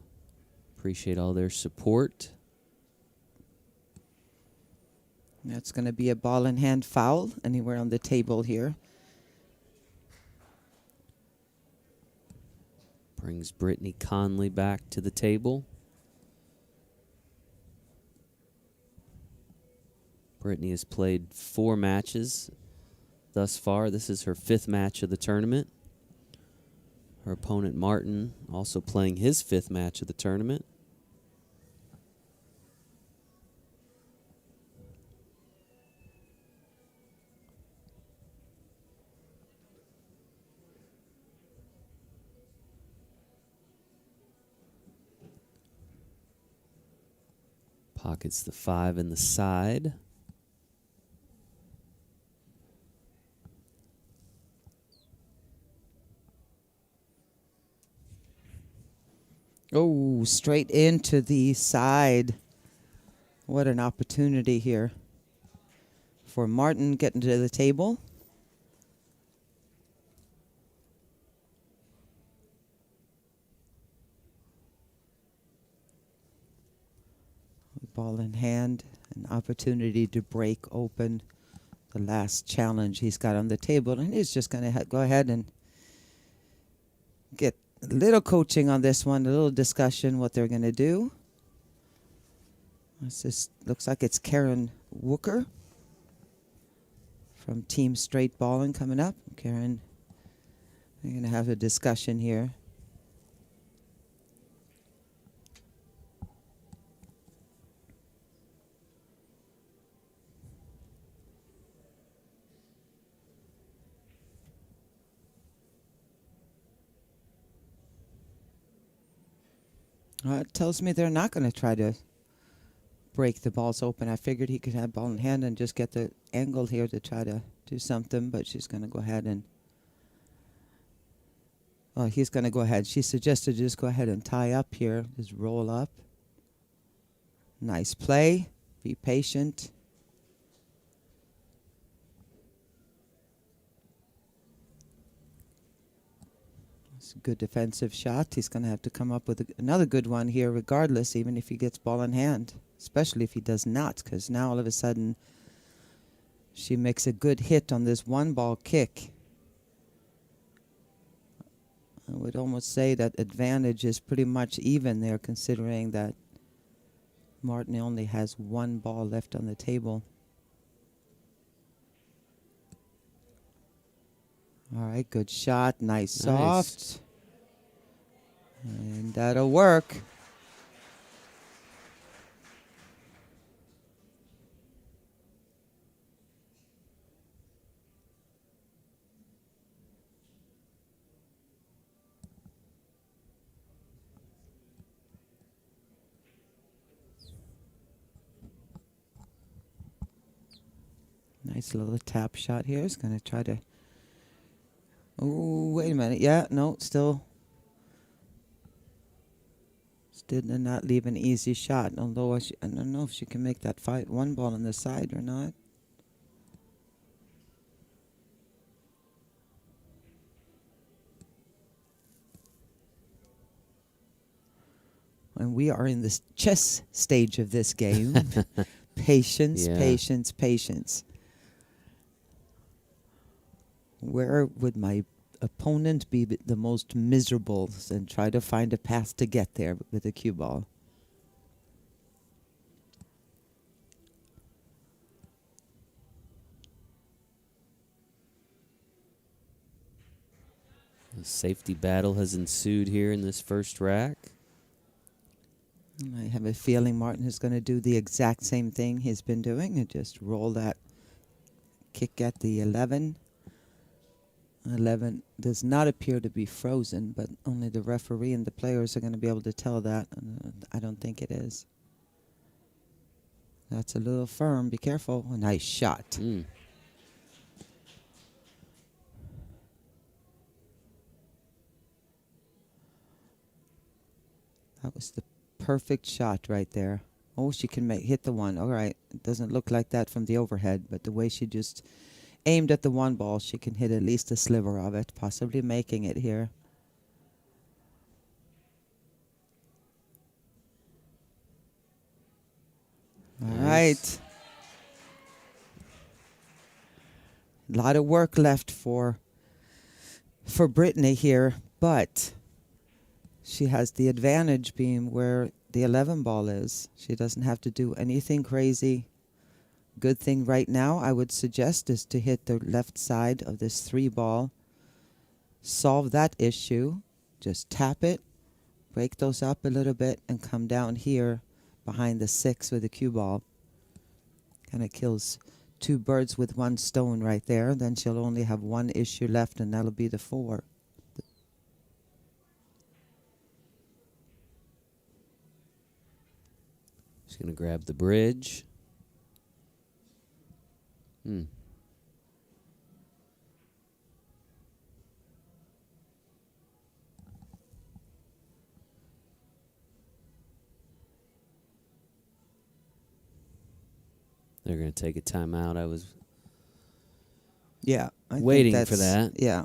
Appreciate all their support. That's going to be a ball in hand foul anywhere on the table here. Brings Brittany Conley back to the table. Brittany has played 4 matches thus far. This is her 5th match of the tournament. Her opponent, Martin, also playing his 5th match of the tournament. Pockets the 5 in the side. Oh, straight into the side. What an opportunity here for Martin getting to the table. Ball in hand, an opportunity to break open the last challenge he's got on the table. And he's just going to go ahead and get a little coaching on this one, a little discussion what they're going to do. This just looks like it's Karen Wooker from Team Str8 Ballin coming up. Karen, we're going to have a discussion here. It tells me they're not going to try to break the balls open. I figured he could have ball in hand and just get the angle here to try to do something, but she's going to go ahead and... Oh, he's going to go ahead. She suggested just go ahead and tie up here, just roll up. Nice play. Be patient. It's a good defensive shot. He's going to have to come up with another good one here regardless, even if he gets ball in hand. Especially if he does not, because now all of a sudden she makes a good hit on this 1-ball kick. I would almost say that advantage is pretty much even there, considering that Martin only has 1 ball left on the table. All right, good shot. Nice soft. And that'll work. Nice little tap shot here. He's going to try to... Oh, wait a minute. Yeah, no, still did not leave an easy shot. Although I don't know if she can make that 1 ball on the side or not. And we are in the chess stage of this game. Patience, Yeah. patience, patience. Where would my opponent be the most miserable and try to find a path to get there with a cue ball? A safety battle has ensued here in this first rack. I have a feeling Martin is going to do the exact same thing he's been doing and just roll that kick at the 11. 11 does not appear to be frozen, but only the referee and the players are going to be able to tell that. I don't think it is. That's a little firm. Be careful. A nice shot. That was the perfect shot right there. Oh, she can hit the one. All right. It doesn't look like that from the overhead, but the way she just aimed at the one ball, she can hit at least a sliver of it, possibly making it here. All right. A lot of work left for Brittany here, but she has the advantage being where the 11 ball is. She doesn't have to do anything crazy. Good thing right now I would suggest is to hit the left side of this 3 ball. Solve that issue. Just tap it, break those up a little bit, and come down here behind the 6 with the cue ball. Kind of kills 2 birds with 1 stone right there. Then she'll only have 1 issue left, and that'll be the 4. She's going to grab the bridge. They're going to take a timeout. I was Yeah. I think waiting for that's- that. Yeah.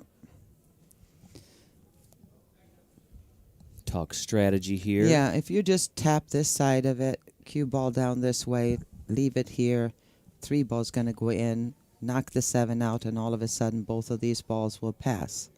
Talk strategy here. Yeah, if you just tap this side of it, cue ball down this way, leave it here, 3 ball's going to go in, knock the 7 out, and all of a sudden both of these balls will pass.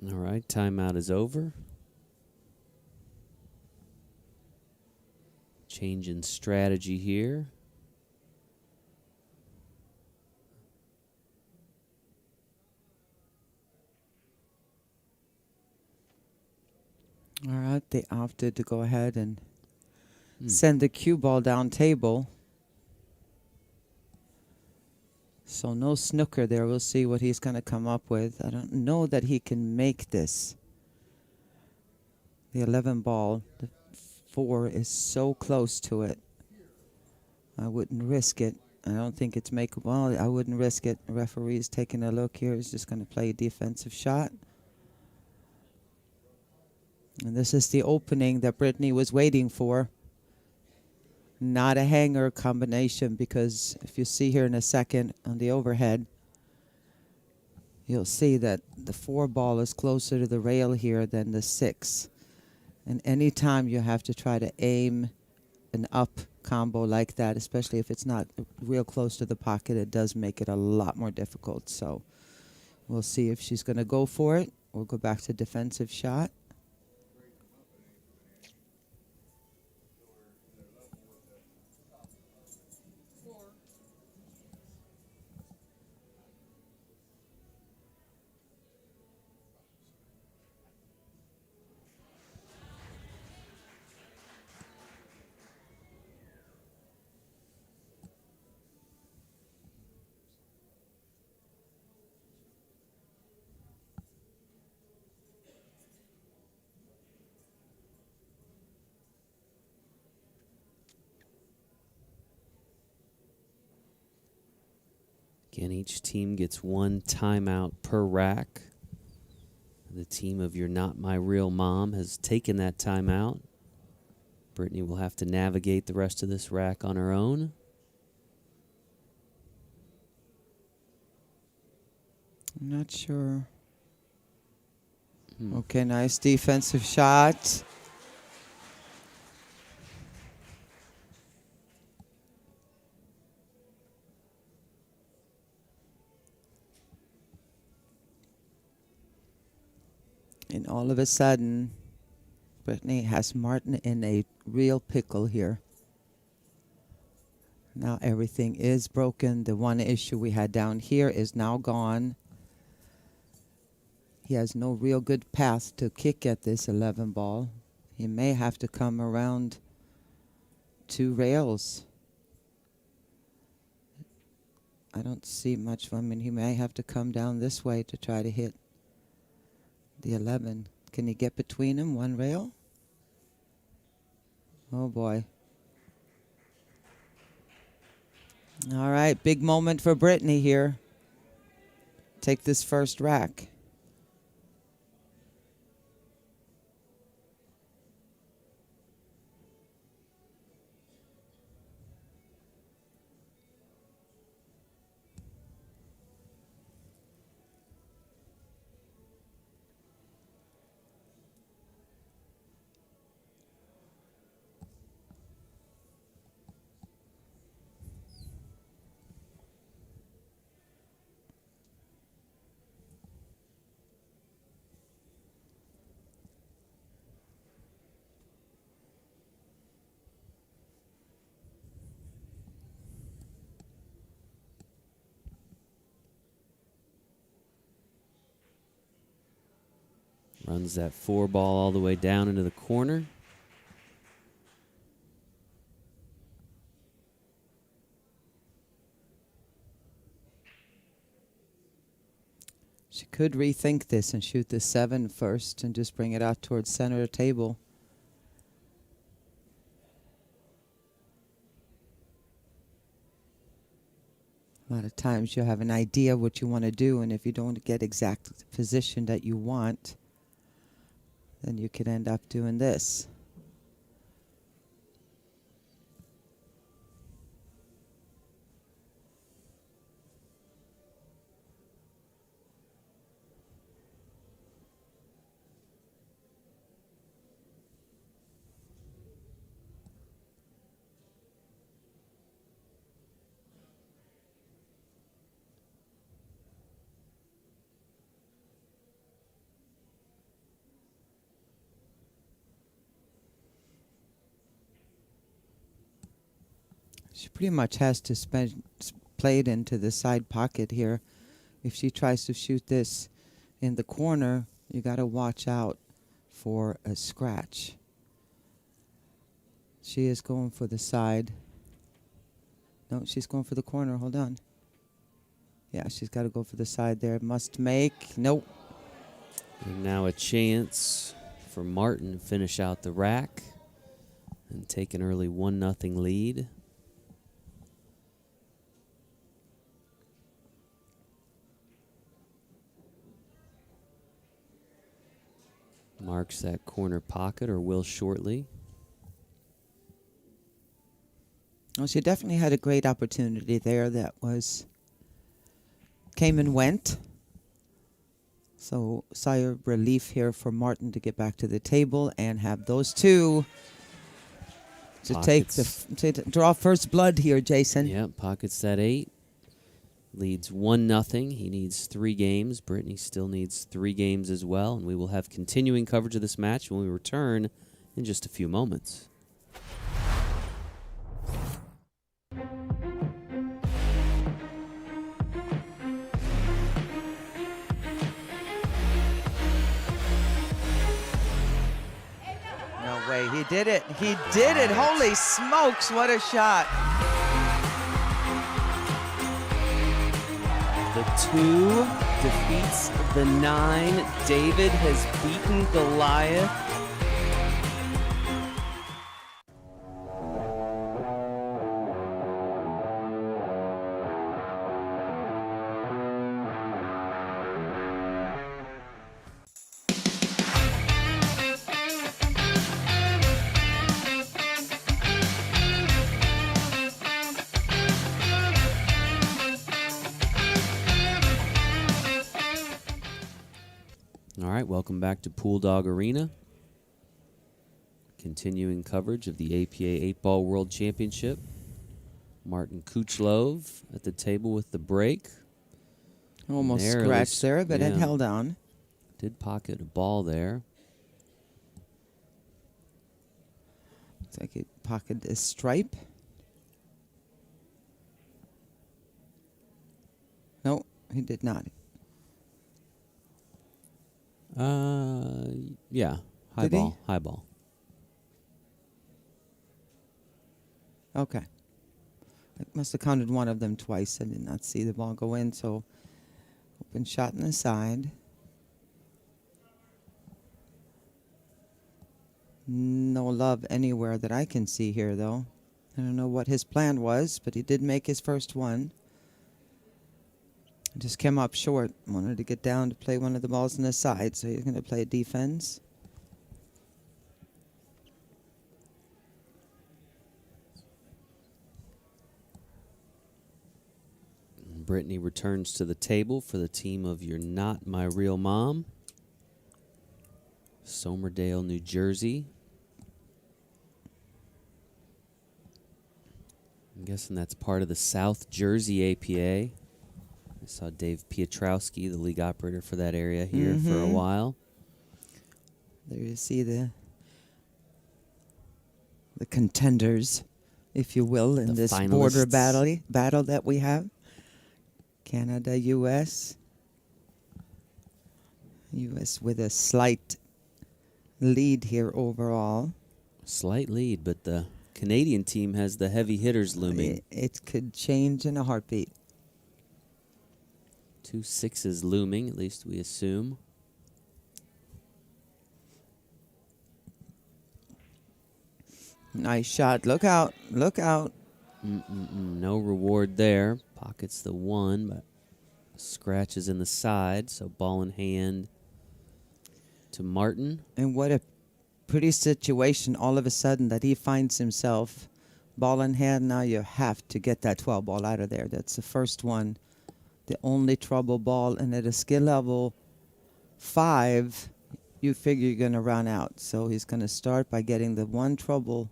All right, timeout is over. Change in strategy here. All right, they opted to go ahead and send the cue ball down table. So no snooker there. We'll see what he's going to come up with. I don't know that he can make this. The 11 ball, the 4 is so close to it. I wouldn't risk it. I don't think it's makeable. I wouldn't risk it. The referee's taking a look here. He's just going to play a defensive shot. And this is the opening that Brittany was waiting for. Not a hanger combination, because if you see here in a second on the overhead, you'll see that the 4 ball is closer to the rail here than the 6. And anytime you have to try to aim an up combo like that, especially if it's not real close to the pocket, it does make it a lot more difficult. So we'll see if she's going to go for it. We'll go back to defensive shot. Again, each team gets 1 timeout per rack. The team of You're Not My Real Mom has taken that timeout. Brittany will have to navigate the rest of this rack on her own. I'm not sure. Okay, nice defensive shot. And all of a sudden, Brittany has Martin in a real pickle here. Now everything is broken. The one issue we had down here is now gone. He has no real good path to kick at this 11 ball. He may have to come around 2 rails. I don't see much. I mean, he may have to come down this way to try to hit the 11. Can he get between them? 1 rail? Oh, boy. All right, big moment for Brittany here. Take this first rack. Runs that 4 ball all the way down into the corner. She could rethink this and shoot the 7 first and just bring it out towards center of the table. A lot of times you have an idea what you want to do, and if you don't get exact position that you want, then you could end up doing this. She pretty much has to play it into the side pocket here. If she tries to shoot this in the corner, you got to watch out for a scratch. She is going for the side. No, she's going for the corner. Hold on. Yeah, she's got to go for the side there. Must make. Nope. And now a chance for Martin to finish out the rack and take an early 1-0 lead. Marks that corner pocket, or will shortly. Well, she definitely had a great opportunity there that came and went. So sigh of relief here for Martin to get back to the table and have those 2 to to draw first blood here, Jason. Yep, pockets that 8. Leads 1-0. He needs 3 games. Brittany still needs 3 games as well. And we will have continuing coverage of this match when we return in just a few moments. No way. He did it. He did it. Holy smokes. What a shot. The 2 defeats the 9. David has beaten Goliath. All right, welcome back to Pool Dog Arena. Continuing coverage of the APA 8-Ball World Championship. Martin Kuchlov at the table with the break. Almost Narrowly scratched there, but it yeah. held on. Did pocket a ball there. Looks like it pocketed a stripe. He did not. Yeah. High Did he? ball. High ball. Okay. I must have counted one of them twice. I did not see the ball go in, so open shot in the side. No love anywhere that I can see here, though. I don't know what his plan was, but he did make his first one. Just came up short. Wanted to get down to play one of the balls in the side, so he's going to play defense. Brittany returns to the table for the team of You're Not My Real Mom. Somerdale, New Jersey. I'm guessing that's part of the South Jersey APA. I saw Dave Piotrowski, the league operator for that area here for a while. There you see the contenders, if you will, in The this border finalists. battle that we have. Canada, U.S. U.S. with a slight lead here overall. Slight lead, but the Canadian team has the heavy hitters looming. It could change in a heartbeat. 2 6s looming, at least we assume. Nice shot. Look out. Look out. No reward there. Pockets the 1, but scratches in the side, so ball in hand to Martin. And what a pretty situation all of a sudden that he finds himself. Ball in hand, now you have to get that 12 ball out of there. That's the first one. The only trouble ball, and at a skill level 5, you figure you're going to run out. So he's going to start by getting the one trouble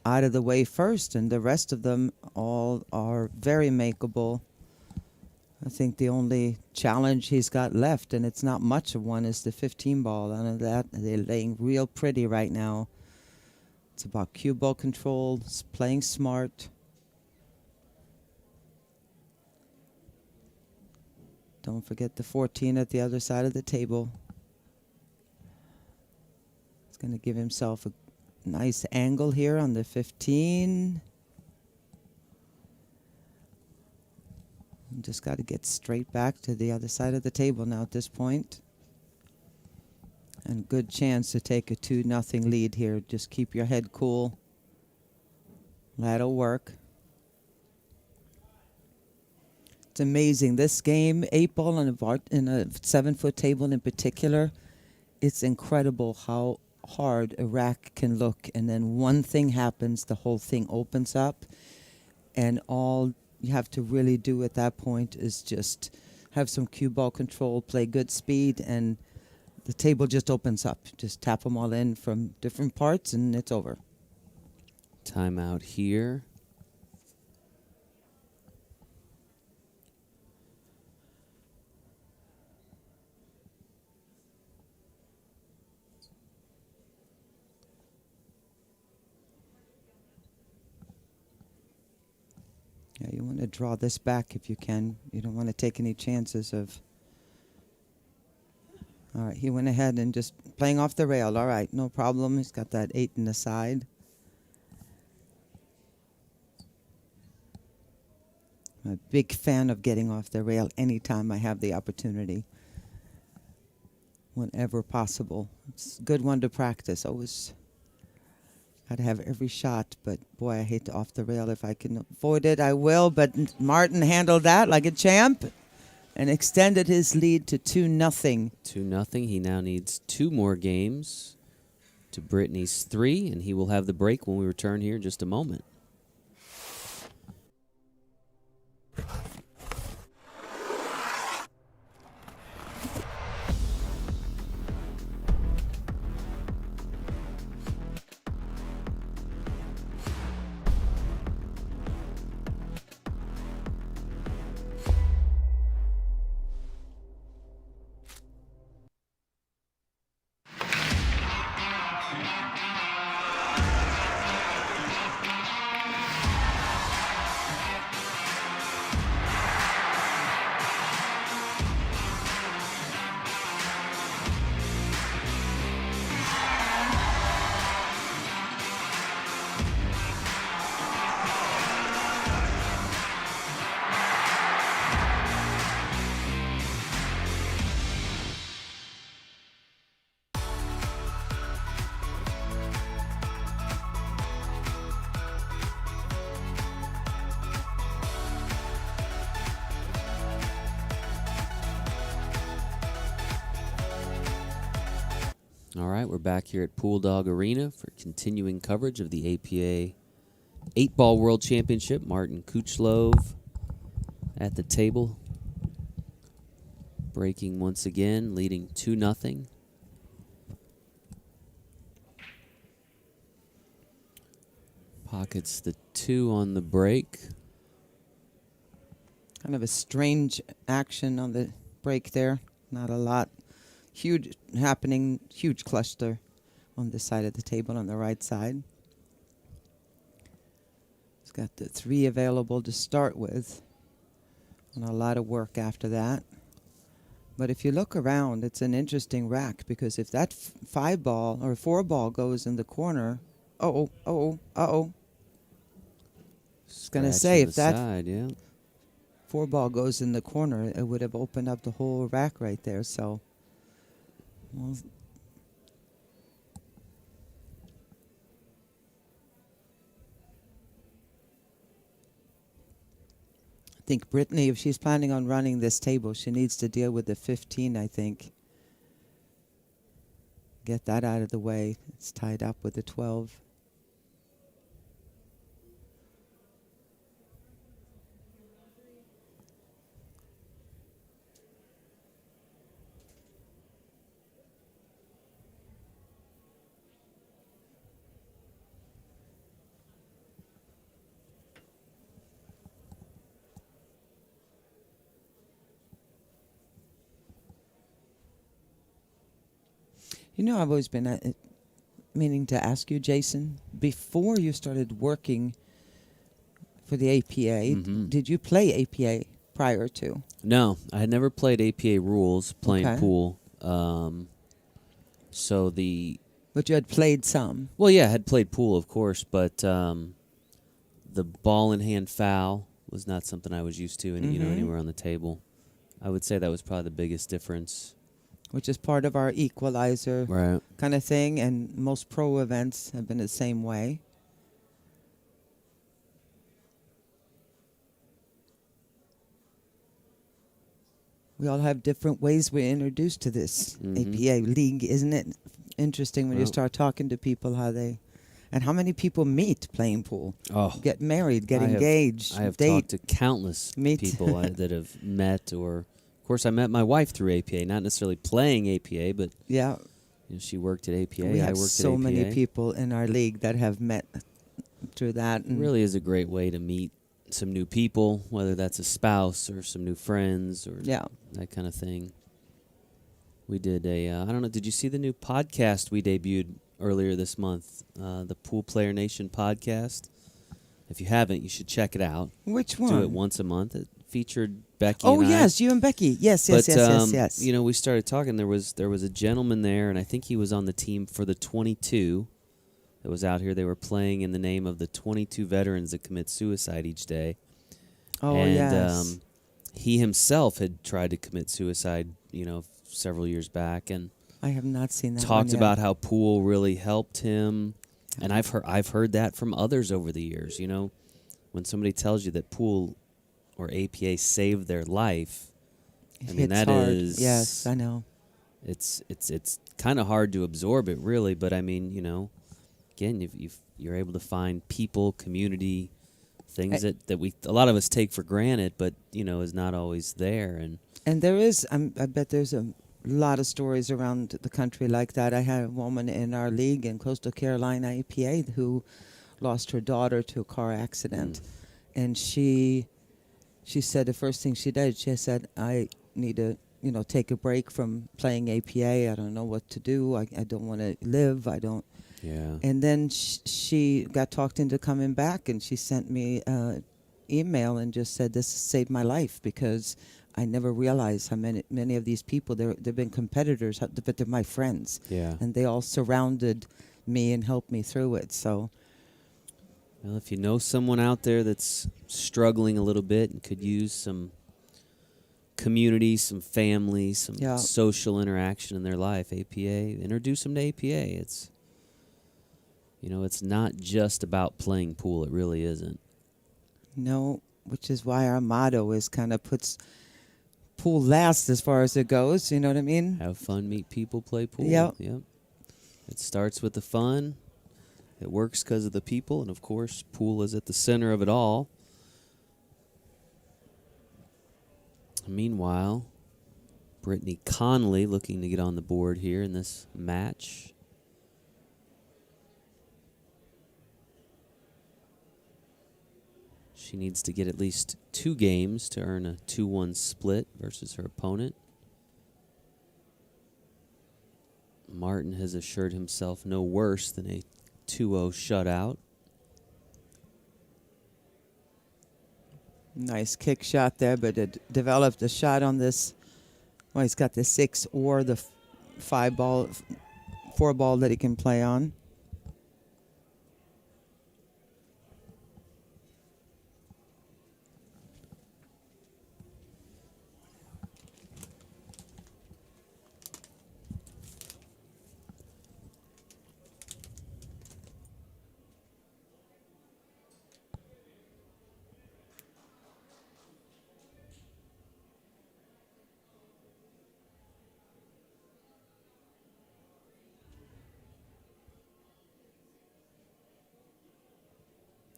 out of the way first, and the rest of them all are very makeable. I think the only challenge he's got left, and it's not much of one, is the 15 ball. Out of that, they're laying real pretty right now. It's about cue ball control, playing smart. Don't forget the 14 at the other side of the table. He's going to give himself a nice angle here on the 15. Just got to get straight back to the other side of the table now at this point. And good chance to take a 2-0 lead here. Just keep your head cool. That'll work. It's amazing. This game, 8-ball and a 7-foot table in particular, it's incredible how hard a rack can look. And then one thing happens, the whole thing opens up. And all you have to really do at that point is just have some cue ball control, play good speed, and the table just opens up. Just tap them all in from different parts, and it's over. Timeout here. Yeah, you want to draw this back if you can. You don't want to take any chances of... All right, he went ahead and just playing off the rail. All right, no problem. He's got that 8 in the side. I'm a big fan of getting off the rail anytime I have the opportunity. Whenever possible. It's a good one to practice. Always got to have every shot, but boy, I hate to off the rail. If I can avoid it, I will. But Martin handled that like a champ and extended his lead to 2-0. 2-0. He now needs 2 more games to Brittany's 3, and he will have the break when we return here in just a moment. All right, we're back here at Pool Dog Arena for continuing coverage of the APA 8-Ball World Championship. Martin Kuchlov at the table, breaking once again, leading 2-0. Pockets the 2 on the break. Kind of a strange action on the break there. Not a lot. Huge happening, huge cluster on this side of the table on the right side. It's got the 3 available to start with, and a lot of work after that. But if you look around, it's an interesting rack, because if that 5-ball or 4-ball goes in the corner, I was going to say, if that side, yeah. 4-ball goes in the corner, it would have opened up the whole rack right there. So, well, I think Brittany, if she's planning on running this table, she needs to deal with the 15, I think. Get that out of the way. It's tied up with the 12. You know, I've always been meaning to ask you, Jason, before you started working for the APA, did you play APA prior to? No, I had never played APA rules playing Okay. pool. So But you had played some. well, yeah, I had played pool, of course, but the ball in hand foul was not something I was used to, and anywhere on the table. I would say that was probably the biggest difference. Which is part of our equalizer Right. kind of thing, and most pro events have been the same way. We all have different ways we're introduced to this APA league, isn't it? Interesting when you Well- start talking to people and how many people meet playing pool, get married, get engaged, I have date. talked to countless Me people that have met, or, of course, I met my wife through APA, not necessarily playing APA, but Yeah, she worked at APA. we I have worked so at APA. many people in our league that have met through that. It And really is a great way to meet some new people, whether that's a spouse or some new friends or yeah. that kind of thing. We did I don't know, did you see the new podcast we debuted earlier this month? The Pool Player Nation podcast. If you haven't, you should check it out. Which one? Do it once a month. It featured Becky Oh and I. yes, you and Becky. Yes. But, you know, we started talking. There was a gentleman there, and I think he was on the team for the 22 that was out here. They were playing in the name of the 22 veterans that commit suicide each day. Oh And yes. he himself had tried to commit suicide, several years back, and I have not seen that. talked one yet. about how pool really helped him. And I've heard that from others over the years. When somebody tells you that pool or APA saved their life, It I mean, hits that hard. is- Yes, I know. it's kind of hard to absorb it, really. But I mean, again, you're able to find people, community, things that a lot of us take for granted, but is not always there. And there is, I bet there's a lot of stories around the country like that. I had a woman in our league in Coastal Carolina APA who lost her daughter to a car accident, and she said the first thing she did, she said, "I need to, take a break from playing APA. I don't know what to do. I don't want to live. I don't." Yeah. And then she got talked into coming back, and she sent me an email and just said, "This saved my life, because I never realized how many of these people, they've been competitors, but they're my friends. Yeah. And they all surrounded me and helped me through it." So, Well, if you know someone out there that's struggling a little bit and could use some community, some family, some Yeah. social interaction in their life, APA, introduce them to APA. It's not just about playing pool. It really isn't. no, which is why our motto is kind of puts pool last as far as it goes. You know what I mean? Have fun, meet people, play pool. Yep. Yep. It starts with the fun. It works because of the people, and of course, pool is at the center of it all. Meanwhile, Brittany Conley looking to get on the board here in this match. She needs to get at least 2 games to earn a 2-1 split versus her opponent. Martin has assured himself no worse than a 2-0 shutout. Nice kick shot there, but it developed a shot on this. Well, he's got the 6 or the 4 ball that he can play on.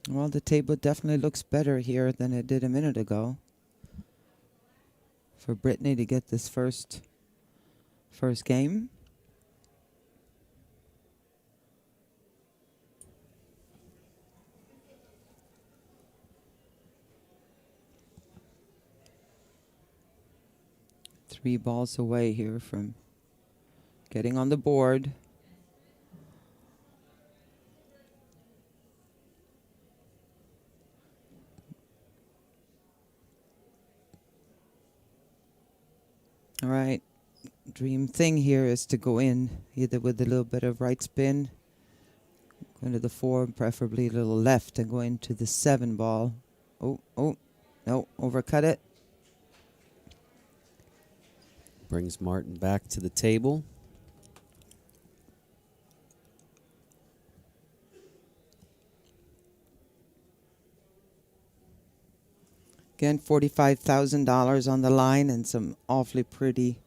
Well, the table definitely looks better here than it did a minute ago. For Brittany to get this first game. Three balls away here from getting on the board. All right, dream thing here is to go in either with a little bit of right spin, go into the 4, preferably a little left, and go into the 7 ball. Oh, no, overcut it. Brings Martin back to the table. Again, $45,000 on the line and some awfully pretty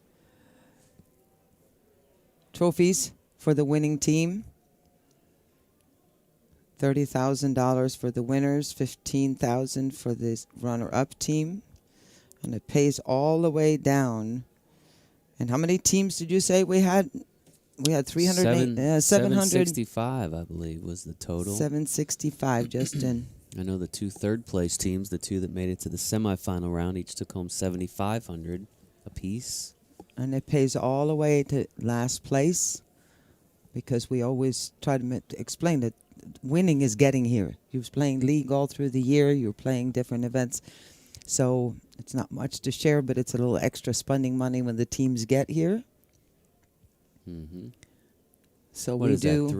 trophies for the winning team. $30,000 for the winners, $15,000 for the runner-up team. And it pays all the way down. And how many teams did you say we had? We had 700. 765, I believe, was the total. 765, Justin. I know the 2 third-place teams, the 2 that made it to the semifinal round, each took home $7,500 apiece. And it pays all the way to last place, because we always try to explain that winning is getting here. You're playing league all through the year. You're playing different events. So it's not much to share, but it's a little extra spending money when the teams get here. Mm-hmm. So What we is do that,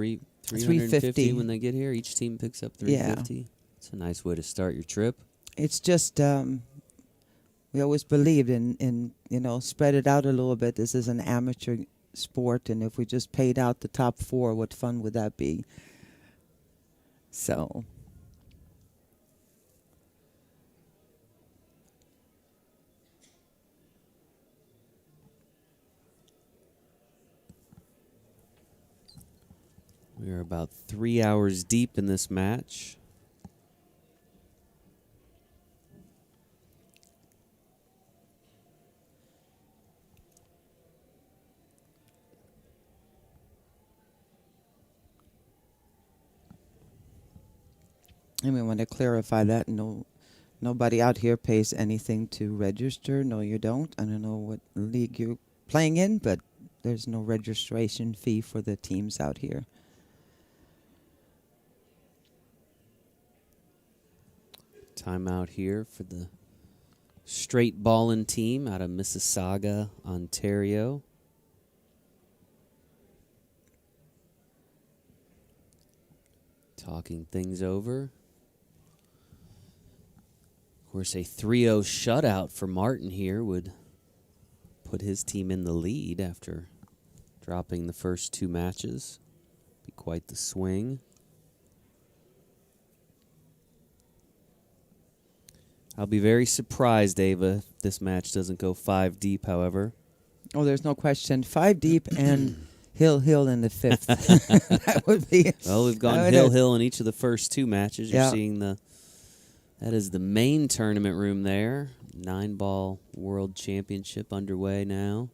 350 $350 when they get here? Each team picks up $350. Yeah. It's a nice way to start your trip. It's just we always believed in spread it out a little bit. This is an amateur sport, and if we just paid out the top 4, what fun would that be? So we are about 3 hours deep in this match. And we want to clarify that nobody out here pays anything to register. No, you don't. I don't know what league you're playing in, but there's no registration fee for the teams out here. Timeout here for the Str8 Ballin team out of Mississauga, Ontario. Talking things over. Of course, a 3-0 shutout for Martin here would put his team in the lead after dropping the first 2 matches. Be quite the swing. I'll be very surprised, Ava, if this match doesn't go 5 deep, however. Oh, there's no question. 5 deep, and Hill in the 5th. That would be. Well, we've gone that would- Hill in each of the first 2 matches. You're Yeah. seeing that is the main tournament room there. 9-ball World Championship underway now.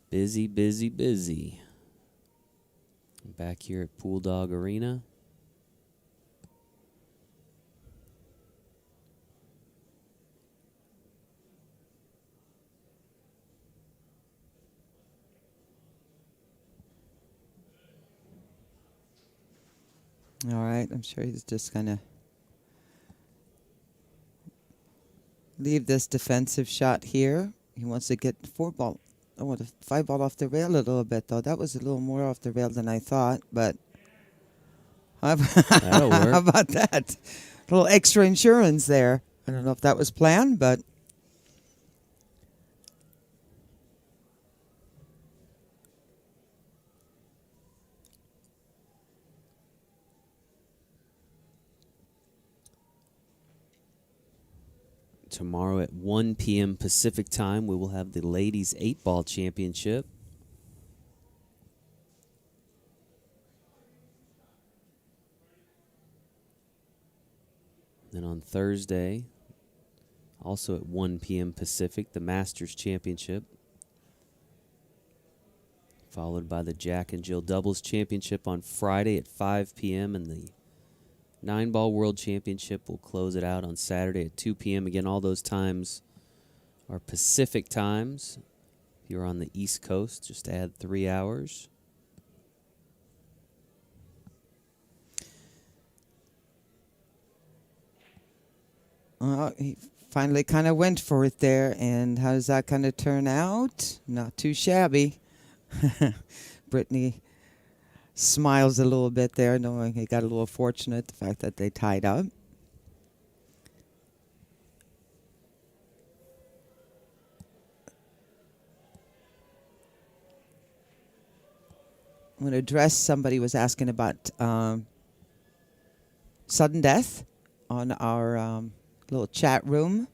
Busy, busy, busy. Back here at Pool Dog Arena. All right, I'm sure he's just going to leave this defensive shot here. He wants to get 4-ball. I want to 5-ball off the rail a little bit, though. That was a little more off the rail than I thought, but That'll work. how about that? A little extra insurance there. I don't know if that was planned, but Tomorrow at 1 p.m. Pacific time, we will have the Ladies 8-Ball Championship. Then on Thursday, also at 1 p.m. Pacific, the Masters Championship. Followed by the Jack and Jill Doubles Championship on Friday at 5 p.m. and the 9-Ball World Championship will close it out on Saturday at 2 p.m. Again, all those times are Pacific times. If you're on the East Coast, just add 3 hours. he finally kind of went for it there. And how does that kind of turn out? Not too shabby. Brittany smiles a little bit there, knowing he got a little fortunate, the fact that they tied up. I'm going to address, somebody was asking about sudden death on our little chat room.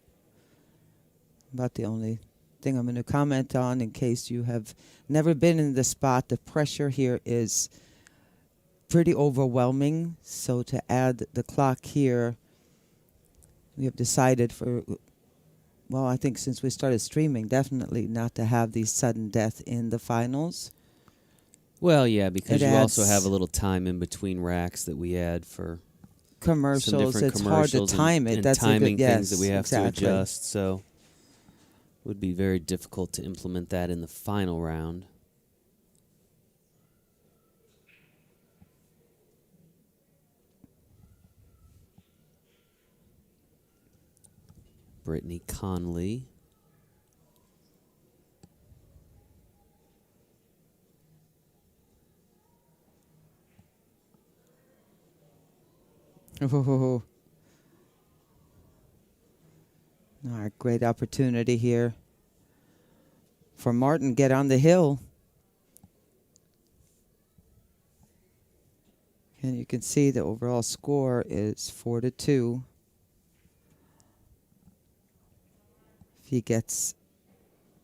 About the only thing I'm going to comment on, in case you have never been in the spot. The pressure here is pretty overwhelming. So to add the clock here, we have decided for, well, I think since we started streaming, definitely not to have the sudden death in the finals. Well, yeah, because It you also adds have a little time in between racks that we add for some Commercials, different it's hard to commercials time and, it. and That's a timing good, yes, things that we have exactly. to adjust. So it would be very difficult to implement that in the final round. Brittany Conley. All right, great opportunity here for Martin. Get on the hill. And you can see the overall score is 4-2. If he gets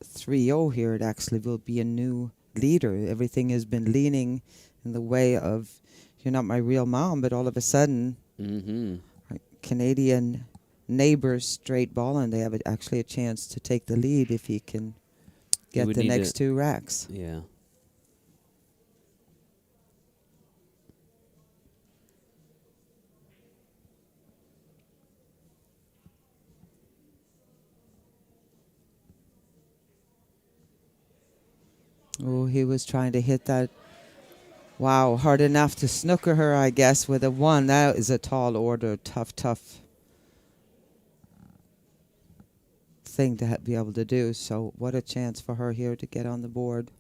3-0 here, it actually will be a new leader. Everything has been leaning in the way of, you're not my real mom, but all of a sudden, our Canadian neighbors, Str8 Ballin, they have actually a chance to take the lead if he can get would the need next to- 2 racks. Yeah. Oh, he was trying to hit that. Wow, hard enough to snooker her, I guess, with a 1. That is a tall order. Tough, tough thing to be able to do. So what a chance for her here to get on the board.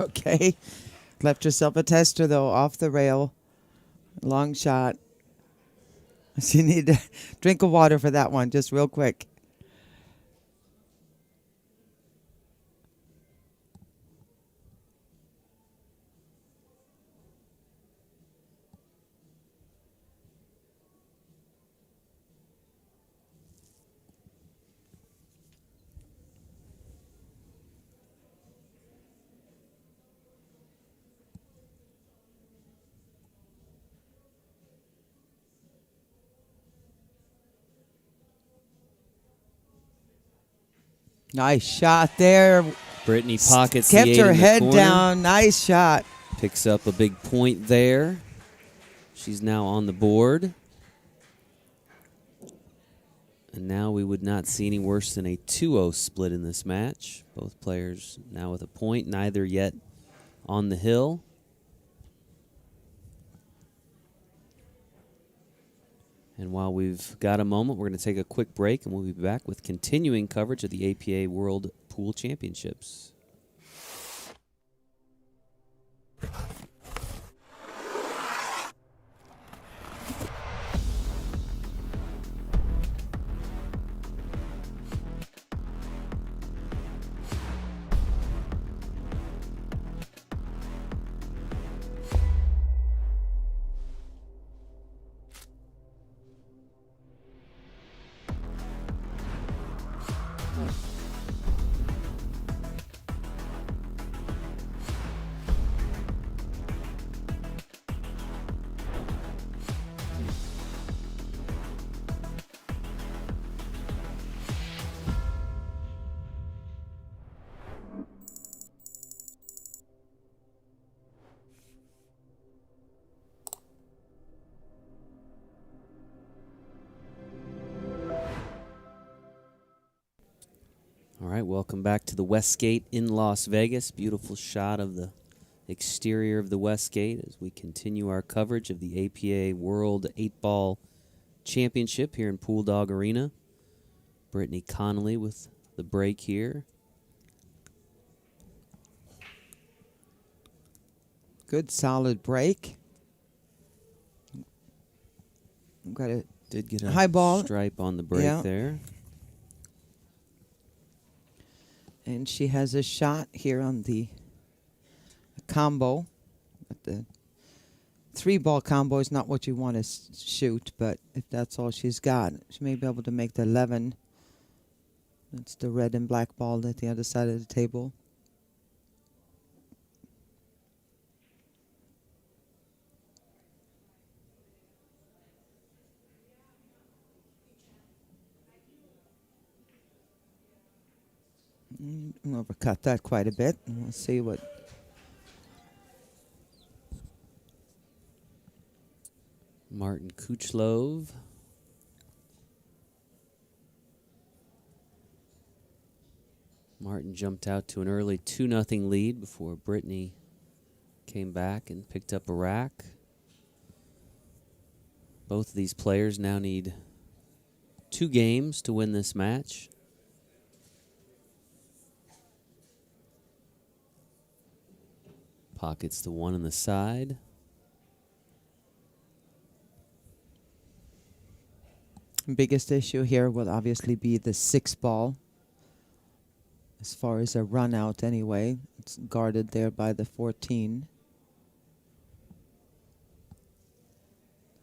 Okay. Left yourself a tester, though, off the rail. Long shot. So you need a drink of water for that one, just real quick. Nice shot there. Brittany pockets the Kept 8 her in the head corner. down. Nice shot. Picks up a big point there. She's now on the board. And now we would not see any worse than a 2-0 split in this match. Both players now with a point, neither yet on the hill. And while we've got a moment, we're going to take a quick break, and we'll be back with continuing coverage of the APA World Pool Championships. All right, welcome back to the Westgate in Las Vegas. Beautiful shot of the exterior of the Westgate as we continue our coverage of the APA World 8-Ball Championship here in Pool Dog Arena. Brittany Connolly with the break here. Good solid break. Got a Did get a high ball. stripe on the break Yeah. there. And she has a shot here on the combo. But the 3-ball combo is not what you want to shoot, but if that's all she's got, she may be able to make the 11. That's the red and black ball at the other side of the table. Overcut that quite a bit. And we'll see what. Martin Kuchlov. Martin jumped out to an early 2-0 lead before Brittany came back and picked up a rack. Both of these players now need 2 games to win this match. Pockets the 1 on the side. Biggest issue here will obviously be the 6-ball. As far as a run out anyway, it's guarded there by the 14.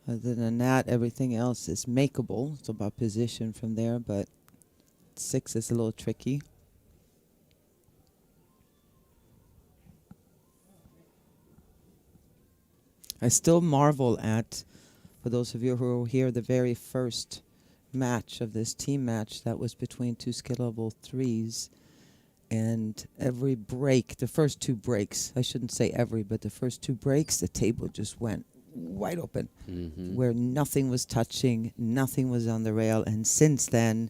Other than that, everything else is makeable. It's about position from there, but 6 is a little tricky. I still marvel at, for those of you who were here, the very first match of this team match that was between 2 skill level 3s. And every break, the first 2 breaks, I shouldn't say every, but the first 2 breaks, the table just went wide open, where nothing was touching, nothing was on the rail. And since then,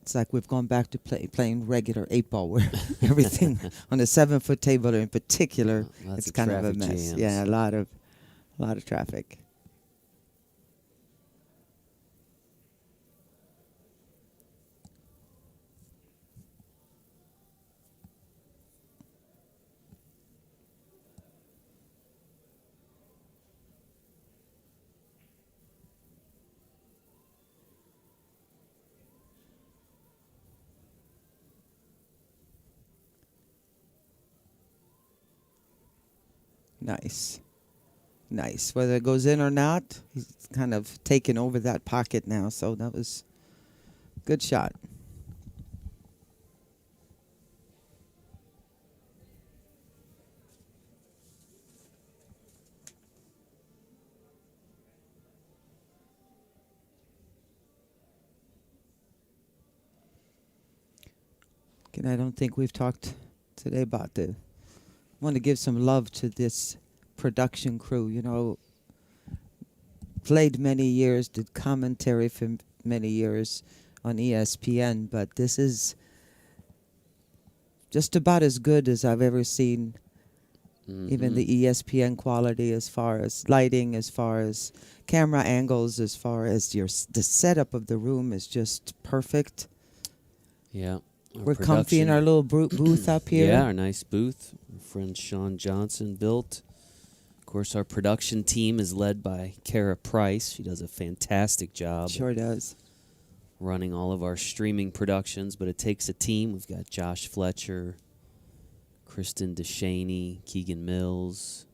it's like we've gone back to playing regular 8-ball, where everything on the 7-foot table in particular, Lots it's of kind of a traffic mess. jams. Yeah, a lot of traffic. Nice. Nice. Whether it goes in or not, he's kind of taken over that pocket now. So that was good shot. And I don't think we've talked today about the. Want to give some love to this production crew. You know, played many years, did commentary for many years on ESPN, but this is just about as good as I've ever seen. Even the ESPN quality, as far as lighting, as far as camera angles, as far as the setup of the room is just perfect. Yeah. We're comfy in our little booth up here. Yeah, our nice booth. Our friend Sean Johnson built. Of course, our production team is led by Kara Price. She does a fantastic job. Sure does. Running all of our streaming productions, but it takes a team. We've got Josh Fletcher, Kristen DeShaney, Keegan Mills,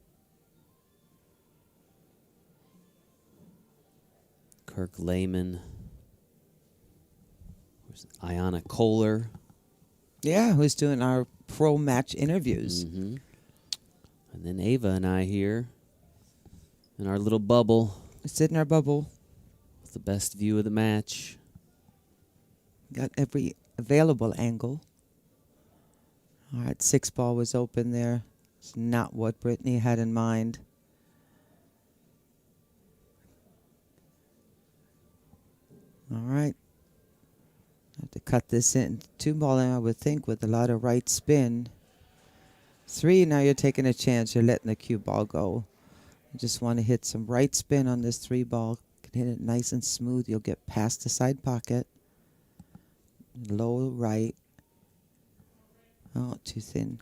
Kirk Lehman, Ayanna Kohler. Yeah, who's doing our pro match interviews. And then Ava and I here in our little bubble. Sit in our bubble. With the best view of the match. Got every available angle. All right, 6-ball was open there. It's not what Brittany had in mind. All right. Have to cut this in. 2-ball, I would think, with a lot of right spin. 3, now you're taking a chance. You're letting the cue ball go. You just want to hit some right spin on this 3-ball. Can hit it nice and smooth. You'll get past the side pocket. Low right. Oh, too thin.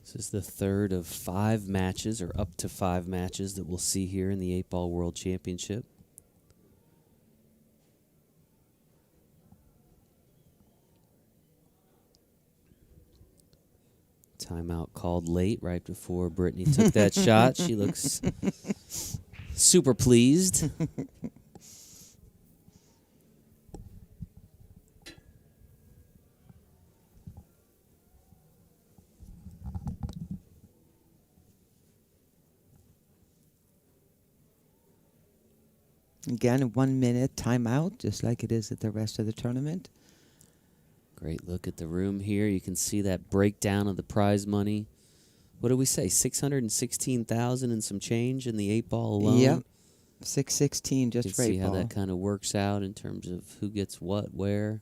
This is the third of 5 matches, or up to 5 matches, that we'll see here in the 8-Ball World Championship. Timeout called late, right before Brittany took that shot. She looks super pleased. Again, a 1-minute timeout, just like it is at the rest of the tournament. Great look at the room here. You can see that breakdown of the prize money. What did we say? 616,000 and some change in the 8-ball alone. Yep, 616 just you for can see 8-ball. how that kind of works out in terms of who gets what, where.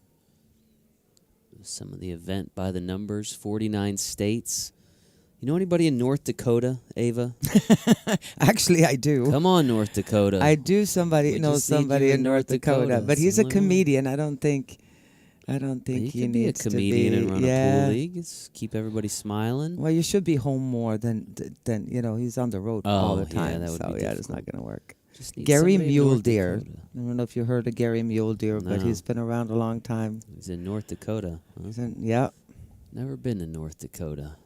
Some of the event by the numbers. 49 states. You know anybody in North Dakota, Ava? Actually, I do. Come on, North Dakota. I do know We just need somebody you in North Dakota, but That's he's the a only one. comedian. I don't think You he could be a needs comedian to be. and run a pool league. It's keep everybody smiling. Well, you should be home more than he's on the road all the yeah, time. that would so be yeah, it's difficult. not going to work. Just need Gary somebody in North Muledeer. Dakota. I don't know if you heard of Gary Muledeer, but No. he's been around a long time. He's in North Dakota. Huh? Yeah. Never been to North Dakota.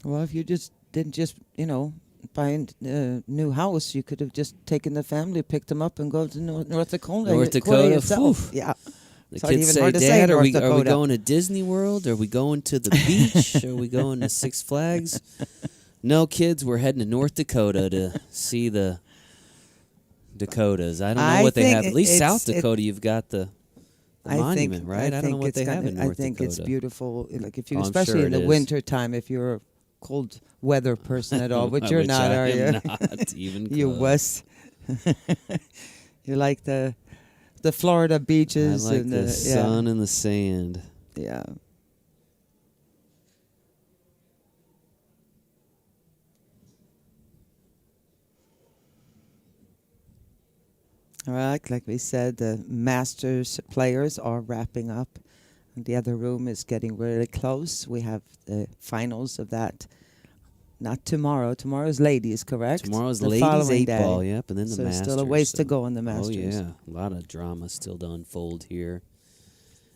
Well, if you didn't buy a new house, you could have just taken the family, picked them up, and go to North Dakota. North Dakota, yourself. phew. Yeah. The It's hard- kids even say, hard to say Dad, are North we Dakota." going to Disney World? Are we going to the beach? Are we going to Six Flags? No, kids, we're heading to North Dakota to see the Dakotas. I don't know I what they think have. At least it's- South Dakota, you've got the monument, right? I don't know what they have in North Dakota. I think it's beautiful. Like if you, Oh, I'm especially sure in it the is. winter time, if you're a cold weather person at all, which you're not, I are am you? not even You close. wuss. You like the Florida I beaches like and the sun and the sand. Yeah. All right, like we said, the Masters players are wrapping up. And the other room is getting really close. We have the finals of that. Not tomorrow. Tomorrow's ladies, correct? Tomorrow's The ladies following 8 day. ball, yep, and then the So Masters. still a ways to so- go in the Masters. Oh, yeah. A lot of drama still to unfold here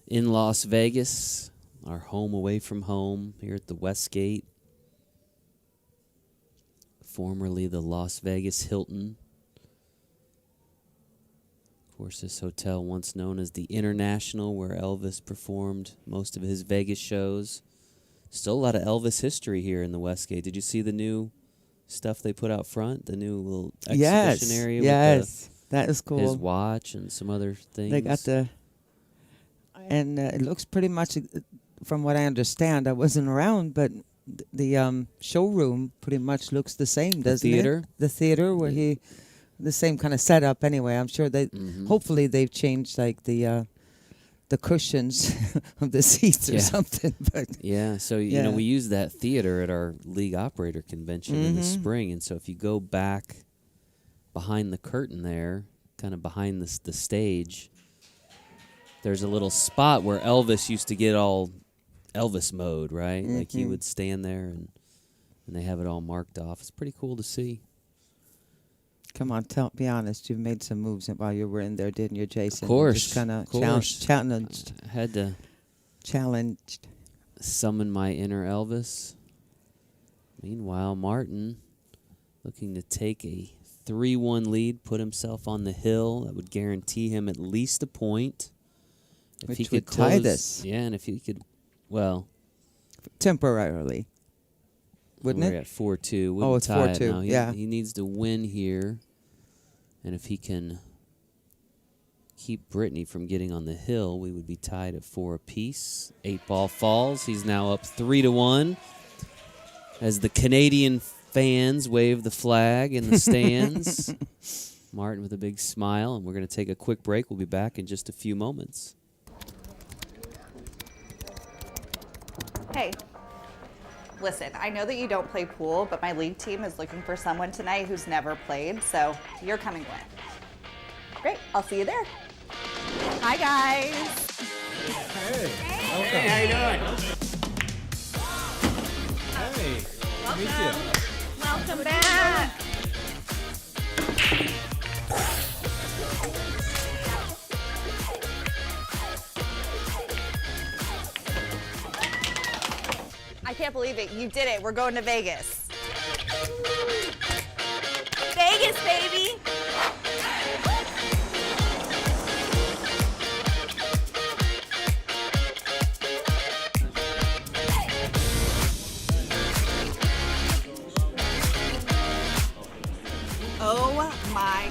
in Las Vegas, our home away from home here at the Westgate, formerly the Las Vegas Hilton. Of course, this hotel once known as the International, where Elvis performed most of his Vegas shows. Still a lot of Elvis history here in the Westgate. Did you see the new stuff they put out front? The new little exhibition area Yes, that is with cool. his watch and some other things. They got the, and it looks pretty much, from what I understand, I wasn't around, but the showroom pretty much looks the same, doesn't theater? it? The theater where the same kind of setup anyway. I'm sure they, hopefully they've changed like the cushions of the seats or Yeah. something. But Yeah, so you know Yeah. we use that theater at our league operator convention in the spring, and so if you go back behind the curtain there, kind of behind the stage, there's a little spot where Elvis used to get all Elvis mode, right? Like he would stand there, and they have it all marked off. It's pretty cool to see. come on, be honest. You've made some moves while you were in there, didn't you, Jason? Of course, Just kind of of course. challenged. I had to Challenged. summon my inner Elvis. Meanwhile, Martin looking to take a 3-1 lead, put himself on the hill. That would guarantee him at least a point. If Which he would could tie close, this. Yeah, and if he could, well, Temporarily. Wouldn't we're it? at 4-2. Oh, Wouldn't it's tie it 4-2, now. yeah. He needs to win here. And if he can keep Brittany from getting on the hill, we would be tied at 4 apiece. 8-ball falls. He's now up 3-1. As the Canadian fans wave the flag in the stands. Martin with a big smile, and we're going to take a quick break. We'll be back in just a few moments. Hey, listen, I know that you don't play pool, but my league team is looking for someone tonight who's never played, so you're coming with. Great, I'll see you there. Hi, guys. Hey. Hey, how you doing? Hey. Welcome. Meet you. Welcome back. I can't believe it. You did it. We're going to Vegas. Vegas, baby. Oh my.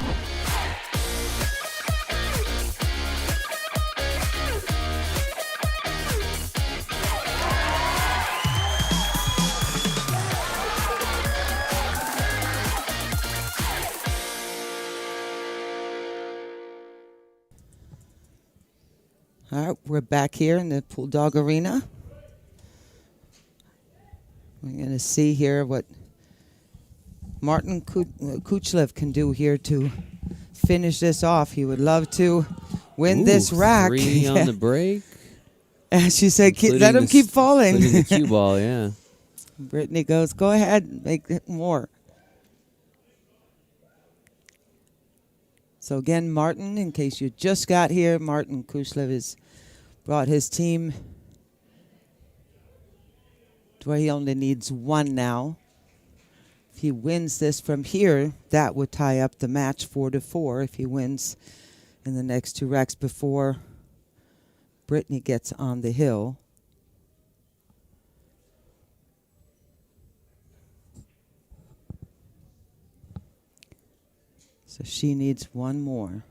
All right, we're back here in the Pool Dog Arena. We're going to see here what Martin Kuchlev can do here to finish this off. He would love to win this rack. 3 on the break. As she said, including let him the keep s- falling. including the cue ball, yeah. Brittany goes, go ahead, make it more. So again, Martin, in case you just got here, Martin Kuchlev has brought his team to where he only needs 1 now. If he wins this from here, that would tie up the match 4-4 if he wins in the next 2 racks before Brittany gets on the hill. So she needs 1 more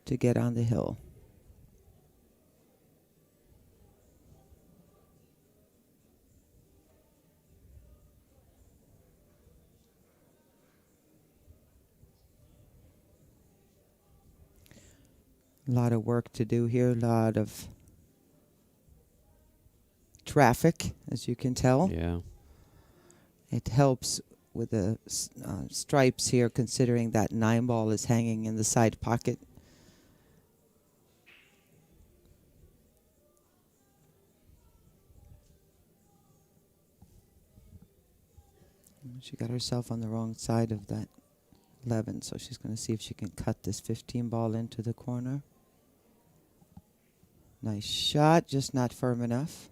to get on the hill. A lot of work to do here, a lot of traffic, as you can tell. Yeah. It helps with the stripes here, considering that 9 ball is hanging in the side pocket. She got herself on the wrong side of that 11, so she's going to see if she can cut this 15 ball into the corner. Nice shot, just not firm enough.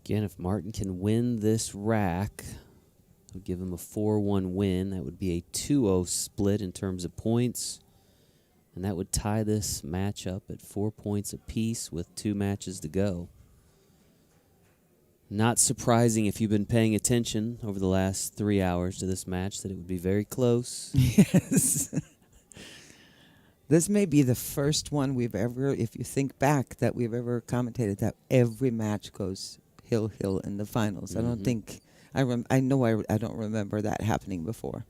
Again, if Martin can win this rack, it'll give him a 4-1 win. That would be a 2-0 split in terms of points. And that would tie this match up at 4 points apiece with 2 matches to go. Not surprising if you've been paying attention over the last 3 hours to this match that it would be very close. Yes. This may be the first one we've ever, if you think back, that we've ever commentated that every match goes hill in the finals. I don't think, I don't remember that happening before.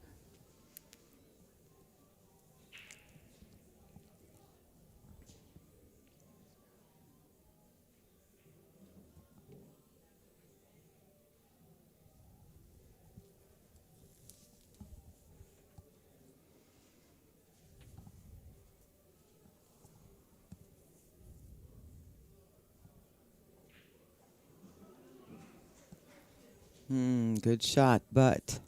Good shot, but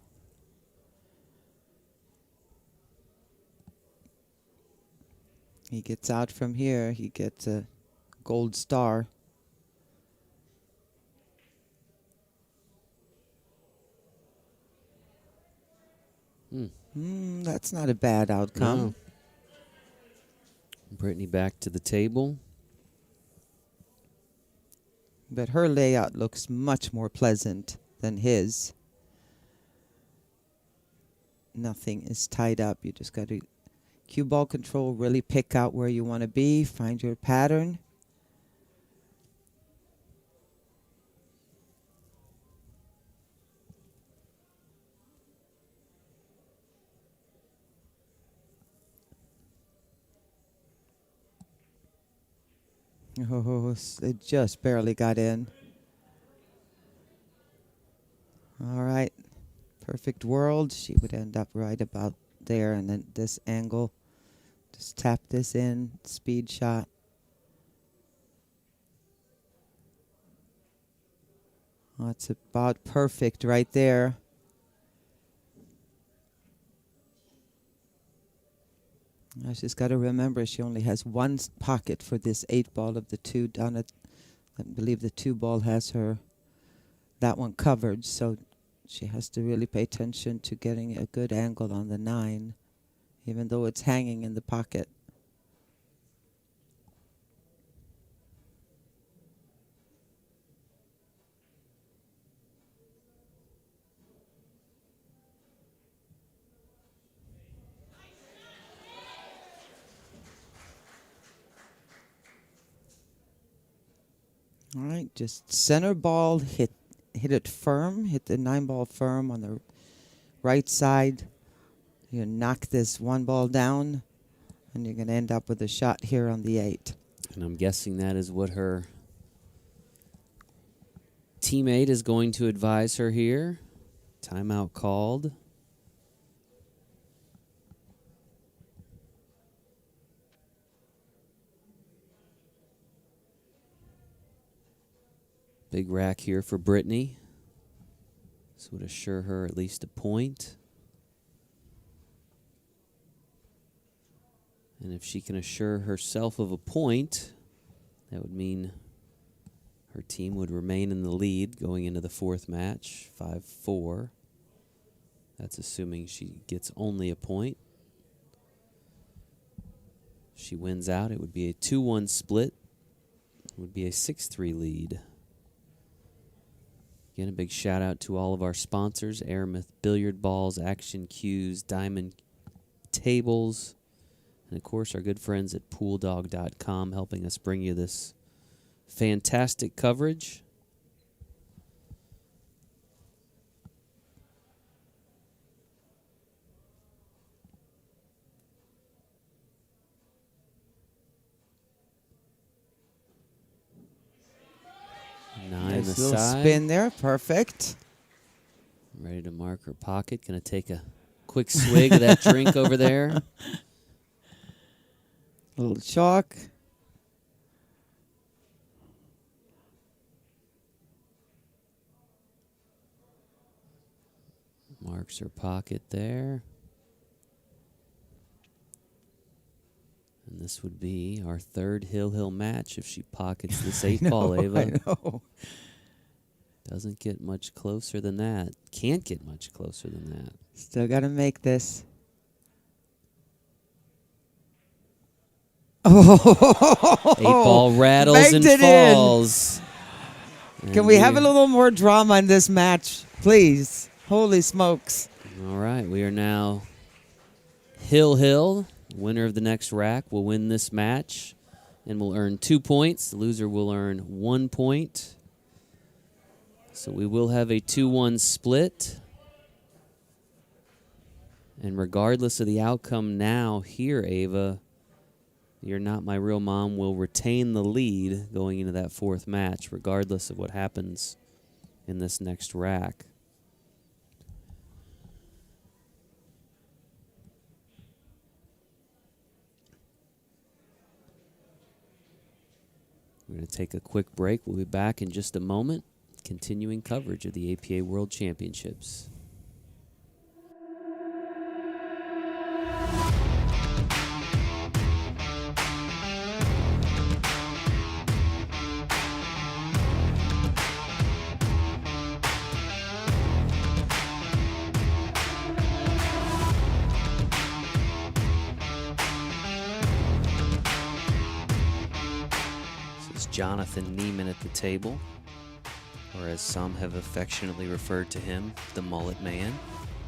he gets out from here. He gets a gold star. That's not a bad outcome. No. Brittany back to the table. But her layout looks much more pleasant than his. Nothing is tied up. You just got to cue ball control, really pick out where you want to be, find your pattern. Oh, it just barely got in. All right. Perfect world. She would end up right about there, and then this angle. Just tap this in. Speed shot. Oh, it's about perfect right there. Now she's got to remember she only has one pocket for this 8 ball of the 2 down at, I believe the 2 ball has her, that one covered, so she has to really pay attention to getting a good angle on the 9, even though it's hanging in the pocket. All right, just center ball, hit it firm, hit the 9 ball firm on the right side. You knock this 1 ball down, and you're going to end up with a shot here on the 8. And I'm guessing that is what her teammate is going to advise her here. Timeout called. Big rack here for Brittany. This would assure her at least a point. And if she can assure herself of a point, that would mean her team would remain in the lead going into the 4th match, 5-4. That's assuming she gets only a point. If she wins out, it would be a 2-1 split. It would be a 6-3 lead. Again, a big shout out to all of our sponsors: Aramith Billiard Balls, Action Cues, Diamond tables, and of course our good friends at pooldog.com helping us bring you this fantastic coverage. Nine Nice the little side. spin there. Perfect. Ready to mark her pocket. Going to take a quick swig of that drink over there. A little chalk. Marks her pocket there. And this would be our third Hill match if she pockets this 8-ball, Ava. I know. Doesn't get much closer than that. Can't get much closer than that. Still got to make this. Oh, 8-ball rattles Baked and it in. falls. Can And we have a little more drama in this match, please? Holy smokes. All right, we are now Hill. Winner of the next rack will win this match and will earn 2 points. The loser will earn 1 point. So we will have a 2-1 split. And regardless of the outcome now here, Ava, You're Not My Real Mom will retain the lead going into that fourth match, regardless of what happens in this next rack. We're going to take a quick break. We'll be back in just a moment, continuing coverage of the APA World Championships. Jonathan Neiman at the table, or as some have affectionately referred to him, the Mullet Man.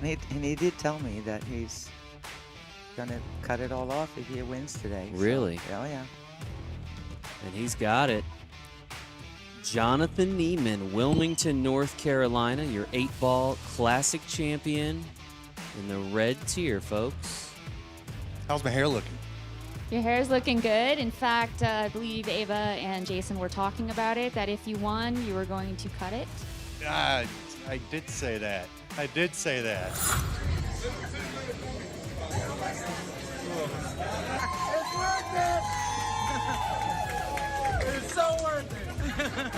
And he did tell me that he's going to cut it all off if he wins today. Really? So, oh, yeah. And he's got it. Jonathan Neiman, Wilmington, North Carolina, your 8-ball classic champion in the red tier, folks. How's my hair looking? Your hair is looking good. In fact, I believe Ava and Jason were talking about it, that if you won, you were going to cut it. I did say that. I did say that. It's so worth it.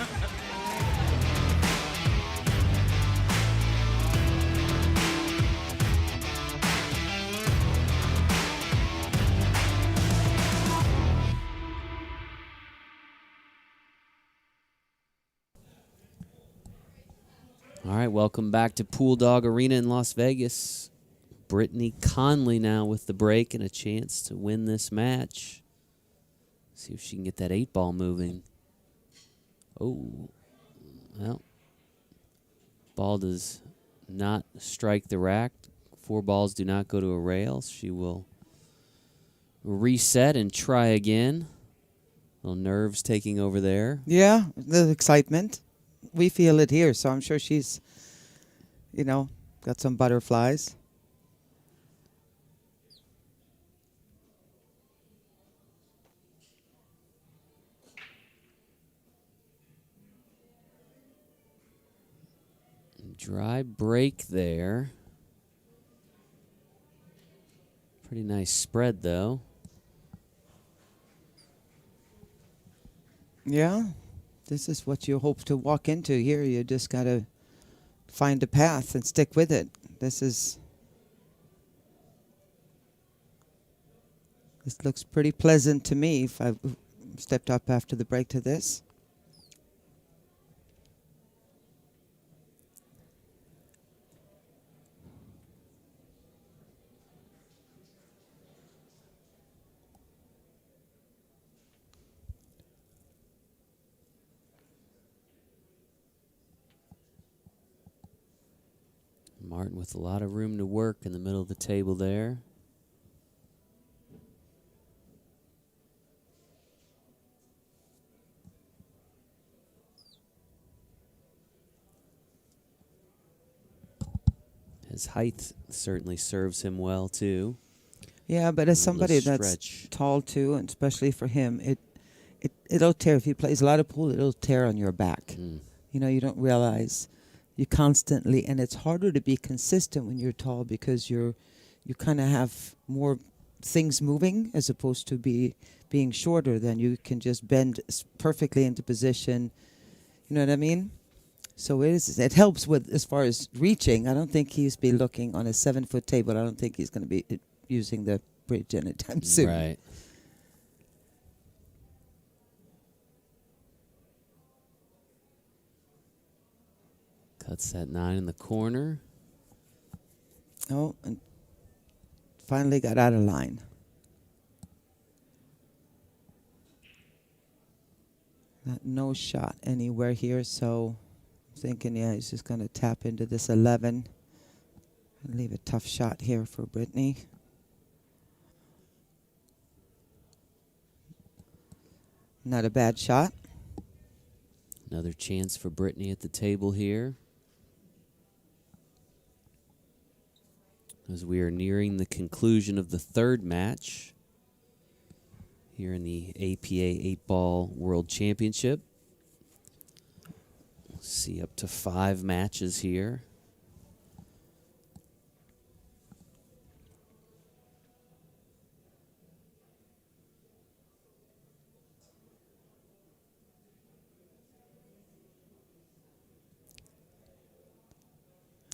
All right, welcome back to Pool Dog Arena in Las Vegas. Brittany Conley now with the break and a chance to win this match. See if she can get that 8-ball moving. Oh, well, ball does not strike the rack. 4 balls do not go to a rail. She will reset and try again. Little nerves taking over there. Yeah, the excitement. We feel it here, so I'm sure she's, got some butterflies. Dry break there. Pretty nice spread, though. Yeah, this is what you hope to walk into here. You just got to find a path and stick with it. This looks pretty pleasant to me if I stepped up after the break to this. Martin with a lot of room to work in the middle of the table there. His height certainly serves him well, too. Yeah, but as The somebody that's stretch. tall too, and especially for him, it'll tear. If he plays a lot of pool, it'll tear on your back. Mm. You know, you don't realize you constantly, and it's harder to be consistent when you're tall because you kind of have more things moving as opposed to being shorter. Then you can just bend perfectly into position. You know what I mean? So it helps with as far as reaching. I don't think he's be looking on a 7-foot table. I don't think he's going to be using the bridge anytime soon. Right. Cuts that 9 in the corner. Oh, and finally got out of line. Got no shot anywhere here, so I'm thinking, yeah, he's just going to tap into this 11 and leave a tough shot here for Brittany. Not a bad shot. Another chance for Brittany at the table here. As we are nearing the conclusion of the third match here in the APA 8-Ball World Championship. We'll see up to 5 matches here.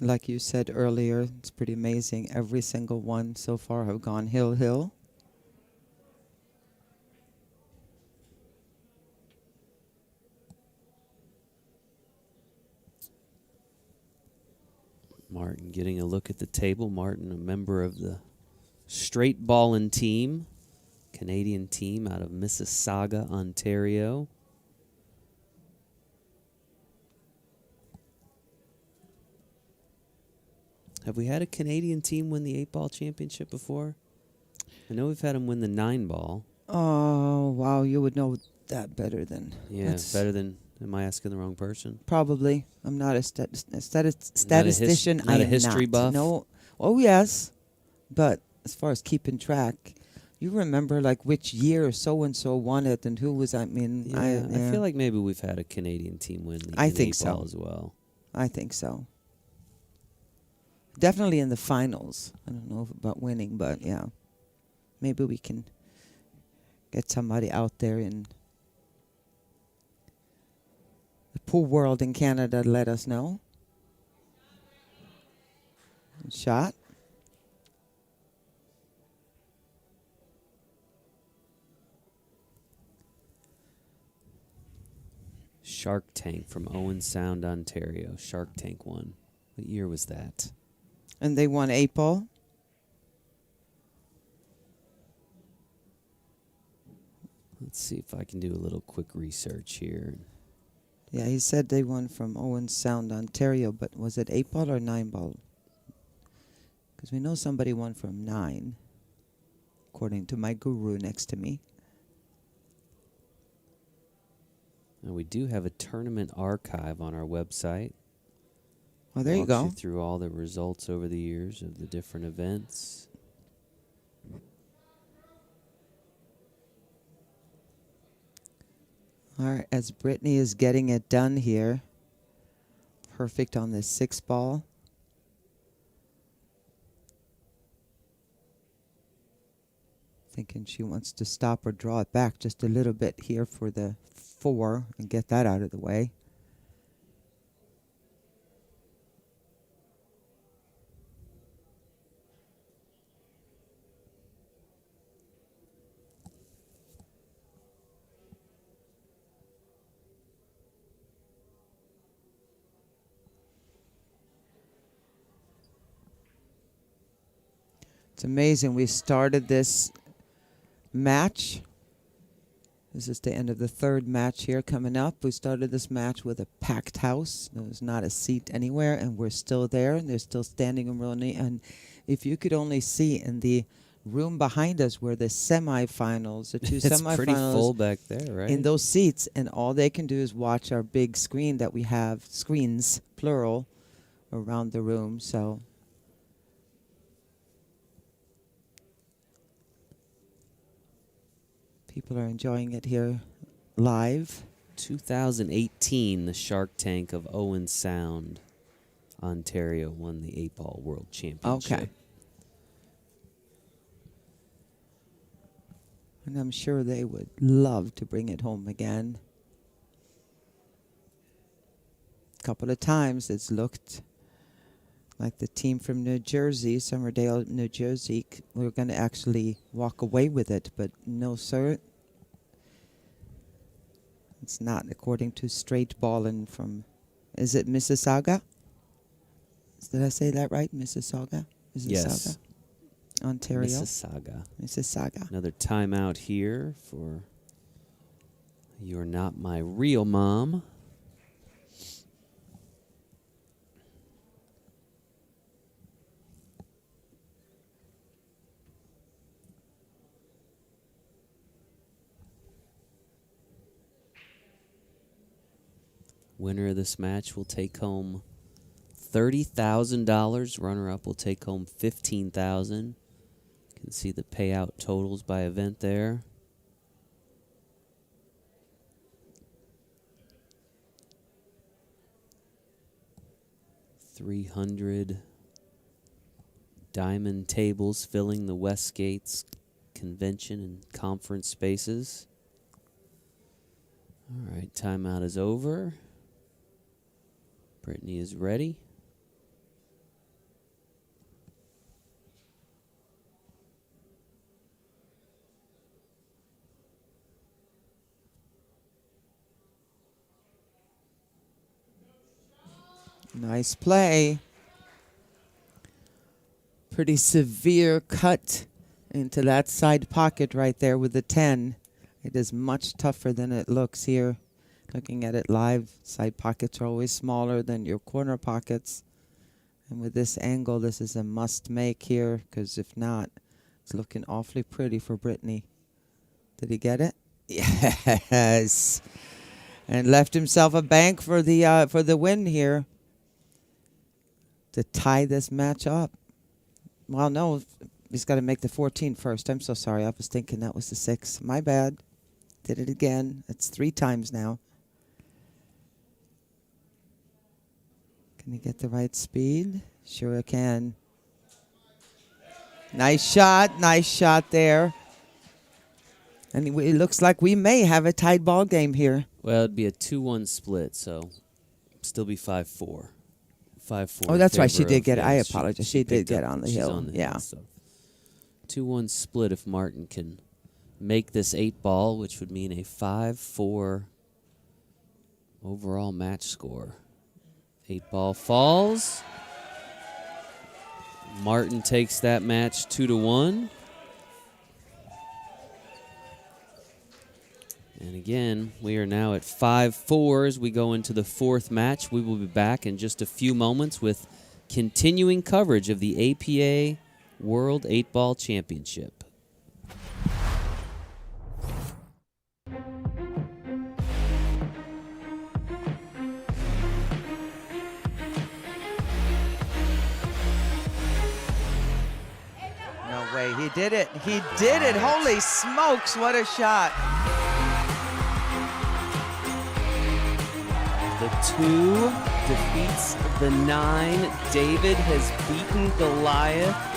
Like you said earlier, it's pretty amazing. Every single one so far have gone hill. Martin getting a look at the table. Martin, a member of the Str8 Ballin team, Canadian team out of Mississauga, Ontario. Have we had a Canadian team win the 8-Ball championship before? I know we've had them win the 9-Ball. Oh, wow, you would know that better than... Yeah, that's better than... Am I asking the wrong person? Probably. I'm not a statistician. Not a I am history not. buff? No. Oh, yes. But as far as keeping track, you remember like which year so-and-so won it and who was, I mean... Yeah, I feel like maybe we've had a Canadian team win the I think 8-Ball so. as well. I think so. Definitely in the finals. I don't know about winning, but yeah. Maybe we can get somebody out there in the pool world in Canada to let us know. Shot. Shark Tank from Owen Sound, Ontario. Shark Tank won. What year was that? And they won 8-Ball. Let's see if I can do a little quick research here. Yeah, he said they won from Owen Sound, Ontario, but was it 8-Ball or 9-Ball? Because we know somebody won from 9, according to my guru next to me. Now we do have a tournament archive on our website. Well, there you Walks go. you through all the results over the years of the different events. All right, as Brittany is getting it done here. Perfect on this 6-ball. Thinking she wants to stop or draw it back just a little bit here for the 4 and get that out of the way. It's amazing. We started this match. This is the end of the third match here coming up. We started this match with a packed house. There was not a seat anywhere, and we're still there, and there's still standing room only. And if you could only see in the room behind us where the semifinals, the two It's semifinals, pretty full back there, right? in those seats, and all they can do is watch our big screen that we have, screens, plural, around the room. So People are enjoying it here live. 2018, the Shark Tank of Owen Sound, Ontario, won the 8-Ball World Championship. Okay. And I'm sure they would love to bring it home again. A couple of times it's looked like the team from New Jersey, Somerdale, New Jersey, we're going to actually walk away with it. But no, sir. It's not, according to Str8 Ballin from, is it Mississauga? Did I say that right? Mississauga? Yes. Ontario. Mississauga. Mississauga. Another timeout here for You're Not My Real Mom. Winner of this match will take home $30,000. Runner-up will take home $15,000. You can see the payout totals by event there. $300 diamond tables filling the Westgate's convention and conference spaces. All right, timeout is over. Brittany is ready. Nice play. Pretty severe cut into that side pocket right there with the 10. It is much tougher than it looks here. Looking at it live, side pockets are always smaller than your corner pockets. And with this angle, this is a must make here, because if not, it's looking awfully pretty for Brittany. Did he get it? Yes. And left himself a bank for the win here to tie this match up. Well, no, he's got to make the 14 first. I'm so sorry. I was thinking that was the 6. My bad. Did it again. It's 3 times now. Can he get the right speed? Sure I can. Nice shot. Nice shot there. And it looks like we may have a tied ball game here. Well, it'd be a 2-1 split, so still be 5-4. 5-4. Oh, that's right. She in did favor get. of- I yeah, apologize. she She did picked get up- on the she's hill. on the Yeah. so 2-1 split if Martin can make this 8-ball, which would mean a 5-4 overall match score. 8-ball falls. Martin takes that match 2-1. And again, we are now at 5-4 as we go into the 4th match. We will be back in just a few moments with continuing coverage of the APA World 8-Ball Championship. No way. He did it. He did it. Holy smokes. What a shot. The 2 defeats the 9. David has beaten Goliath.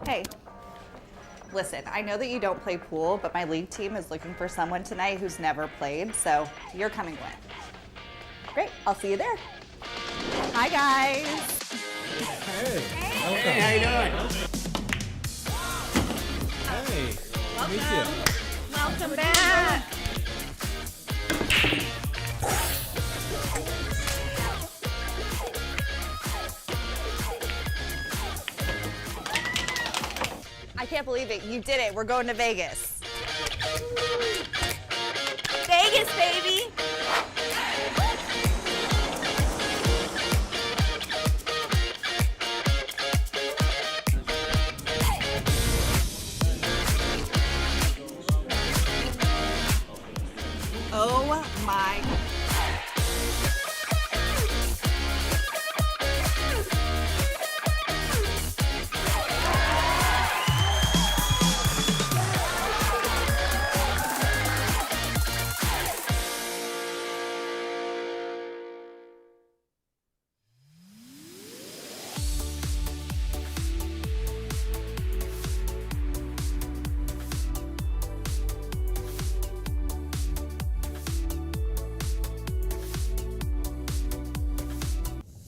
Hey, listen, I know that you don't play pool, but my league team is looking for someone tonight who's never played, so you're coming with. Great, I'll see you there. Hi, guys. Hey. Hey, how you doing? Hey. Welcome. Welcome back. I can't believe it. You did it. We're going to Vegas. Vegas, baby. Oh my.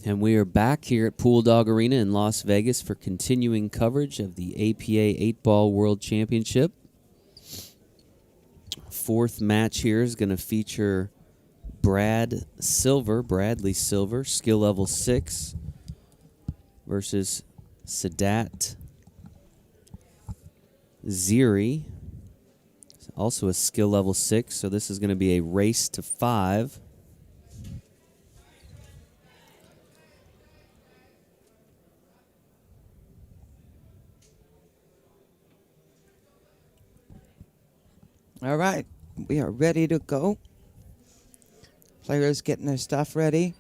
And we are back here at Pool Dog Arena in Las Vegas for continuing coverage of the APA 8-Ball World Championship. Fourth match here is going to feature Bradley Silver, skill level 6, versus Sadat Ziri, also a skill level 6. So this is going to be a race to 5. All right, we are ready to go. Players getting their stuff ready.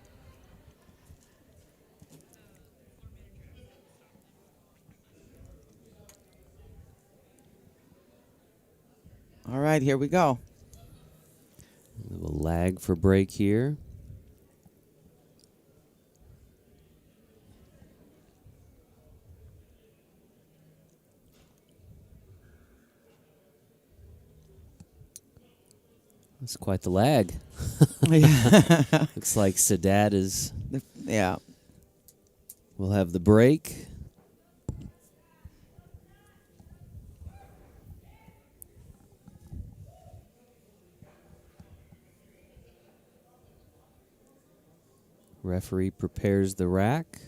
All right, here we go. A little lag for break here. That's quite the lag. Yeah. Looks like Sadat is. Yeah. We'll have the break. Referee prepares the rack.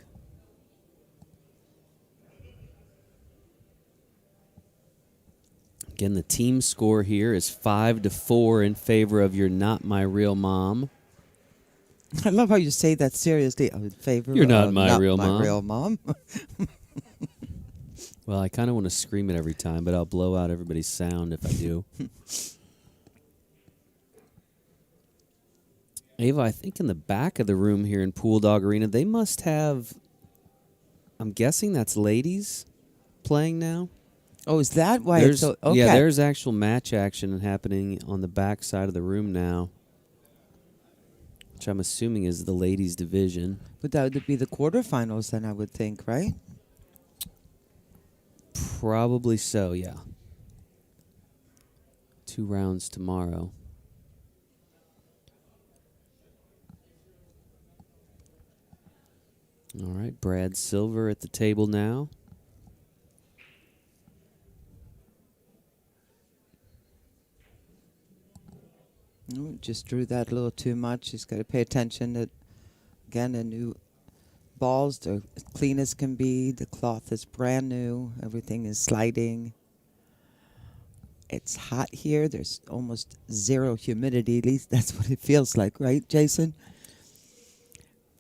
Again, the team score here is 5-4 in favor of You're Not My Real Mom. I love how you say that seriously. In favor You're not of my real my mom. real mom. Well, I kind of want to scream it every time, but I'll blow out everybody's sound if I do. Ava, I think in the back of the room here in Pool Dog Arena, they must have, I'm guessing that's ladies playing now. Oh, is that why There's, it's so... Okay. Yeah, there's actual match action happening on the back side of the room now, which I'm assuming is the ladies' division. But that would be the quarterfinals then, I would think, right? Probably so, yeah. 2 rounds tomorrow. All right, Brad Silver at the table now. Oh, just drew that a little too much. He's got to pay attention that, again, the new balls, they're as clean as can be. The cloth is brand new. Everything is sliding. It's hot here. There's almost zero humidity. At least that's what it feels like, right, Jason?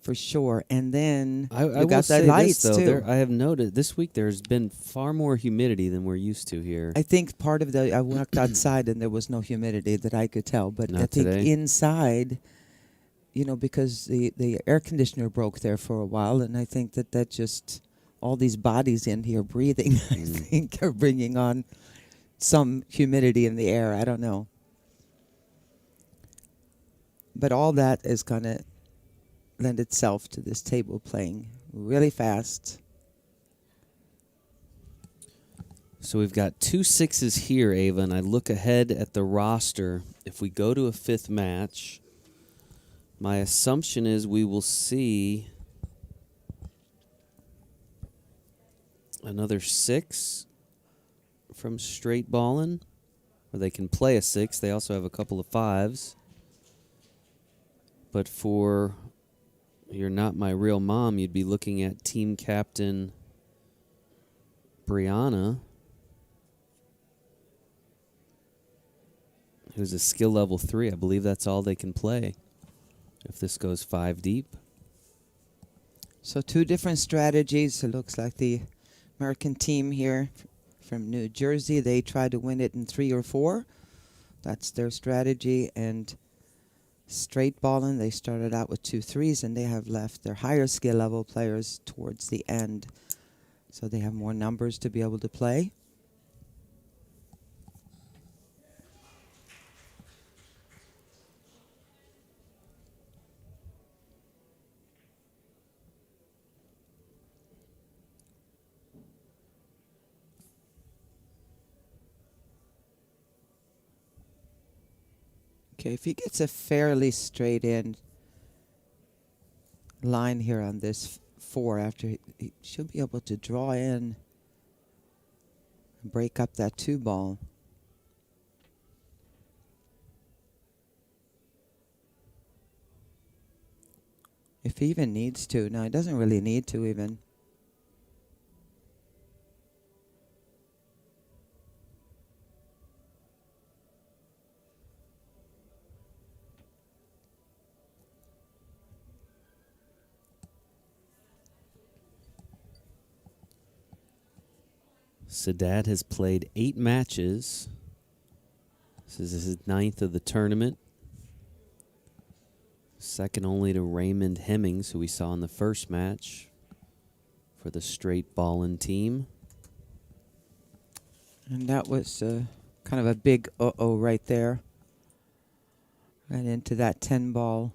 For sure. And then you got the lights, too. I have noted this week there's been far more humidity than we're used to here. I think part of I walked outside and there was no humidity that I could tell. But Not I think today. inside, you know, because the air conditioner broke there for a while, and I think that just, all these bodies in here breathing, I think, are bringing on some humidity in the air. I don't know. But all that is going to lend itself to this table playing really fast. So we've got 2 6s here, Ava, and I look ahead at the roster. If we go to a 5th match, my assumption is we will see another 6 from Str8 Ballin, or they can play a 6. They also have a couple of 5s. But for You're Not My Real Mom, you'd be looking at team captain Brianna, who's a skill level 3. I believe that's all they can play if this goes 5 deep. So 2 different strategies. It looks like the American team here from New Jersey, they try to win it in 3 or 4. That's their strategy. And Str8 Ballin, they started out with 2 3s, and they have left their higher skill level players towards the end. So they have more numbers to be able to play. Okay, if he gets a fairly straight in line here on this 4 after he should be able to draw in and break up that 2 ball. If he even needs to. No, he doesn't really need to even. Sadat has played 8 matches. This is his 9th of the tournament. Second only to Raymond Hemmings, who we saw in the first match for the Str8 Ballin team. And that was kind of a big uh-oh right there. Right into that 10 ball.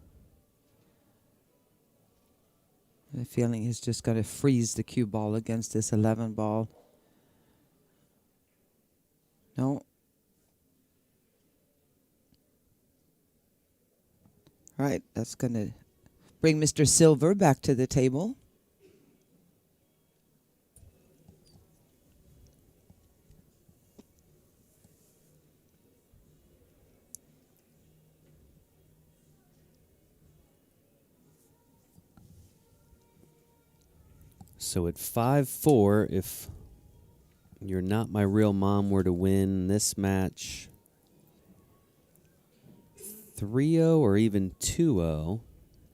The feeling he's just going to freeze the cue ball against this 11 ball. No. All right, that's going to bring Mr. Silver back to the table. So at 5-4, if You're Not My Real Mom were to win this match 3-0 or even 2-0,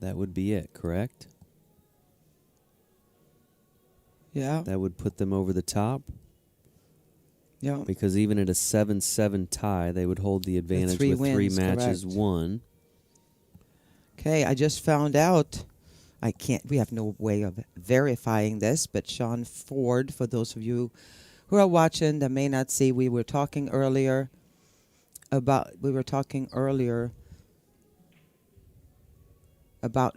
that would be it, correct? Yeah. That would put them over the top. Yeah. Because even at a 7-7 tie, they would hold the advantage three with 3 wins, matches correct. won. Okay, I just found out. We have no way of verifying this, but Sean Ford, for those of you who are watching that may not see, we were talking earlier about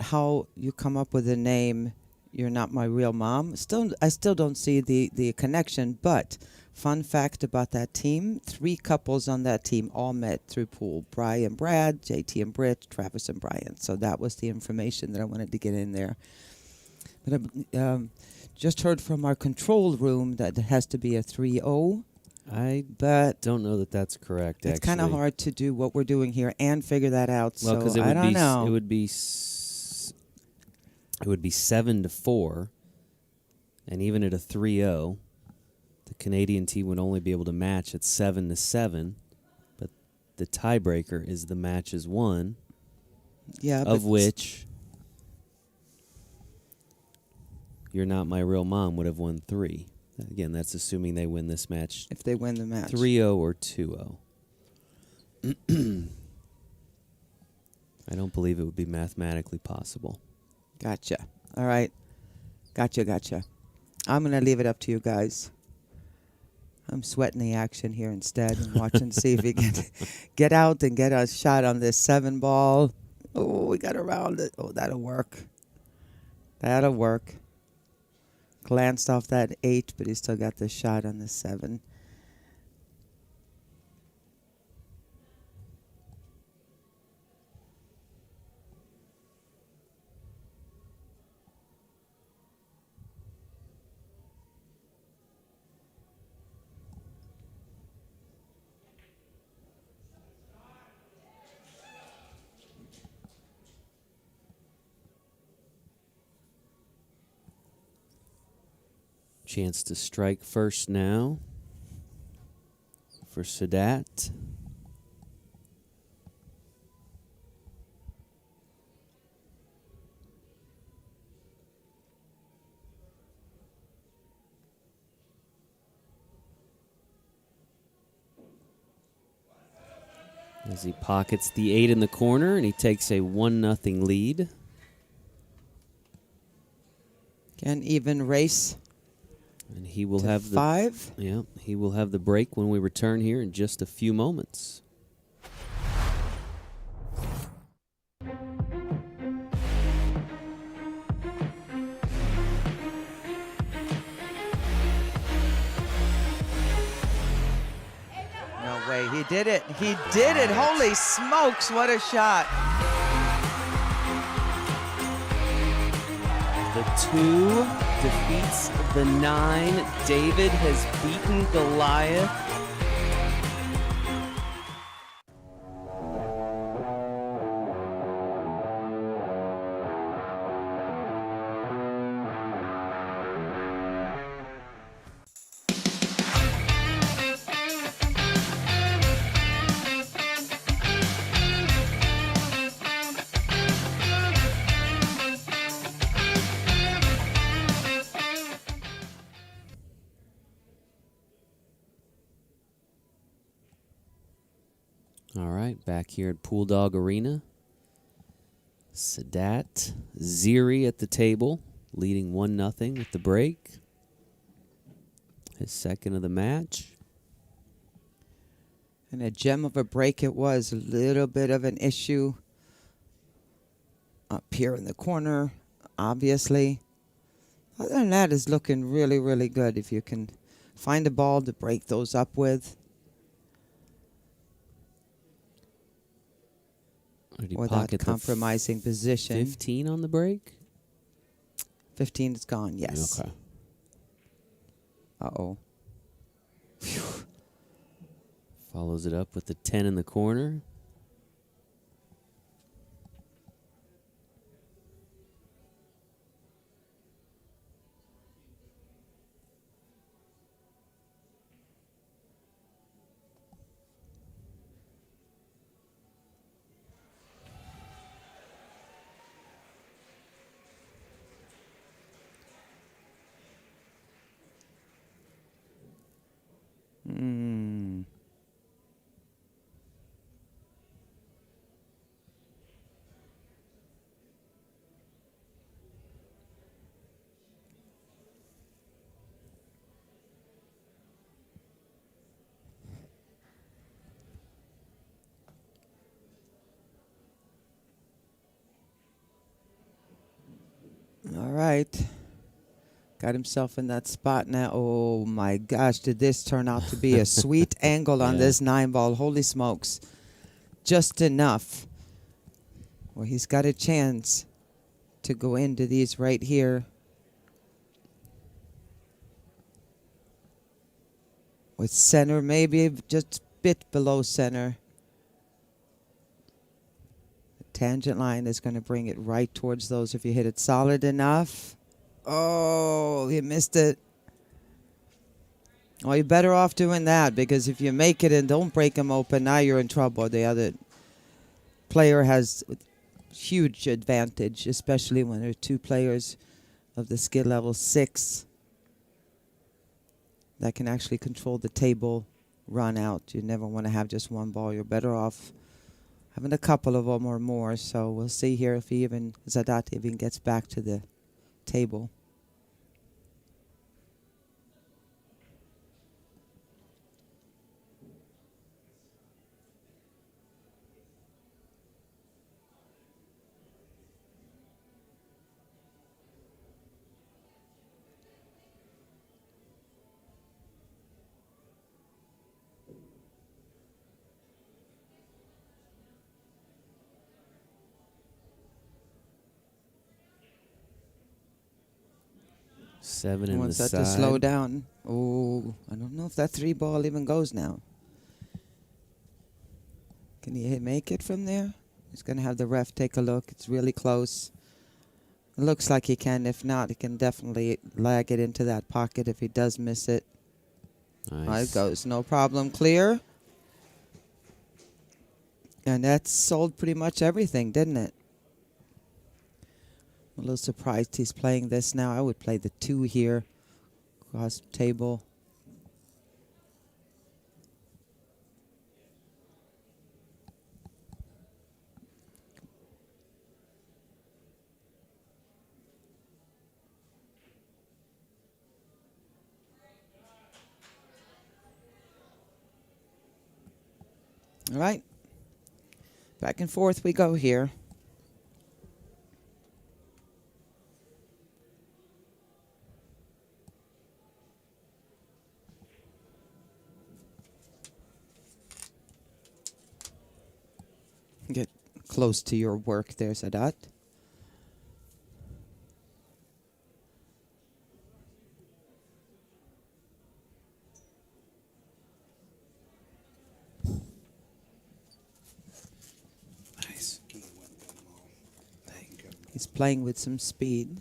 how you come up with a name, You're Not My Real Mom. I still don't see the connection, but fun fact about that team, 3 couples on that team all met through pool. Brian and Brad, JT and Britt, Travis and Brian. So that was the information that I wanted to get in there. But I just heard from our control room that it has to be a 3-0. But Don't know that that's correct, it's kind of hard to do what we're doing here and figure that out. Well, because so I don't know. It would be 7-4, and even at a 3-0, the Canadian team would only be able to match at 7-7. But the tiebreaker is the matches won, Yeah, of which You're Not My Real Mom would have won 3. Again, that's assuming they win this match if they win the match. 3-0 or 2-0. I don't believe it would be mathematically possible. Gotcha. All right. Gotcha. I'm going to leave it up to you guys. I'm sweating the action here instead and watching to see if we can get out and get a shot on this 7 ball. Oh, we got around it. Oh, that'll work. That'll work. Glanced off that 8, but he still got the shot on the 7. Chance to strike first now for Sadat. As he pockets the 8 in the corner, and he takes a 1-0 lead. Can even race. And he will to have the 5. Yeah, he will have the break when we return here in just a few moments. No way, he did it. He did it. Holy smokes, what a shot. The 2 defeats the 9. David has beaten Goliath. All right, back here at Pool Dog Arena. Sadat, Ziri at the table, leading 1-0 with the break. His second of the match. And a gem of a break it was. A little bit of an issue up here in the corner, obviously. Other than that, it's looking really, really good if you can find a ball to break those up with. Did he Or that pocket the compromising position. 15 on the break? 15 is gone, yes. Okay. Uh-oh. Follows it up with the 10 in the corner. Hmm. All right. Got himself in that spot now. Oh my gosh, did this turn out to be a sweet angle on this 9-ball? Holy smokes. Just enough. Well, he's got a chance to go into these right here. With center, maybe just a bit below center. The tangent line is going to bring it right towards those if you hit it solid enough. Oh, you missed it. Well, you're better off doing that, because if you make it and don't break them open, now you're in trouble. The other player has huge advantage, especially when there are 2 players of the skill level 6 that can actually control the table run out. You never want to have just one ball. You're better off having a couple of them or more. So we'll see here if Sadat even gets back to the table. Seven in the Wants that side. to slow down. Oh, I don't know if that 3-ball even goes now. Can he make it from there? He's going to have the ref take a look. It's really close. It looks like he can. If not, he can definitely lag it into that pocket if he does miss it. Nice. It goes. No problem. Clear. And that sold pretty much everything, didn't it? I'm a little surprised he's playing this now. I would play the 2 here. Cross table. All right. Back and forth we go here. Get close to your work there, Sadat. Nice. He's playing with some speed.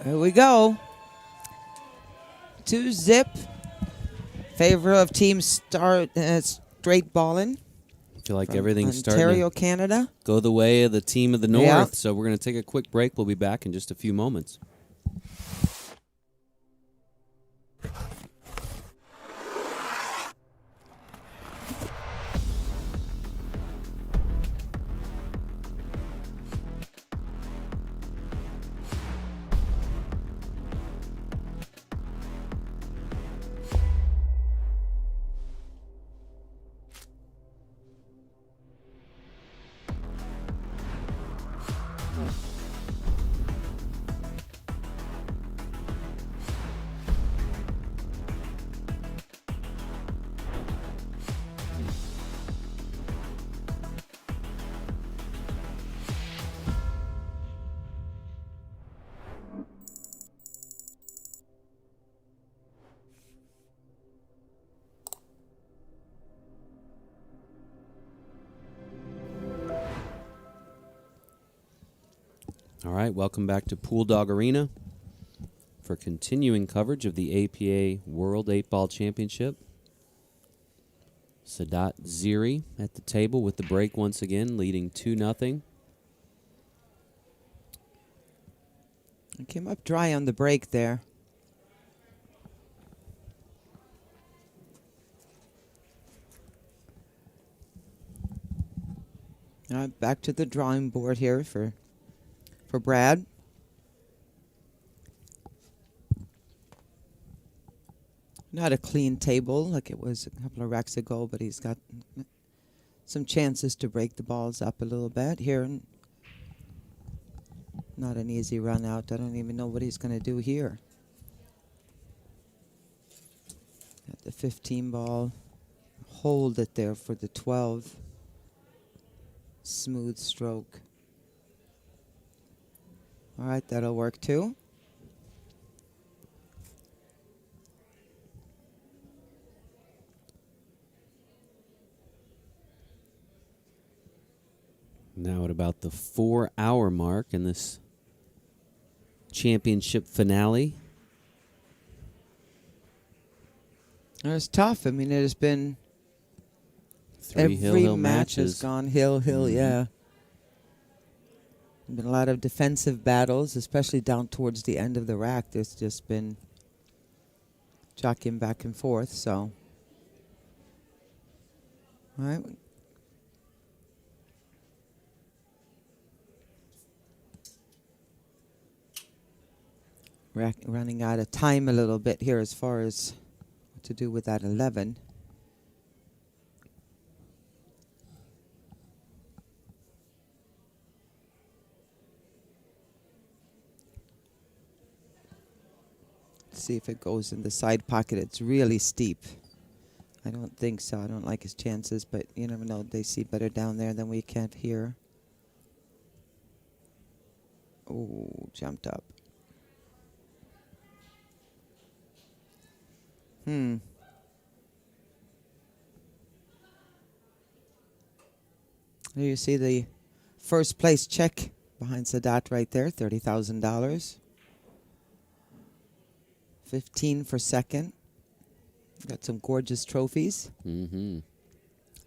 Here we go. 2-zip. Favor of team Str8 Ballin. I feel like from everything's starting Ontario, to Canada. go the way of the team of the North. Yeah. So we're going to take a quick break. We'll be back in just a few moments. All right, welcome back to Pool Dog Arena for continuing coverage of the APA World 8-Ball Championship. Sadat Ziri at the table with the break once again, leading 2-0. I came up dry on the break there. All right, back to the drawing board here for Brad. Not a clean table like it was a couple of racks ago, but he's got some chances to break the balls up a little bit here. Not an easy run out. I don't even know what he's going to do here. Got the 15 ball. Hold it there for the 12. Smooth stroke. All right, that'll work too. Now at about the 4-hour mark in this championship finale. It was tough. I mean, it has been 3 every hill match has matches. gone hill, yeah. Been a lot of defensive battles, especially down towards the end of the rack. There's just been jockeying back and forth, so. All right. Running out of time a little bit here as far as what to do with that 11. See if it goes in the side pocket. It's really steep. I don't think so. I don't like his chances, but you never know. They see better down there than we can here. Oh, jumped up. There you see the first place check behind Sadat right there, $30,000. 15 for second. Got some gorgeous trophies. Mm-hmm.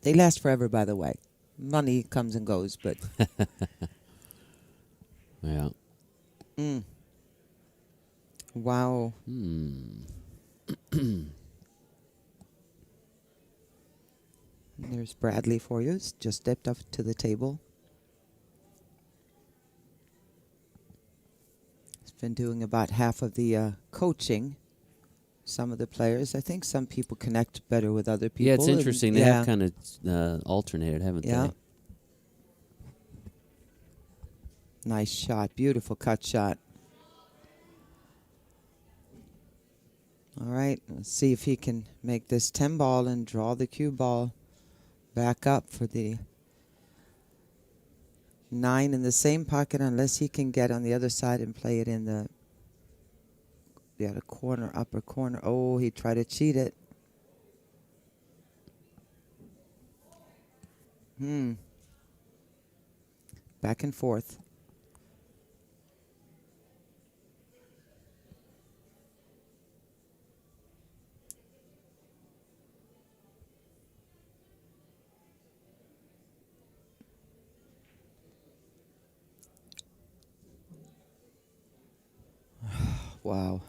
They last forever, by the way. Money comes and goes, but Yeah. wow. There's Bradley for you. Just stepped up to the table. He's been doing about half of the coaching. Some of the players. I think some people connect better with other people. Yeah, it's interesting. They yeah. have kind of alternated, haven't Yeah. they? Nice shot. Beautiful cut shot. All right. Let's see if he can make this 10 ball and draw the cue ball back up for the 9 in the same pocket, unless he can get on the other side and play it in the corner, upper corner. Oh, he tried to cheat it. Back and forth. Wow.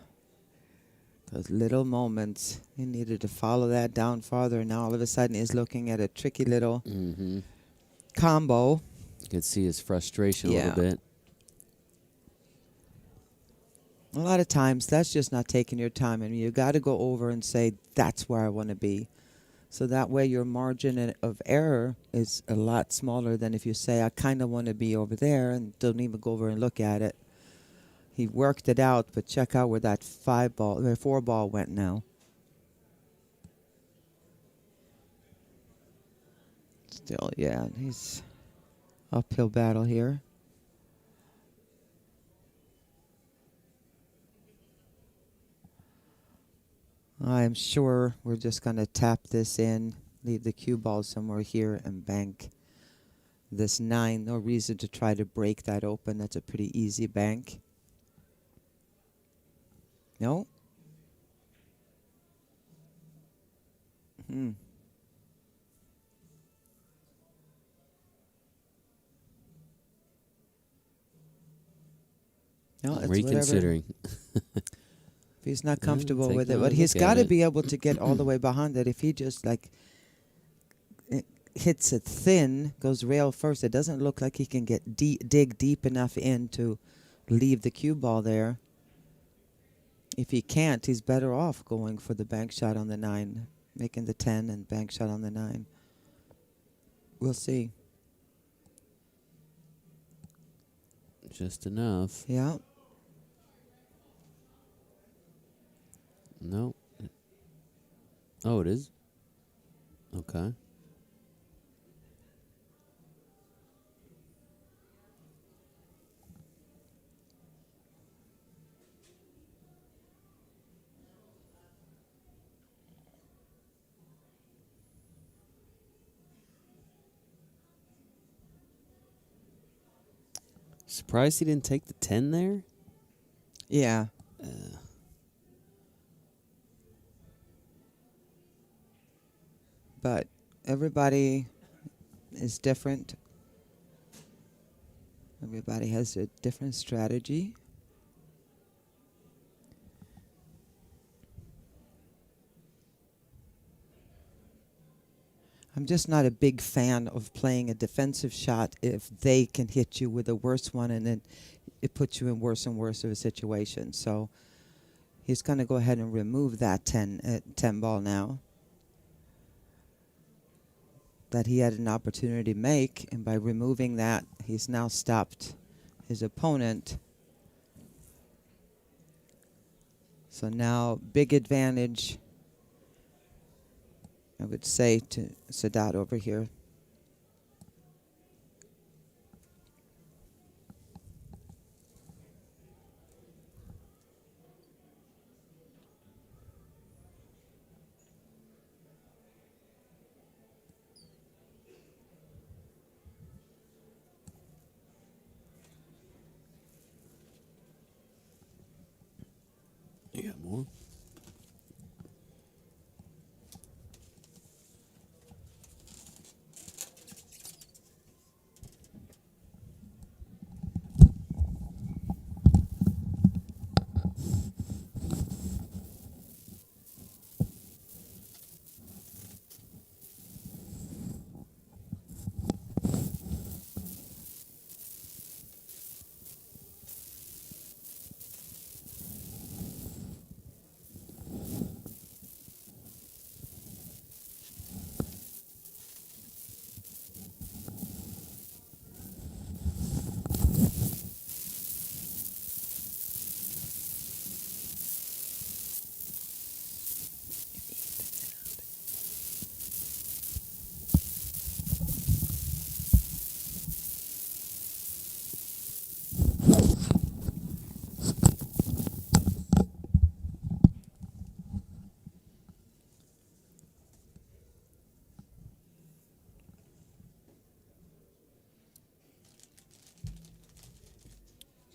Those little moments. He needed to follow that down farther. Now all of a sudden he's looking at a tricky little combo. You could see his frustration a Yeah. little bit. A lot of times that's just not taking your time. I mean, you got to go over and say, that's where I want to be. So that way your margin of error is a lot smaller than if you say, I kind of want to be over there and don't even go over and look at it. He worked it out, but check out where that 4 ball went now. Still, yeah, he's uphill battle here. I'm sure we're just going to tap this in, leave the cue ball somewhere here, and bank this 9. No reason to try to break that open. That's a pretty easy bank. No? No, it's Reconsidering. If he's not comfortable take with it, another but he's look at got to it. be able to get all the way behind it. If he just hits it thin, goes rail first, it doesn't look like he can get dig deep enough in to leave the cue ball there. If he can't, he's better off going for the bank shot on the 9, making the 10 and bank shot on the 9. We'll see. Just enough. Yeah. No. Oh, it is? Okay. Surprised he didn't take the 10 there? Yeah. But everybody is different. Everybody has a different strategy. I'm just not a big fan of playing a defensive shot if they can hit you with a worse one and then it puts you in worse and worse of a situation. So he's going to go ahead and remove that 10 ball now that he had an opportunity to make, and by removing that, he's now stopped his opponent. So now, big advantage, I would say, to Sadat over here. You got more?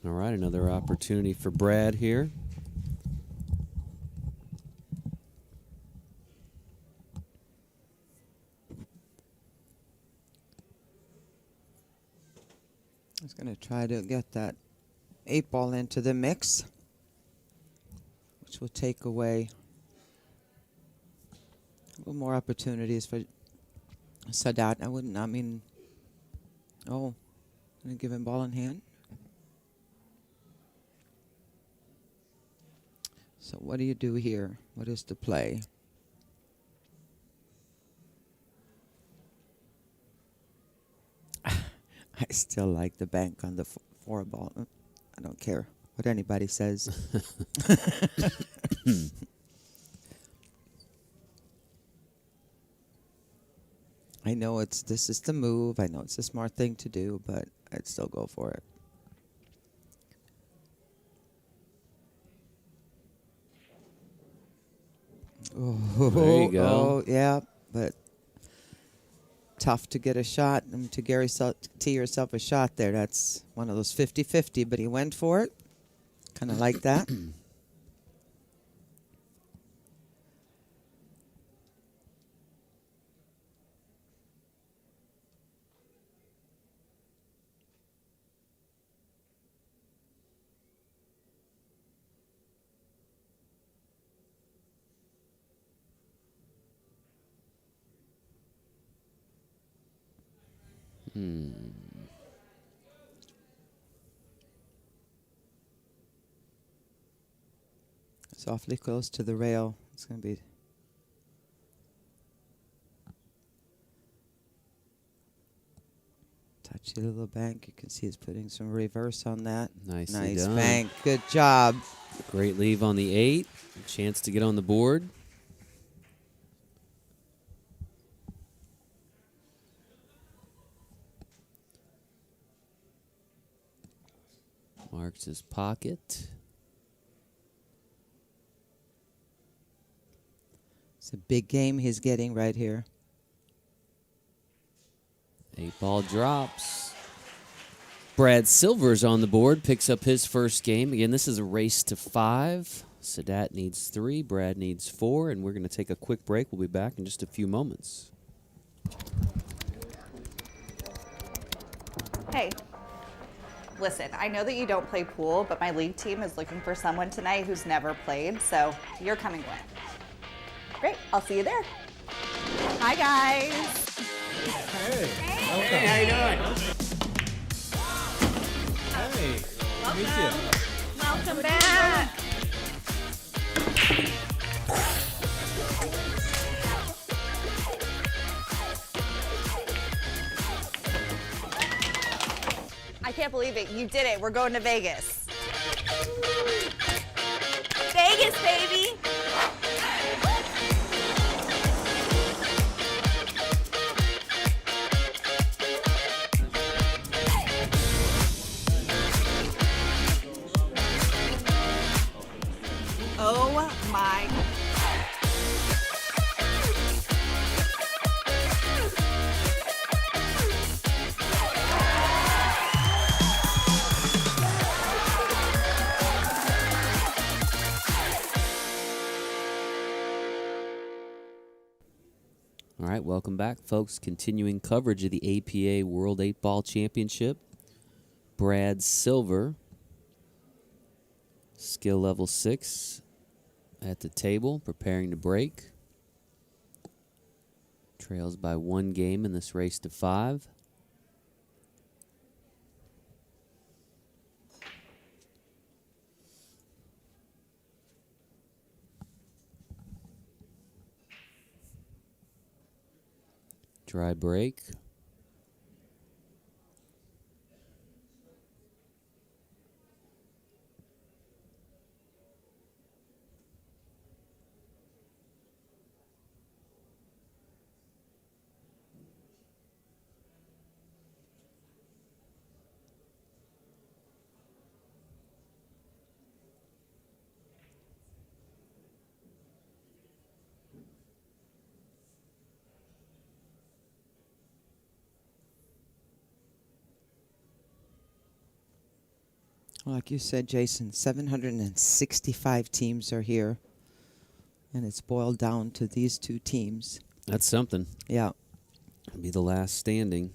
All right, another opportunity for Brad here. I was going to try to get that 8-ball into the mix, which will take away a little more opportunities for Sadat. I mean, oh, going to give him ball in hand. So what do you do here? What is the play? I still like the bank on the 4-ball. I don't care what anybody says. I know this is the move. I know it's a smart thing to do, but I'd still go for it. Oh, There you go. Oh, yeah, but tough to get a shot. And to tee yourself a shot there, that's one of those 50-50, but he went for it. Kind of like that. It's awfully close to the rail. It's going to be touchy little bank. You can see he's putting some reverse on that. Nicely nice done. bank. Good job. Great leave on the 8. Chance to get on the board. Marks his pocket. It's a big game he's getting right here. 8-ball drops. Brad Silver's on the board, picks up his first game. Again, this is a race to 5. Sadat needs 3, Brad needs 4, and we're going to take a quick break. We'll be back in just a few moments. Hey, listen, I know that you don't play pool, but my league team is looking for someone tonight who's never played, so you're coming with. Great, I'll see you there. Hi, guys. Hey. Hey, how you doing? Hey. Meet you. Welcome back. I can't believe it. You did it. We're going to Vegas. Vegas! Vegas, baby. Oh my. All right, welcome back, folks. Continuing coverage of the APA World 8-Ball Championship. Brad Silver, skill level 6, at the table, preparing to break. Trails by 1 game in this race to 5. Dry break. Like you said, Jason, 765 teams are here, and it's boiled down to these 2 teams. That's something. Yeah. It'll be the last standing.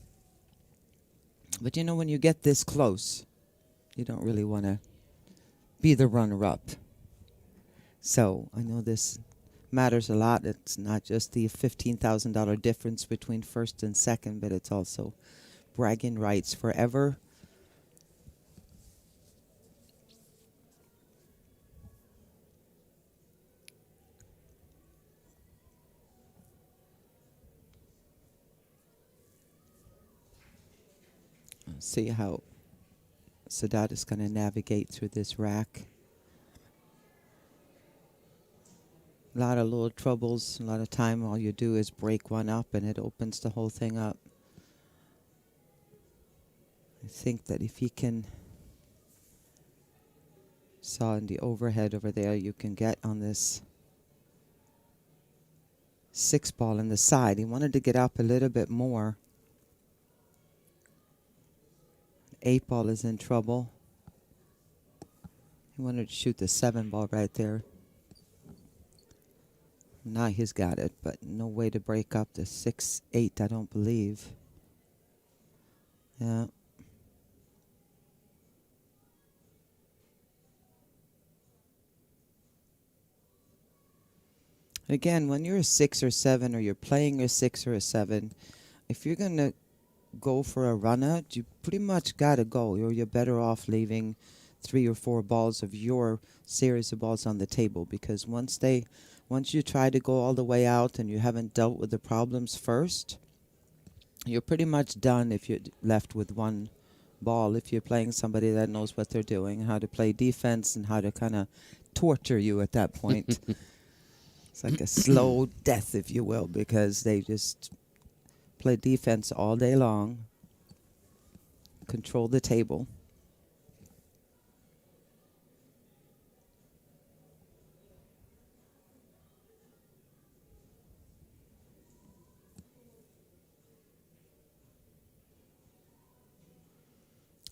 But you know, when you get this close, you don't really want to be the runner-up. So I know this matters a lot. It's not just the $15,000 difference between first and second, but it's also bragging rights forever. See how Sadat is going to navigate through this rack. A lot of little troubles, a lot of time. All you do is break one up and it opens the whole thing up. I think that if he can, saw in the overhead over there, you can get on this 6-ball in the side. He wanted to get up a little bit more. 8-ball is in trouble. He wanted to shoot the 7-ball right there. Now he's got it, but no way to break up the 6-8, I don't believe. Yeah. Again, when you're a 6 or 7, or you're playing a 6 or a 7, if you're going to go for a run out, you pretty much got to go, or you're better off leaving 3 or 4 balls of your series of balls on the table, because once you try to go all the way out and you haven't dealt with the problems first, you're pretty much done if you're left with 1 ball. If you're playing somebody that knows what they're doing, how to play defense and how to kind of torture you at that point. It's like a slow death, if you will, because they just play defense all day long, control the table.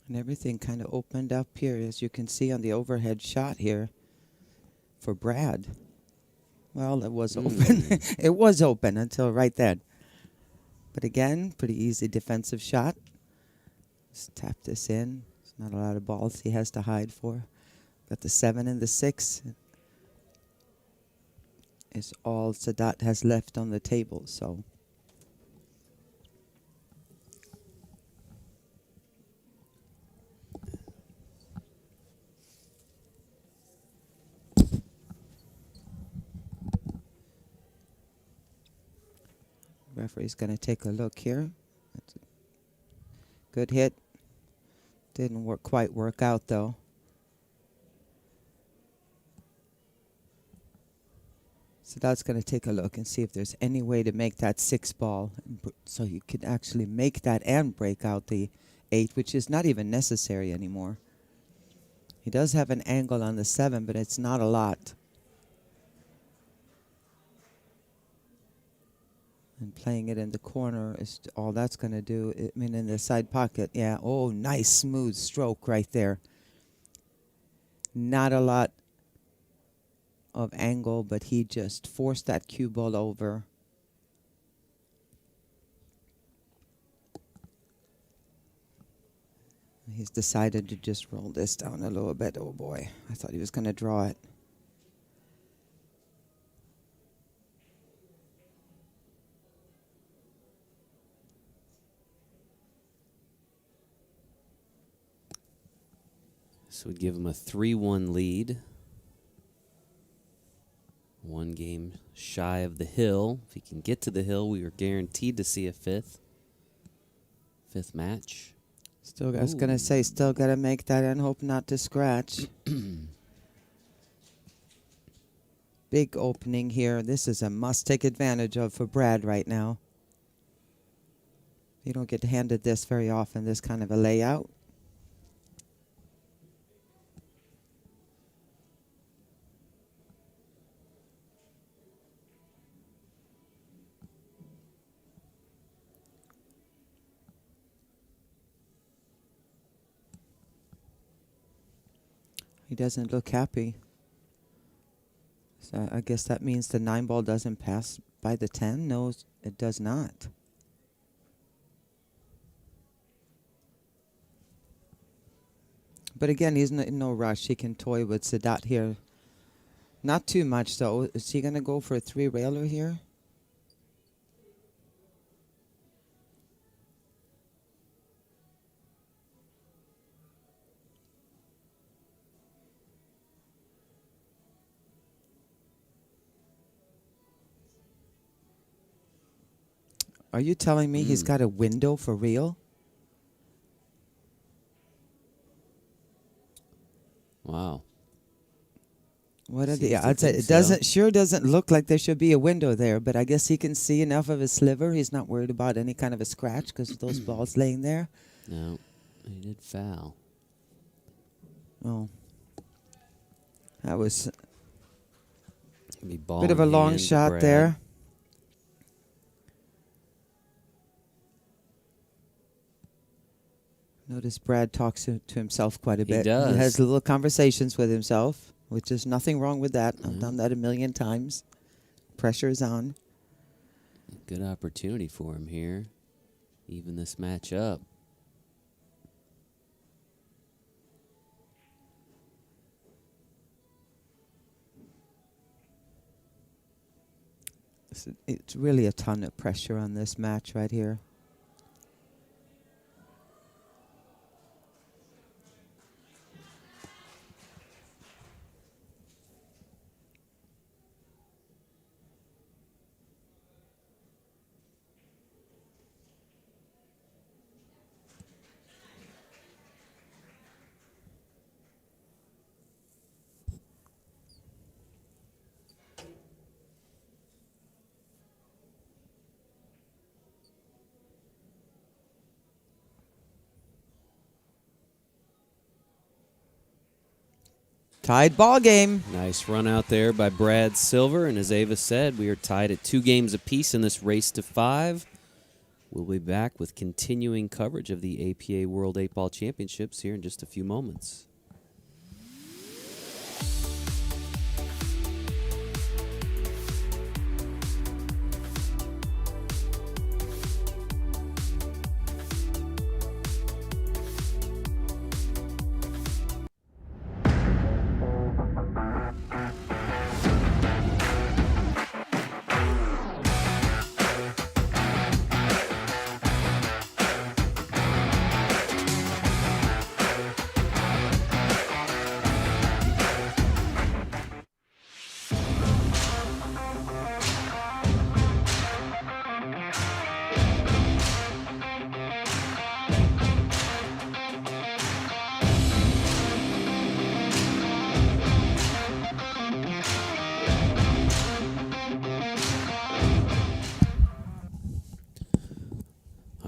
And everything kind of opened up here, as you can see on the overhead shot here for Brad. Well, it was open. It was open until right then. But again, pretty easy defensive shot. Just tap this in. There's not a lot of balls he has to hide for. But the 7 and the 6 is all Sadat has left on the table. So referee's going to take a look here. That's a good hit. Didn't quite work out, though. So that's going to take a look and see if there's any way to make that 6 ball so you could actually make that and break out the 8, which is not even necessary anymore. He does have an angle on the 7, but it's not a lot. And playing it in the corner is all that's going to do. I mean, in the side pocket. Yeah. Oh, nice smooth stroke right there. Not a lot of angle, but he just forced that cue ball over. He's decided to just roll this down a little bit. Oh boy, I thought he was going to draw it. So we'd give him a 3-1 lead. 1 game shy of the hill. If he can get to the hill, we are guaranteed to see a 5th match. Still, I was going to say, still got to make that and hope not to scratch. Big opening here. This is a must take advantage of for Brad right now. You don't get handed this very often, this kind of a layout. He doesn't look happy. So I guess that means the 9 ball doesn't pass by the 10. No, it does not. But again, he's in no rush. He can toy with Sadat here. Not too much, though. Is he going to go for a 3-railer here? Are you telling me he's got a window for real? Wow. What are Seems the to odds? think It so. sure doesn't look like there should be a window there, but I guess he can see enough of a sliver. He's not worried about any kind of a scratch because of those balls laying there. No, he did foul. Oh. That was Be ball a bit of a in long hand, shot Brad. there. Notice Brad talks to himself quite a bit. does. He has little conversations with himself, which is nothing wrong with that. I've done that a million times. Pressure is on. Good opportunity for him here. Even this match up. It's really a ton of pressure on this match right here. Tied ball game. Nice run out there by Brad Silver. And as Ava said, we are tied at 2 games apiece in this race to 5. We'll be back with continuing coverage of the APA World 8-Ball Championships here in just a few moments.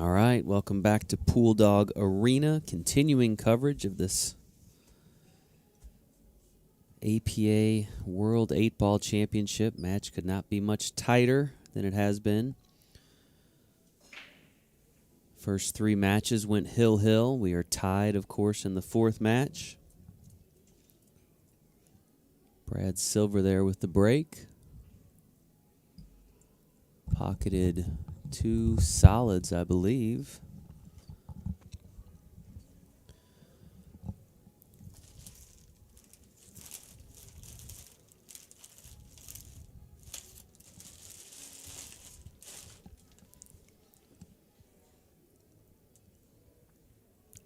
All right, welcome back to Pool Dog Arena. Continuing coverage of this APA World 8-Ball Championship. Match could not be much tighter than it has been. First 3 matches went hill-hill. We are tied, of course, in the 4th match. Brad Silver there with the break. Pocketed 2 solids, I believe.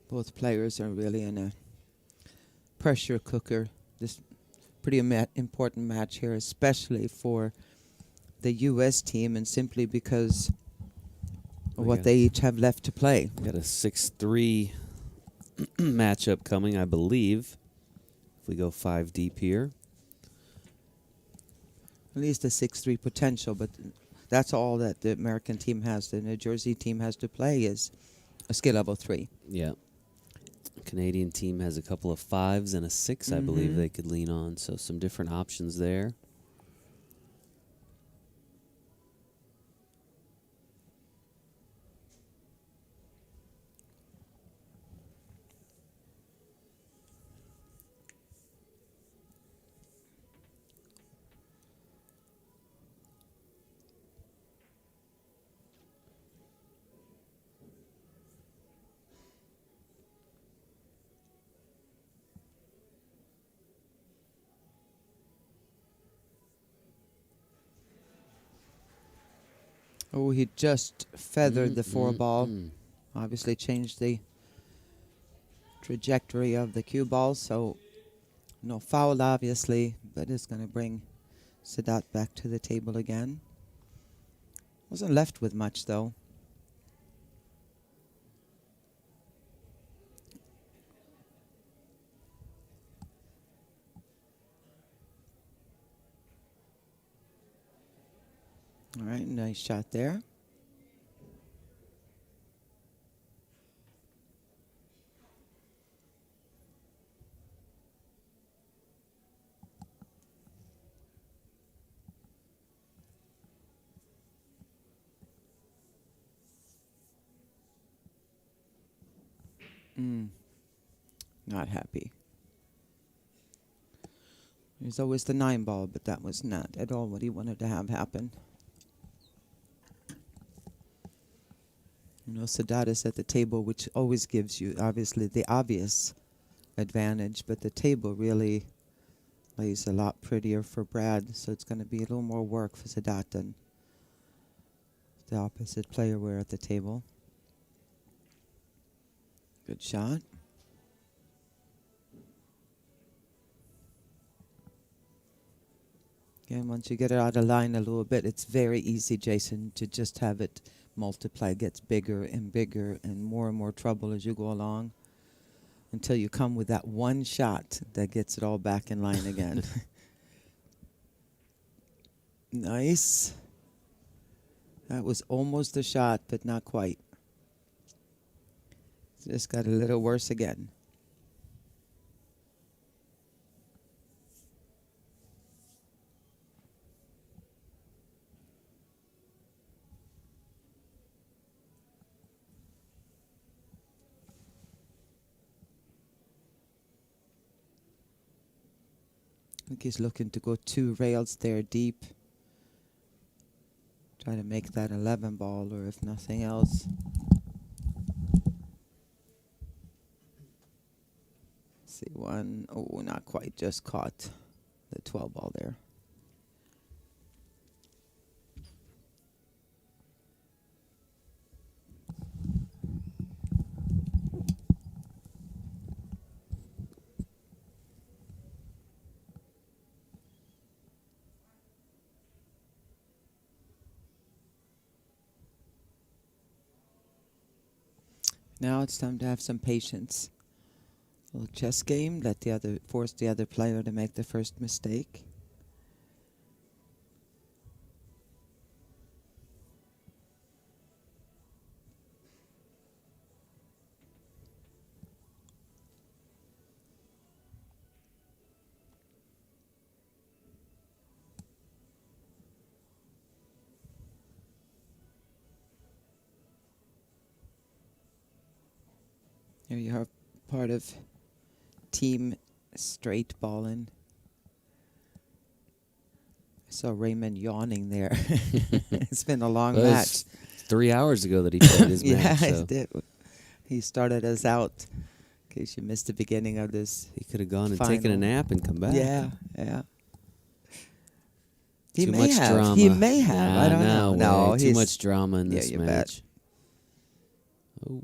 Both players are really in a pressure cooker. This pretty important match here, especially for the U.S. team, and simply because of what they each have left to play. We got a 6-3 matchup coming, I believe, if we go 5 deep here. At least a 6-3 potential, but that's all that the American team has. The New Jersey team has to play is a skill level 3. Yeah. Canadian team has a couple of 5s and a 6, I believe they could lean on. So some different options there. Oh, he just feathered the 4-ball. Obviously changed the trajectory of the cue ball, so no foul, obviously, but it's going to bring Sadat back to the table again. Wasn't left with much, though. All right, nice shot there. Not happy. There's always the 9-ball, but that was not at all what he wanted to have happen. You know, Sadat is at the table, which always gives you, obviously, the obvious advantage, but the table really lays a lot prettier for Brad, so it's going to be a little more work for Sadat than the opposite player were at the table. Good shot. Again, once you get it out of line a little bit, it's very easy, Jason, to just have it multiply. It gets bigger and bigger and more trouble as you go along until you come with that one shot that gets it all back in line again. Nice. That was almost a shot, but not quite. Just got a little worse again. I think he's looking to go 2 rails there deep. Try to make that 11-ball, or if nothing else. See one. Oh, not quite. Just caught the 12-ball there. Now it's time to have some patience. A little chess game. Force the other player to make the first mistake. Here you are, part of Team Str8 Ballin. I saw Raymond yawning there. It's been a long Well, match. it's 3 hours ago that he played his Yeah, match. I So did. He started us out. In case you missed the beginning of this. he could have gone and taken a Final. nap and come back. Yeah, yeah. He Too may much have. drama. He may have. Nah, I don't know. No, way. Too he's- much drama in Yeah, this you bet. match. Oh, all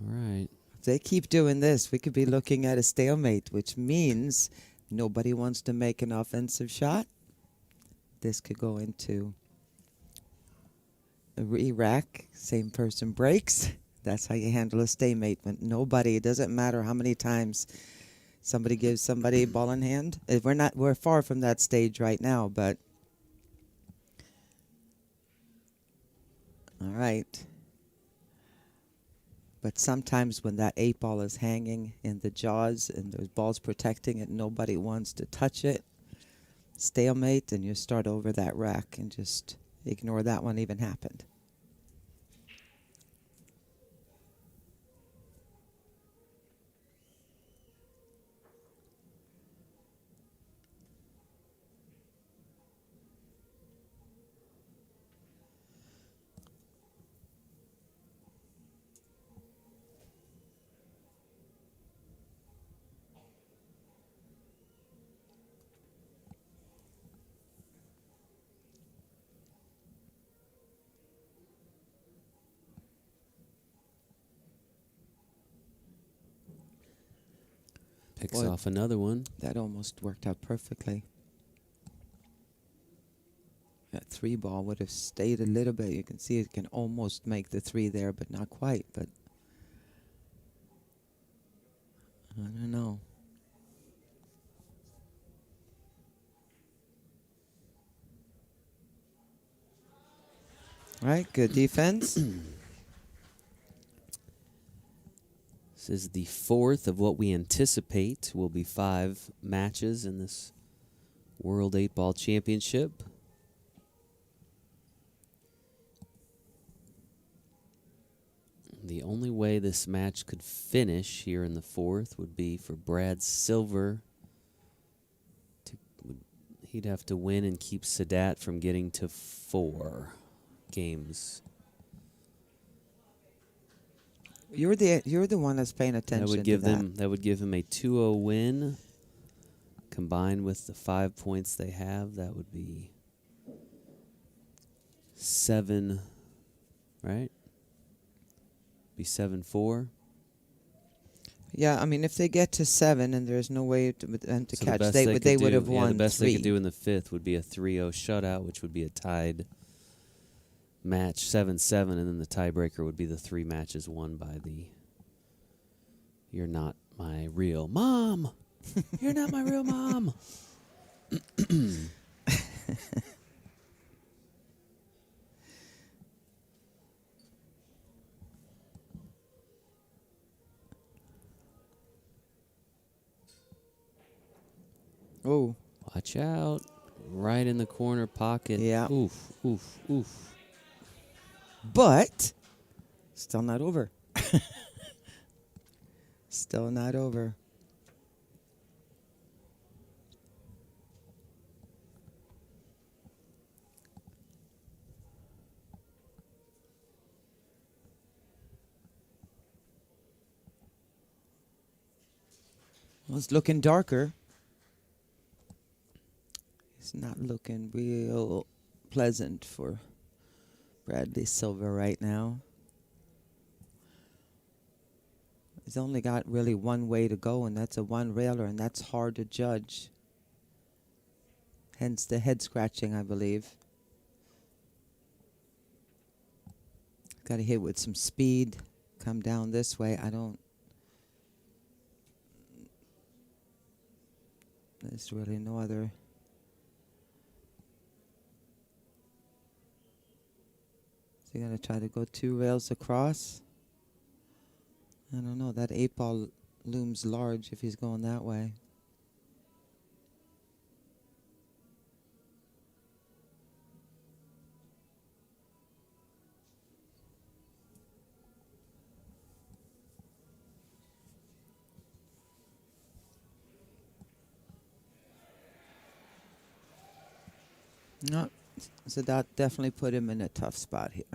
right. If they keep doing this, we could be looking at a stalemate, which means nobody wants to make an offensive shot. This could go into a re-rack. Same person breaks. That's how you handle a stalemate. When nobody, it doesn't matter how many times somebody gives somebody a ball in hand. We're far from that stage right now, but all right. But sometimes when that 8-ball is hanging in the jaws and there's balls protecting it, nobody wants to touch it. Stalemate, and you start over that rack and just ignore that one even happened. Picks Boy. off another one. That almost worked out perfectly. That 3-ball would have stayed a little bit. You can see it can almost make the 3 there, but not quite. But I don't know. All right, good defense. This is the 4th of what we anticipate will be 5 matches in this World 8-Ball Championship. The only way this match could finish here in the 4th would be for Brad Silver. He'd have to win and keep Sadat from getting to 4 games. You're the one that's paying attention. That would give him a 2-0 win. Combined with the 5 points they have, that would be 7, right? Be 7-4. Yeah, I mean, if they get to 7 and there's no way to them to So catch, the best they would have yeah, won the best 3. they could do in the 5th would be a 3-0 shutout, which would be a tied match, 7-7, and then the tiebreaker would be the 3 matches won by the "You're not my real mom." You're not my real mom. Oh, Watch out. Right in the corner pocket. Yeah. Oof, oof, oof. but still not over. Still not over. Well, it's looking darker. It's not looking real pleasant for Bradley Silver right now. He's only got really one way to go, and that's a one-railer, and that's hard to judge. Hence the head scratching, I believe. Got to hit with some speed. Come down this way. There's really no other. Is he going to try to go 2 rails across? I don't know. That 8-ball looms large if he's going that way. No, so that definitely put him in a tough spot here.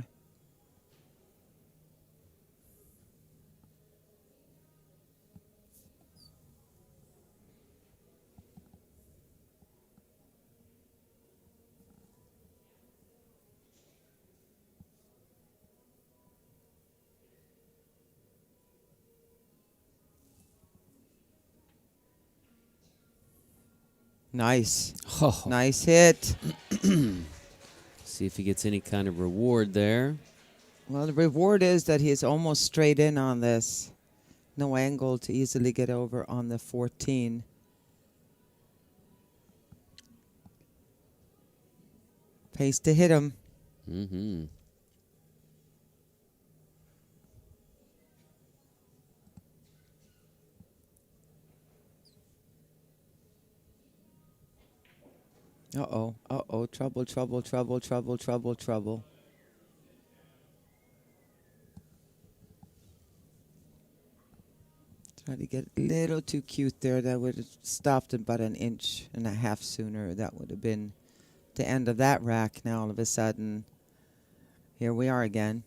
Nice. Oh. Nice hit. See if he gets any kind of reward there. Well, the reward is that he's almost straight in on this. No angle to easily get over on the 14. Pace to hit him. Mm-hmm. Uh-oh. Uh-oh. Trouble, trouble, trouble, trouble, trouble, trouble. Tried to get a little too cute there. That would have stopped about an inch and a half sooner. That would have been the end of that rack. Now all of a sudden, here we are again.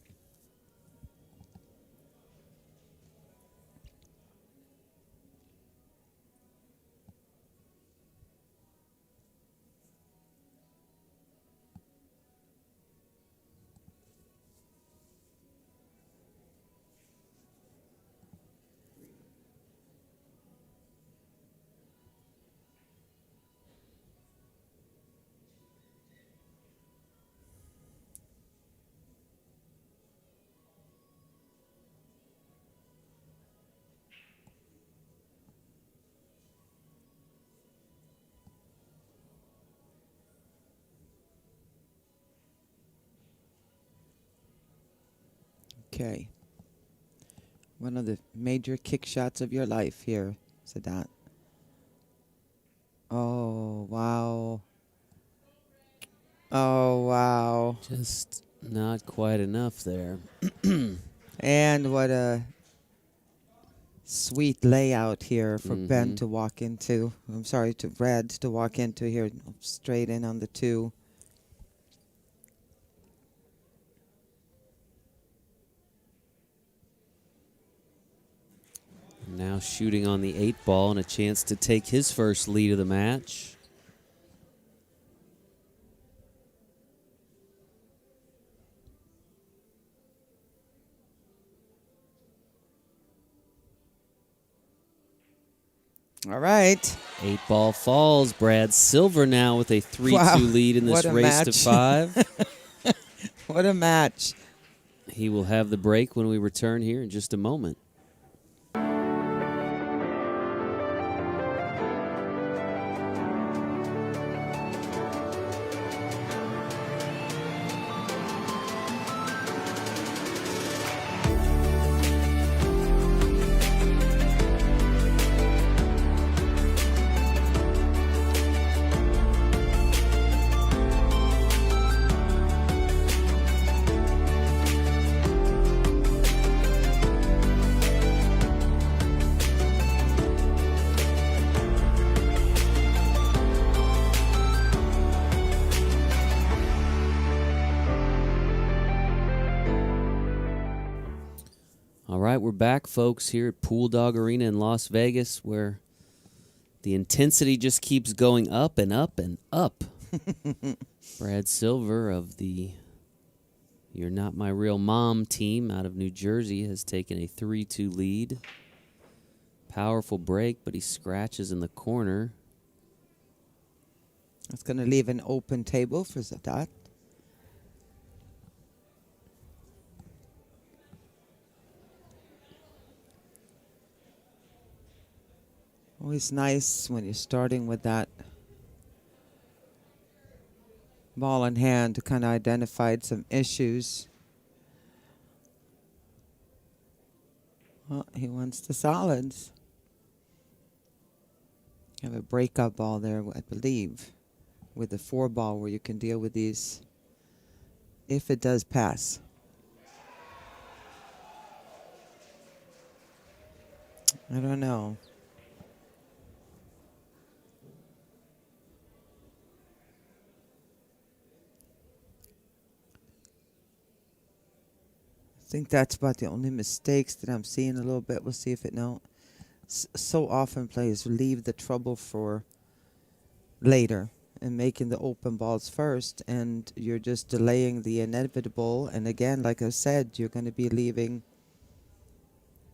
Okay. One of the major kick shots of your life here, Sadat. Oh, wow. Oh, wow. Just not quite enough there. And what a sweet layout here for Ben Mhm. to walk into. I'm sorry, to Red to walk into here straight in on the 2. Now shooting on the 8 ball and a chance to take his first lead of the match. All right. 8 ball falls. Brad Silver now with a 3-2 Wow. lead in this What a race to match. 5. What a match. He will have the break when we return here in just a moment. All right, we're back, folks, here at Pool Dog Arena in Las Vegas, where the intensity just keeps going up and up and up. Brad Silver of the You're Not My Real Mom team out of New Jersey has taken a 3-2 lead. Powerful break, but he scratches in the corner. That's going to leave an open table for Sadat. Always nice when you're starting with that ball in hand to kind of identify some issues. Well, he wants the solids. You have a breakup ball there, I believe, with the 4 ball where you can deal with these if it does pass. I don't know. think that's about the only mistakes that I'm seeing a little bit. We'll see if it no. So often players leave the trouble for later and making the open balls first, and you're just delaying the inevitable. And again, like I said, you're going to be leaving,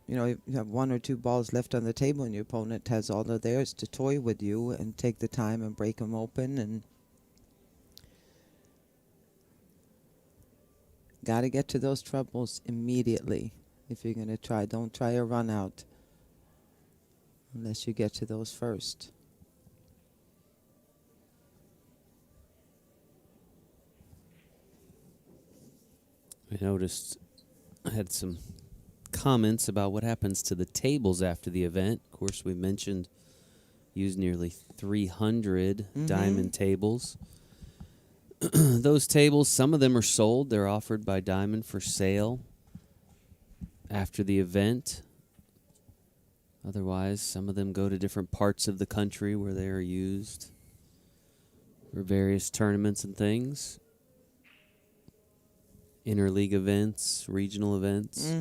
you know, you have 1 or 2 balls left on the table and your opponent has all of theirs to toy with you and take the time and break them open. And got to get to those troubles immediately if you're going to try. Don't try a run out unless you get to those first. I noticed I had some comments about what happens to the tables after the event. Of course, we mentioned used nearly 300 Diamond tables. Those tables, some of them are sold. They're offered by Diamond for sale after the event. Otherwise, some of them go to different parts of the country where they are used for various tournaments and things. Interleague events, regional events.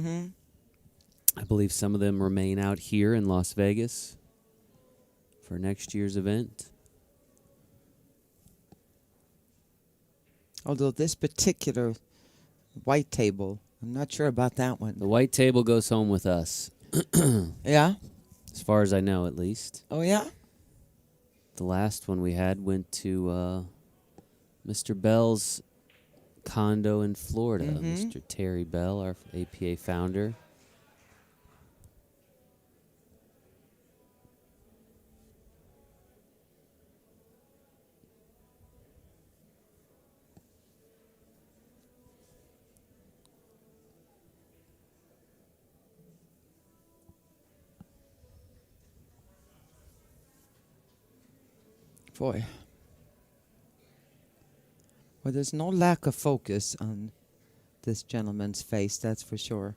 I believe some of them remain out here in Las Vegas for next year's event. Although this particular white table, I'm not sure about that one. The white table goes home with us. Yeah? As far as I know, at least. Oh, yeah? The last one we had went to Mr. Bell's condo in Florida. Mr. Terry Bell, our APA founder. Boy. Well, there's no lack of focus on this gentleman's face, that's for sure.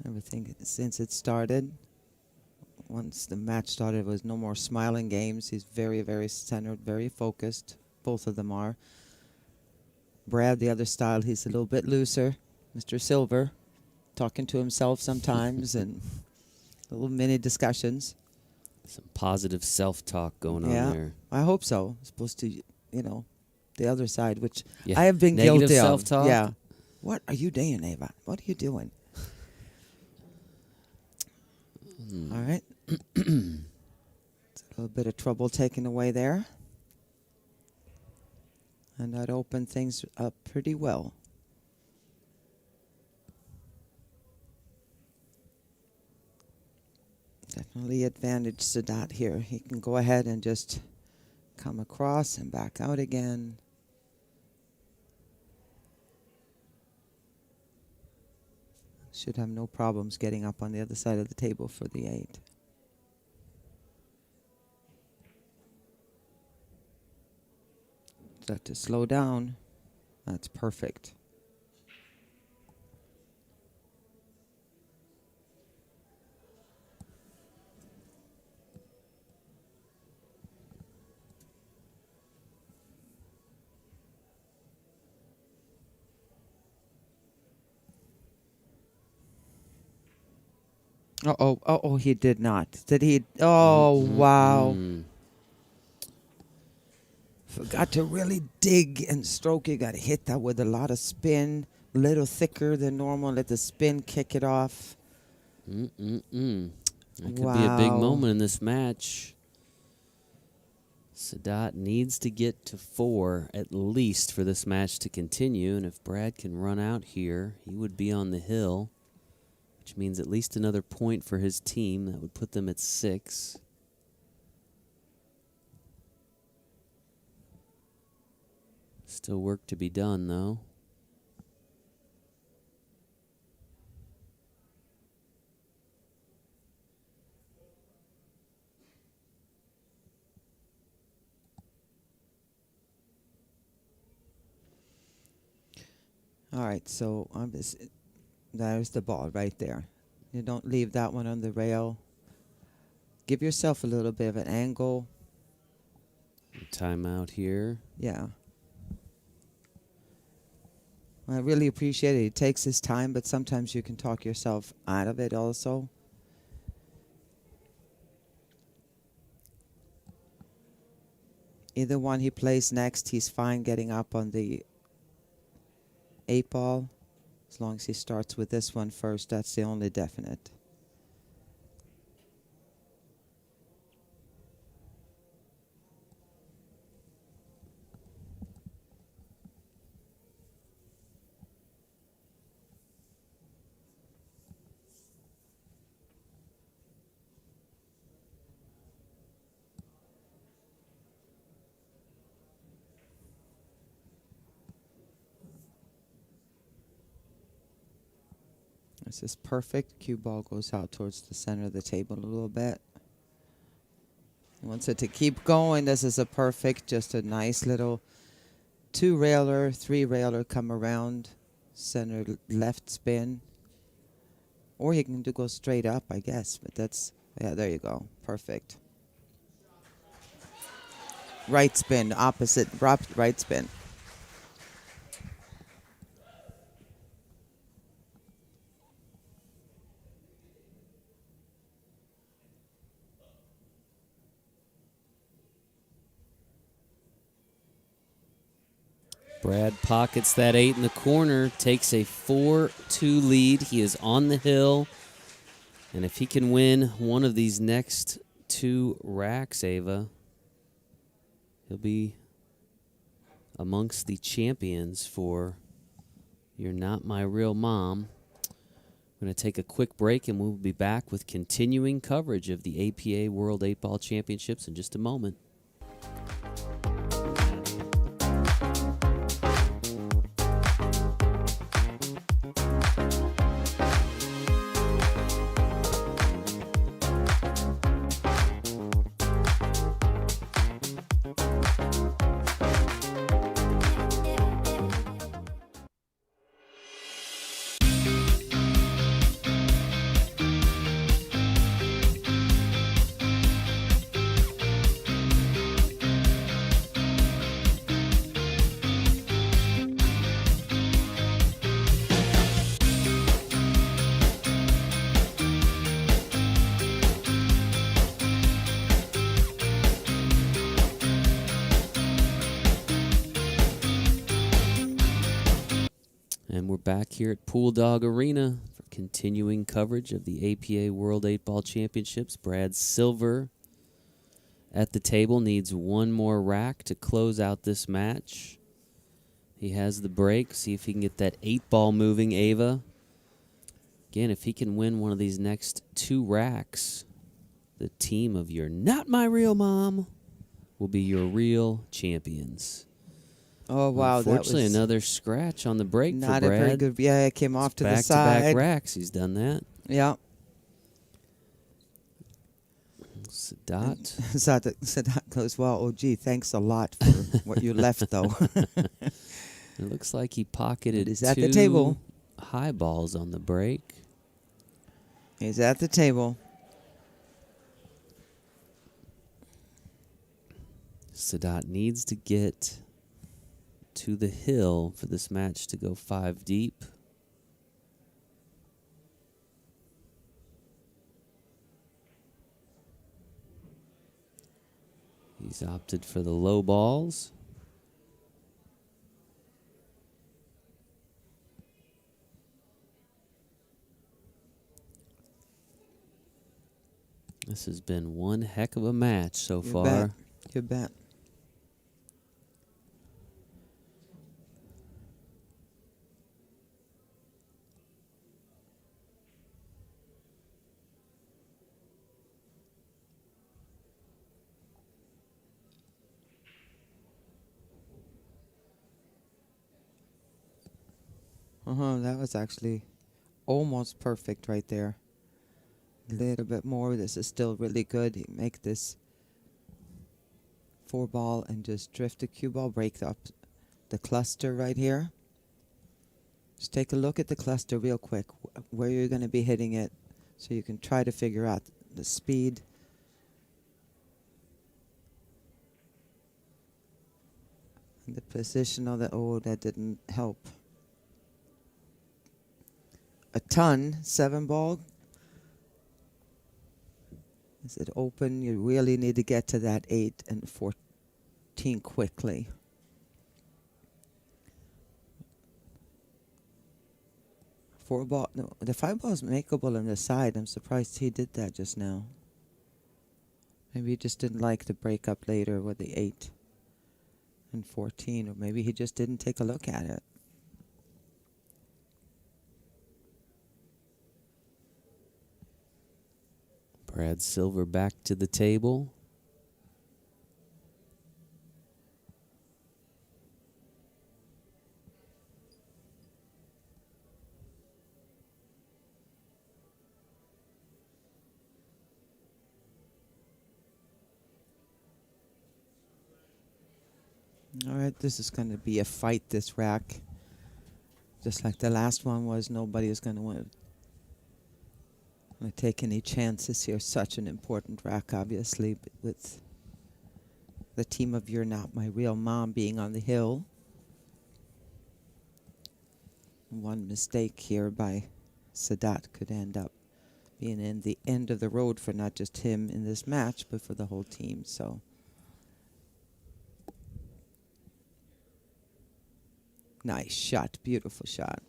Everything since it started, once the match started, was no more smiling games. He's very, very centered, very focused. Both of them are. Brad, the other style, he's a little bit looser. Mr. Silver, talking to himself sometimes and little mini discussions. Some positive self-talk going on there. I hope so. It's supposed to, you know, the other side, which Yeah. I have been Negative guilty of. self-talk? Yeah. What are you doing, Ava? What are you doing? All right. It's a little bit of trouble taken away there. And that opened things up pretty well. Definitely advantage Sadat here. He can go ahead and just come across and back out again. Should have no problems getting up on the other side of the table for the 8. Start to slow down. That's perfect. Uh-oh, he did not. Did he? Oh, wow. Forgot to really dig and stroke. You got to hit that with a lot of spin, a little thicker than normal. Let the spin kick it off. That could be a big moment in this match. Sadat needs to get to 4 at least for this match to continue. And if Brad can run out here, he would be on the hill, which means at least another point for his team. That would put them at 6. Still work to be done, though. All right, so there's the ball right there. You don't leave that one on the rail. Give yourself a little bit of an angle. Timeout here. Yeah. I really appreciate it. He takes his time, but sometimes you can talk yourself out of it also. Either one he plays next, he's fine getting up on the 8-ball. As long as he starts with this one first, that's the only definite. This is perfect. Cue ball goes out towards the center of the table a little bit. He wants it to keep going. This is a perfect, just a nice little 2-railer, 3-railer come around, center left spin. Or he can go straight up, I guess. But that's, yeah, there you go. Perfect. Right spin, opposite, right spin. Brad pockets that 8 in the corner, takes a 4-2 lead. He is on the hill. And if he can win one of these next 2 racks, Ava, he'll be amongst the champions for You're Not My Real Mom. We're going to take a quick break, and we'll be back with continuing coverage of the APA World 8-Ball Championships in just a moment. And we're back here at Pool Dog Arena for continuing coverage of the APA World 8-Ball Championships. Brad Silver at the table needs one more rack to close out this match. He has the break. See if he can get that 8-ball moving, Ava. Again, if he can win one of these next 2 racks, the team of You're Not My Real Mom will be your real champions. Oh, wow. Unfortunately, that was another scratch on the break for not Brad. a very good. Yeah, it came off to the side. Back-to-back racks, he's done that. Yeah. Sadat. Sadat goes, well, oh, gee, thanks a lot for what you left, though. It looks like he pocketed He's 2 at the table. high balls on the break. He's at the table. Sadat needs to get to the hill for this match to go 5 deep. He's opted for the low balls. This has been one heck of a match so You far. bet. You bet. That was actually almost perfect right there. A little bit more. This is still really good. You make this 4-ball and just drift the cue ball, break up the cluster right here. Just take a look at the cluster real quick, where you're going to be hitting it, so you can try to figure out the speed. And the position of the, oh, that didn't help. a ton. 7 ball. Is it open? You really need to get to that 8 and 14 quickly. Four ball. No, the 5 ball is makeable on the side. I'm surprised he did that just now. Maybe he just didn't like to break up later with the 8 and 14, or maybe he just didn't take a look at it. Brad Silver back to the table. All right, this is going to be a fight, this rack. Just like the last one was, nobody is going to want to take any chances here. Such an important rack, obviously, but with the team of You're Not My Real Mom being on the hill. One mistake here by Sadat could end up being in the end of the road for not just him in this match, but for the whole team. So nice shot, beautiful shot.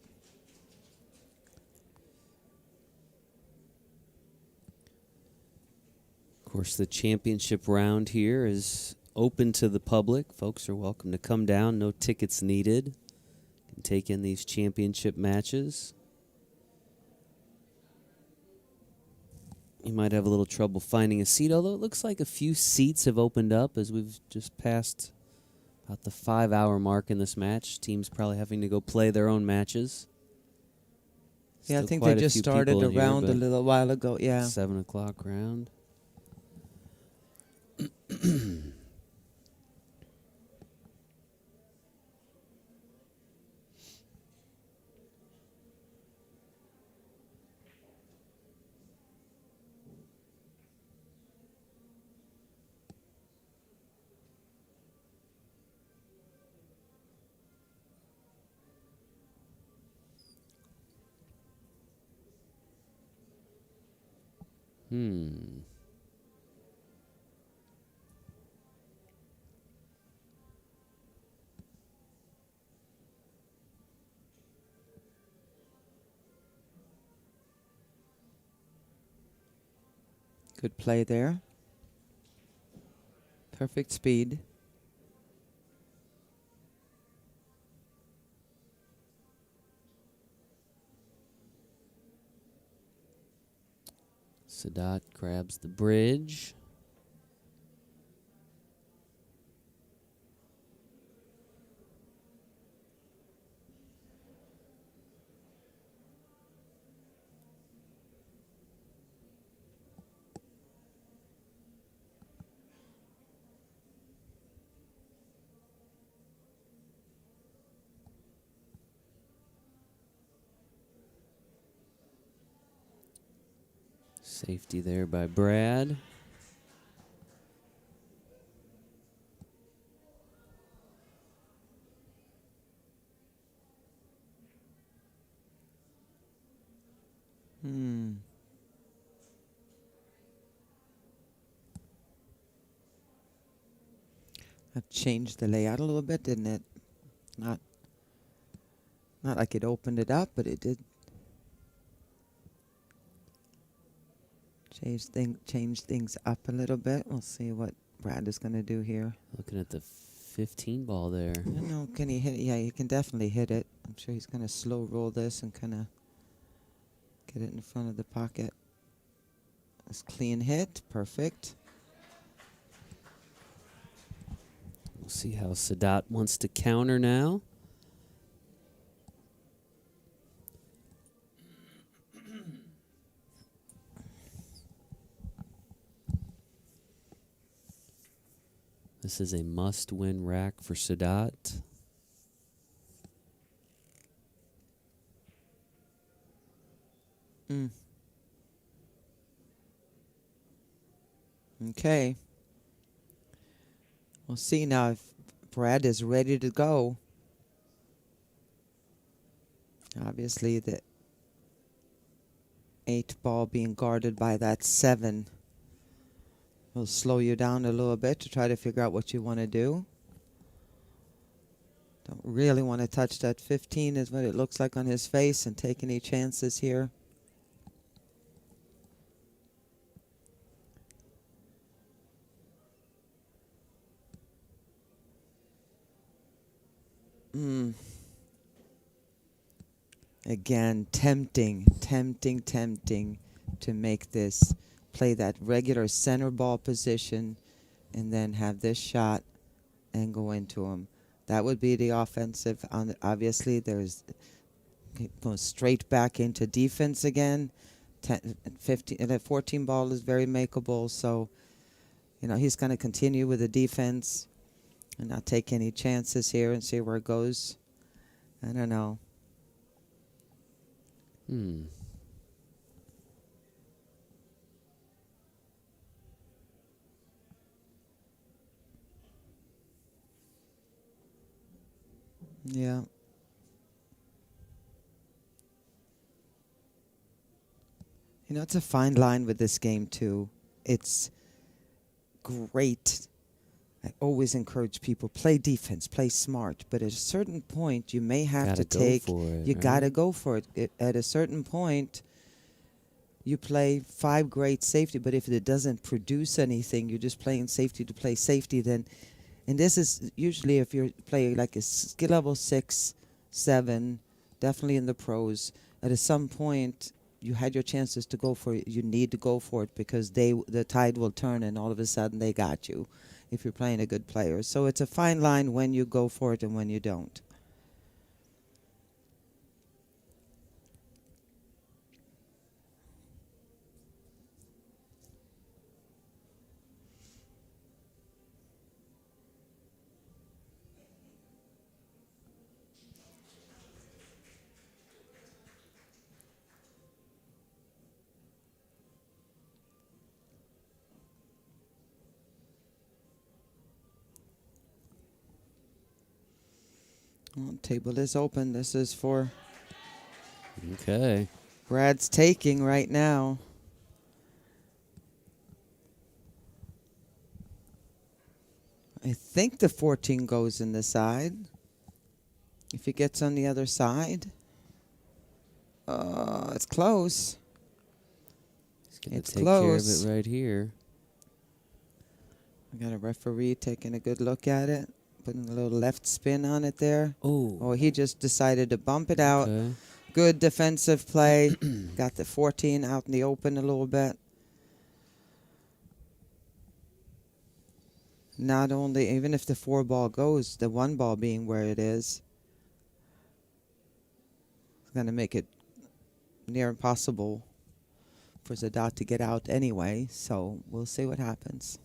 Of course, the championship round here is open to the public. Folks are welcome to come down. No tickets needed. You can take in these championship matches. You might have a little trouble finding a seat, although it looks like a few seats have opened up as we've just passed about the 5-hour mark in this match. Teams probably having to go play their own matches. Yeah, I Still think quite they a just few started people in here, around a but little while ago. Yeah. 7 o'clock round. Good play there. Perfect speed. Sadat grabs the bridge. Safety there by Brad. That changed the layout a little bit, didn't it? Not like it opened it up, but it did change things up a little bit. We'll see what Brad is going to do here. Looking at the 15 ball there. I don't know, can he hit it? Yeah, he can definitely hit it. I'm sure he's going to slow roll this and kind of get it in front of the pocket. It's clean hit, perfect. We'll see how Sadat wants to counter now. This is a must-win rack for Sadat. Okay. We'll see now if Brad is ready to go. Obviously, the 8 ball being guarded by that 7 will slow you down a little bit to try to figure out what you want to do. Don't really want to touch that 15 is what it looks like on his face and take any chances here. Again, tempting to make this, play that regular center ball position and then have this shot and go into him. That would be the offensive. Obviously, there's going straight back into defense again. 15, and that 14 ball is very makeable. So, you know, he's going to continue with the defense and not take any chances here and see where it goes. I don't know. Yeah. You know, it's a fine line with this game, too. It's great. I always encourage people, play defense, play smart. But at a certain point, you may have to take... You got to go for it. At a certain point, you play 5 great safety. But if it doesn't produce anything, you're just playing safety to play safety, then... And this is usually if you're playing like a skill level 6, 7, definitely in the pros. At some point, you had your chances to go for it. You need to go for it because the tide will turn and all of a sudden they got you if you're playing a good player. So it's a fine line when you go for it and when you don't. Well, table is open. This is for Brad's taking right now. I think the 14 goes in the side. If he gets on the other side. It's close. It's take close. Care of it right here. We got a referee taking a good look at it. Putting a little left spin on it there. Oh, he just decided to bump it out. Okay. Good defensive play. Got the 14 out in the open a little bit. Not only, even if the 4 ball goes, the 1 ball being where it is, it's going to make it near impossible for Zadot to get out anyway. So we'll see what happens.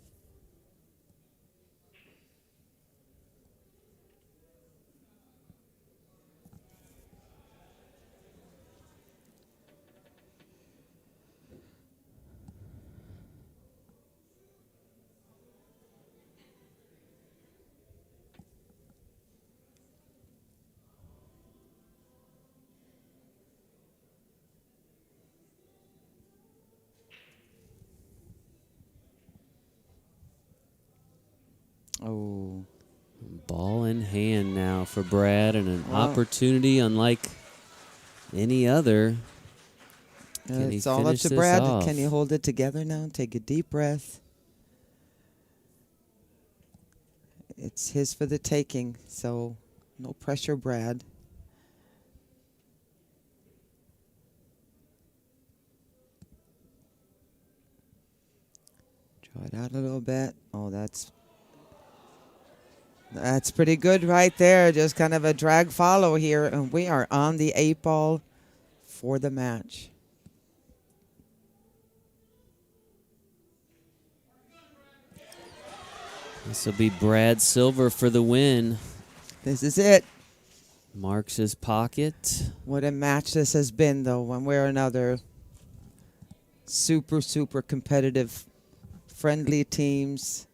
Oh. Ball in hand now for Brad, and an opportunity unlike any other. It's all up to Brad. Can you hold it together now? Take a deep breath. It's his for the taking, so no pressure, Brad. Draw it out a little bit. Oh, that's pretty good right there. Just kind of a drag follow here. And we are on the 8 ball for the match. This will be Brad Silver for the win. This is it. Marks his pocket. What a match this has been, though. One way or another. Super, super competitive, friendly teams.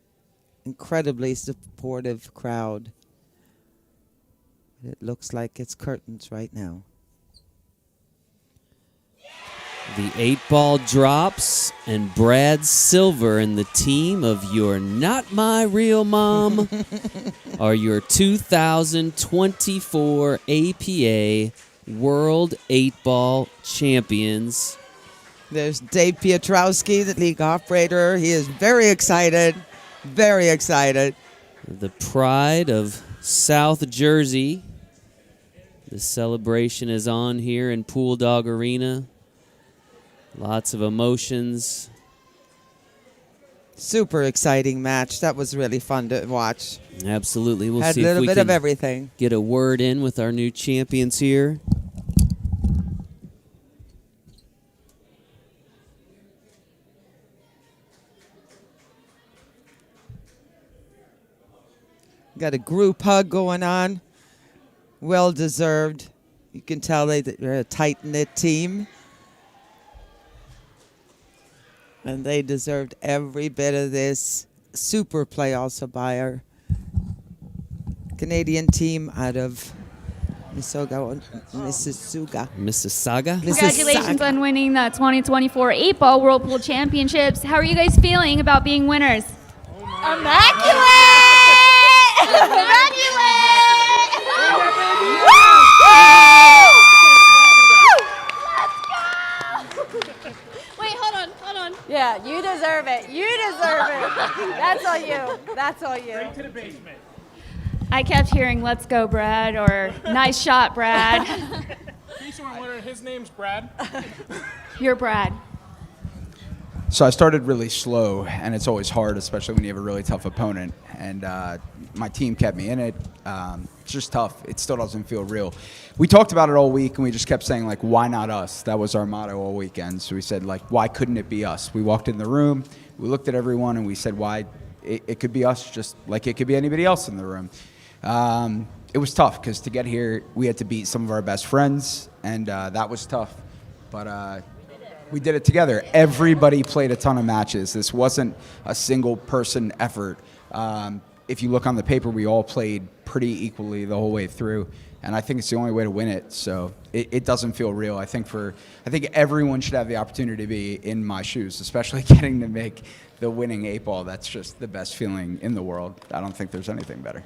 Incredibly supportive crowd. It looks like it's curtains right now. The 8-ball drops, and Brad Silver and the team of You're Not My Real Mom are your 2024 APA World 8-ball champions. There's Dave Piotrowski, the league operator. He is very excited, very excited. The pride of South Jersey. The celebration is on here in Pool Dog Arena. Lots of emotions. Super exciting match. That was really fun to watch. Absolutely. We'll Had see a if little we bit can of everything. get a word in with our new champions here. Got a group hug going on. Well deserved. You can tell they're a tight-knit team. And they deserved every bit of this. Super play also by our Canadian team out of Mississauga. Mississauga. Congratulations on winning the 2024 8-Ball World Pool Championships. How are you guys feeling about being winners? Immaculate! Wait, hold on. Yeah, you deserve it. You deserve it. That's all you. That's all you. To the basement. I kept hearing "Let's go, Brad" or "Nice shot, Brad." He's one winner. His name's Brad. You're Brad. So I started really slow, and it's always hard, especially when you have a really tough opponent. And my team kept me in it. It's just tough. It still doesn't feel real. We talked about it all week, and we just kept saying, like, why not us? That was our motto all weekend. So we said, like, why couldn't it be us? We walked in the room, we looked at everyone, and we said, why it could be us just like it could be anybody else in the room. It was tough because to get here, we had to beat some of our best friends, and that was tough. But we did it together. Everybody played a ton of matches. This wasn't a single person effort. If you look on the paper, we all played pretty equally the whole way through, and I think it's the only way to win it. So it doesn't feel real. I think everyone should have the opportunity to be in my shoes, especially getting to make the winning 8-ball. That's just the best feeling in the world. I don't think there's anything better.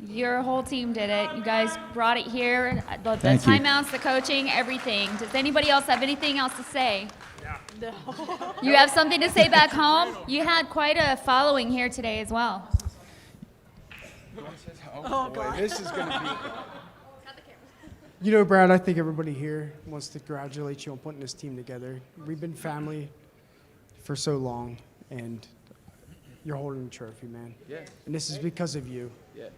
Your whole team did it. You guys brought it here. The Thank you. timeouts, the coaching, everything. Does anybody else have anything else to say? No. You have something to say back home? You had quite a following here today as well. Oh boy, this is going to be... You know, Brad, I think everybody here wants to congratulate you on putting this team together. We've been family for so long, and you're holding the trophy, man. Yeah. And this is because of you. Yeah.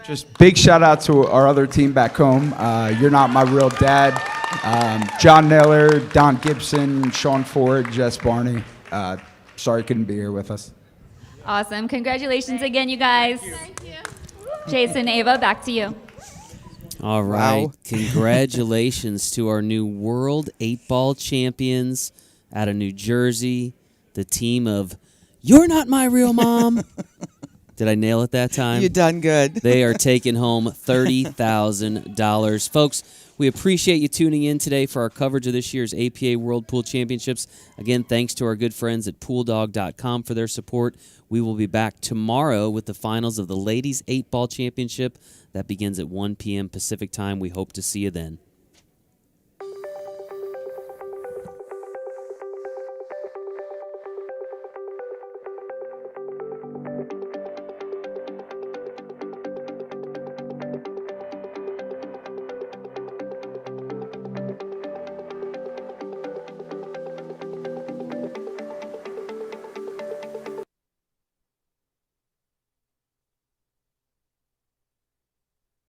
Just big shout out to our other team back home. You're Not My Real Dad. John Naylor, Don Gibson, Sean Ford, Jess Barney. Sorry couldn't be here with us. Awesome. Congratulations again, you guys. Thank you. Jason, Ava, back to you. All right. Wow. Congratulations to our new World 8-Ball champions out of New Jersey, the team of You're Not My Real Mom. Did I nail it that time? You done good. They are taking home $30,000. Folks, we appreciate you tuning in today for our coverage of this year's APA World Pool Championships. Again, thanks to our good friends at pooldog.com for their support. We will be back tomorrow with the finals of the Ladies 8-Ball Championship. That begins at 1 p.m. Pacific time. We hope to see you then.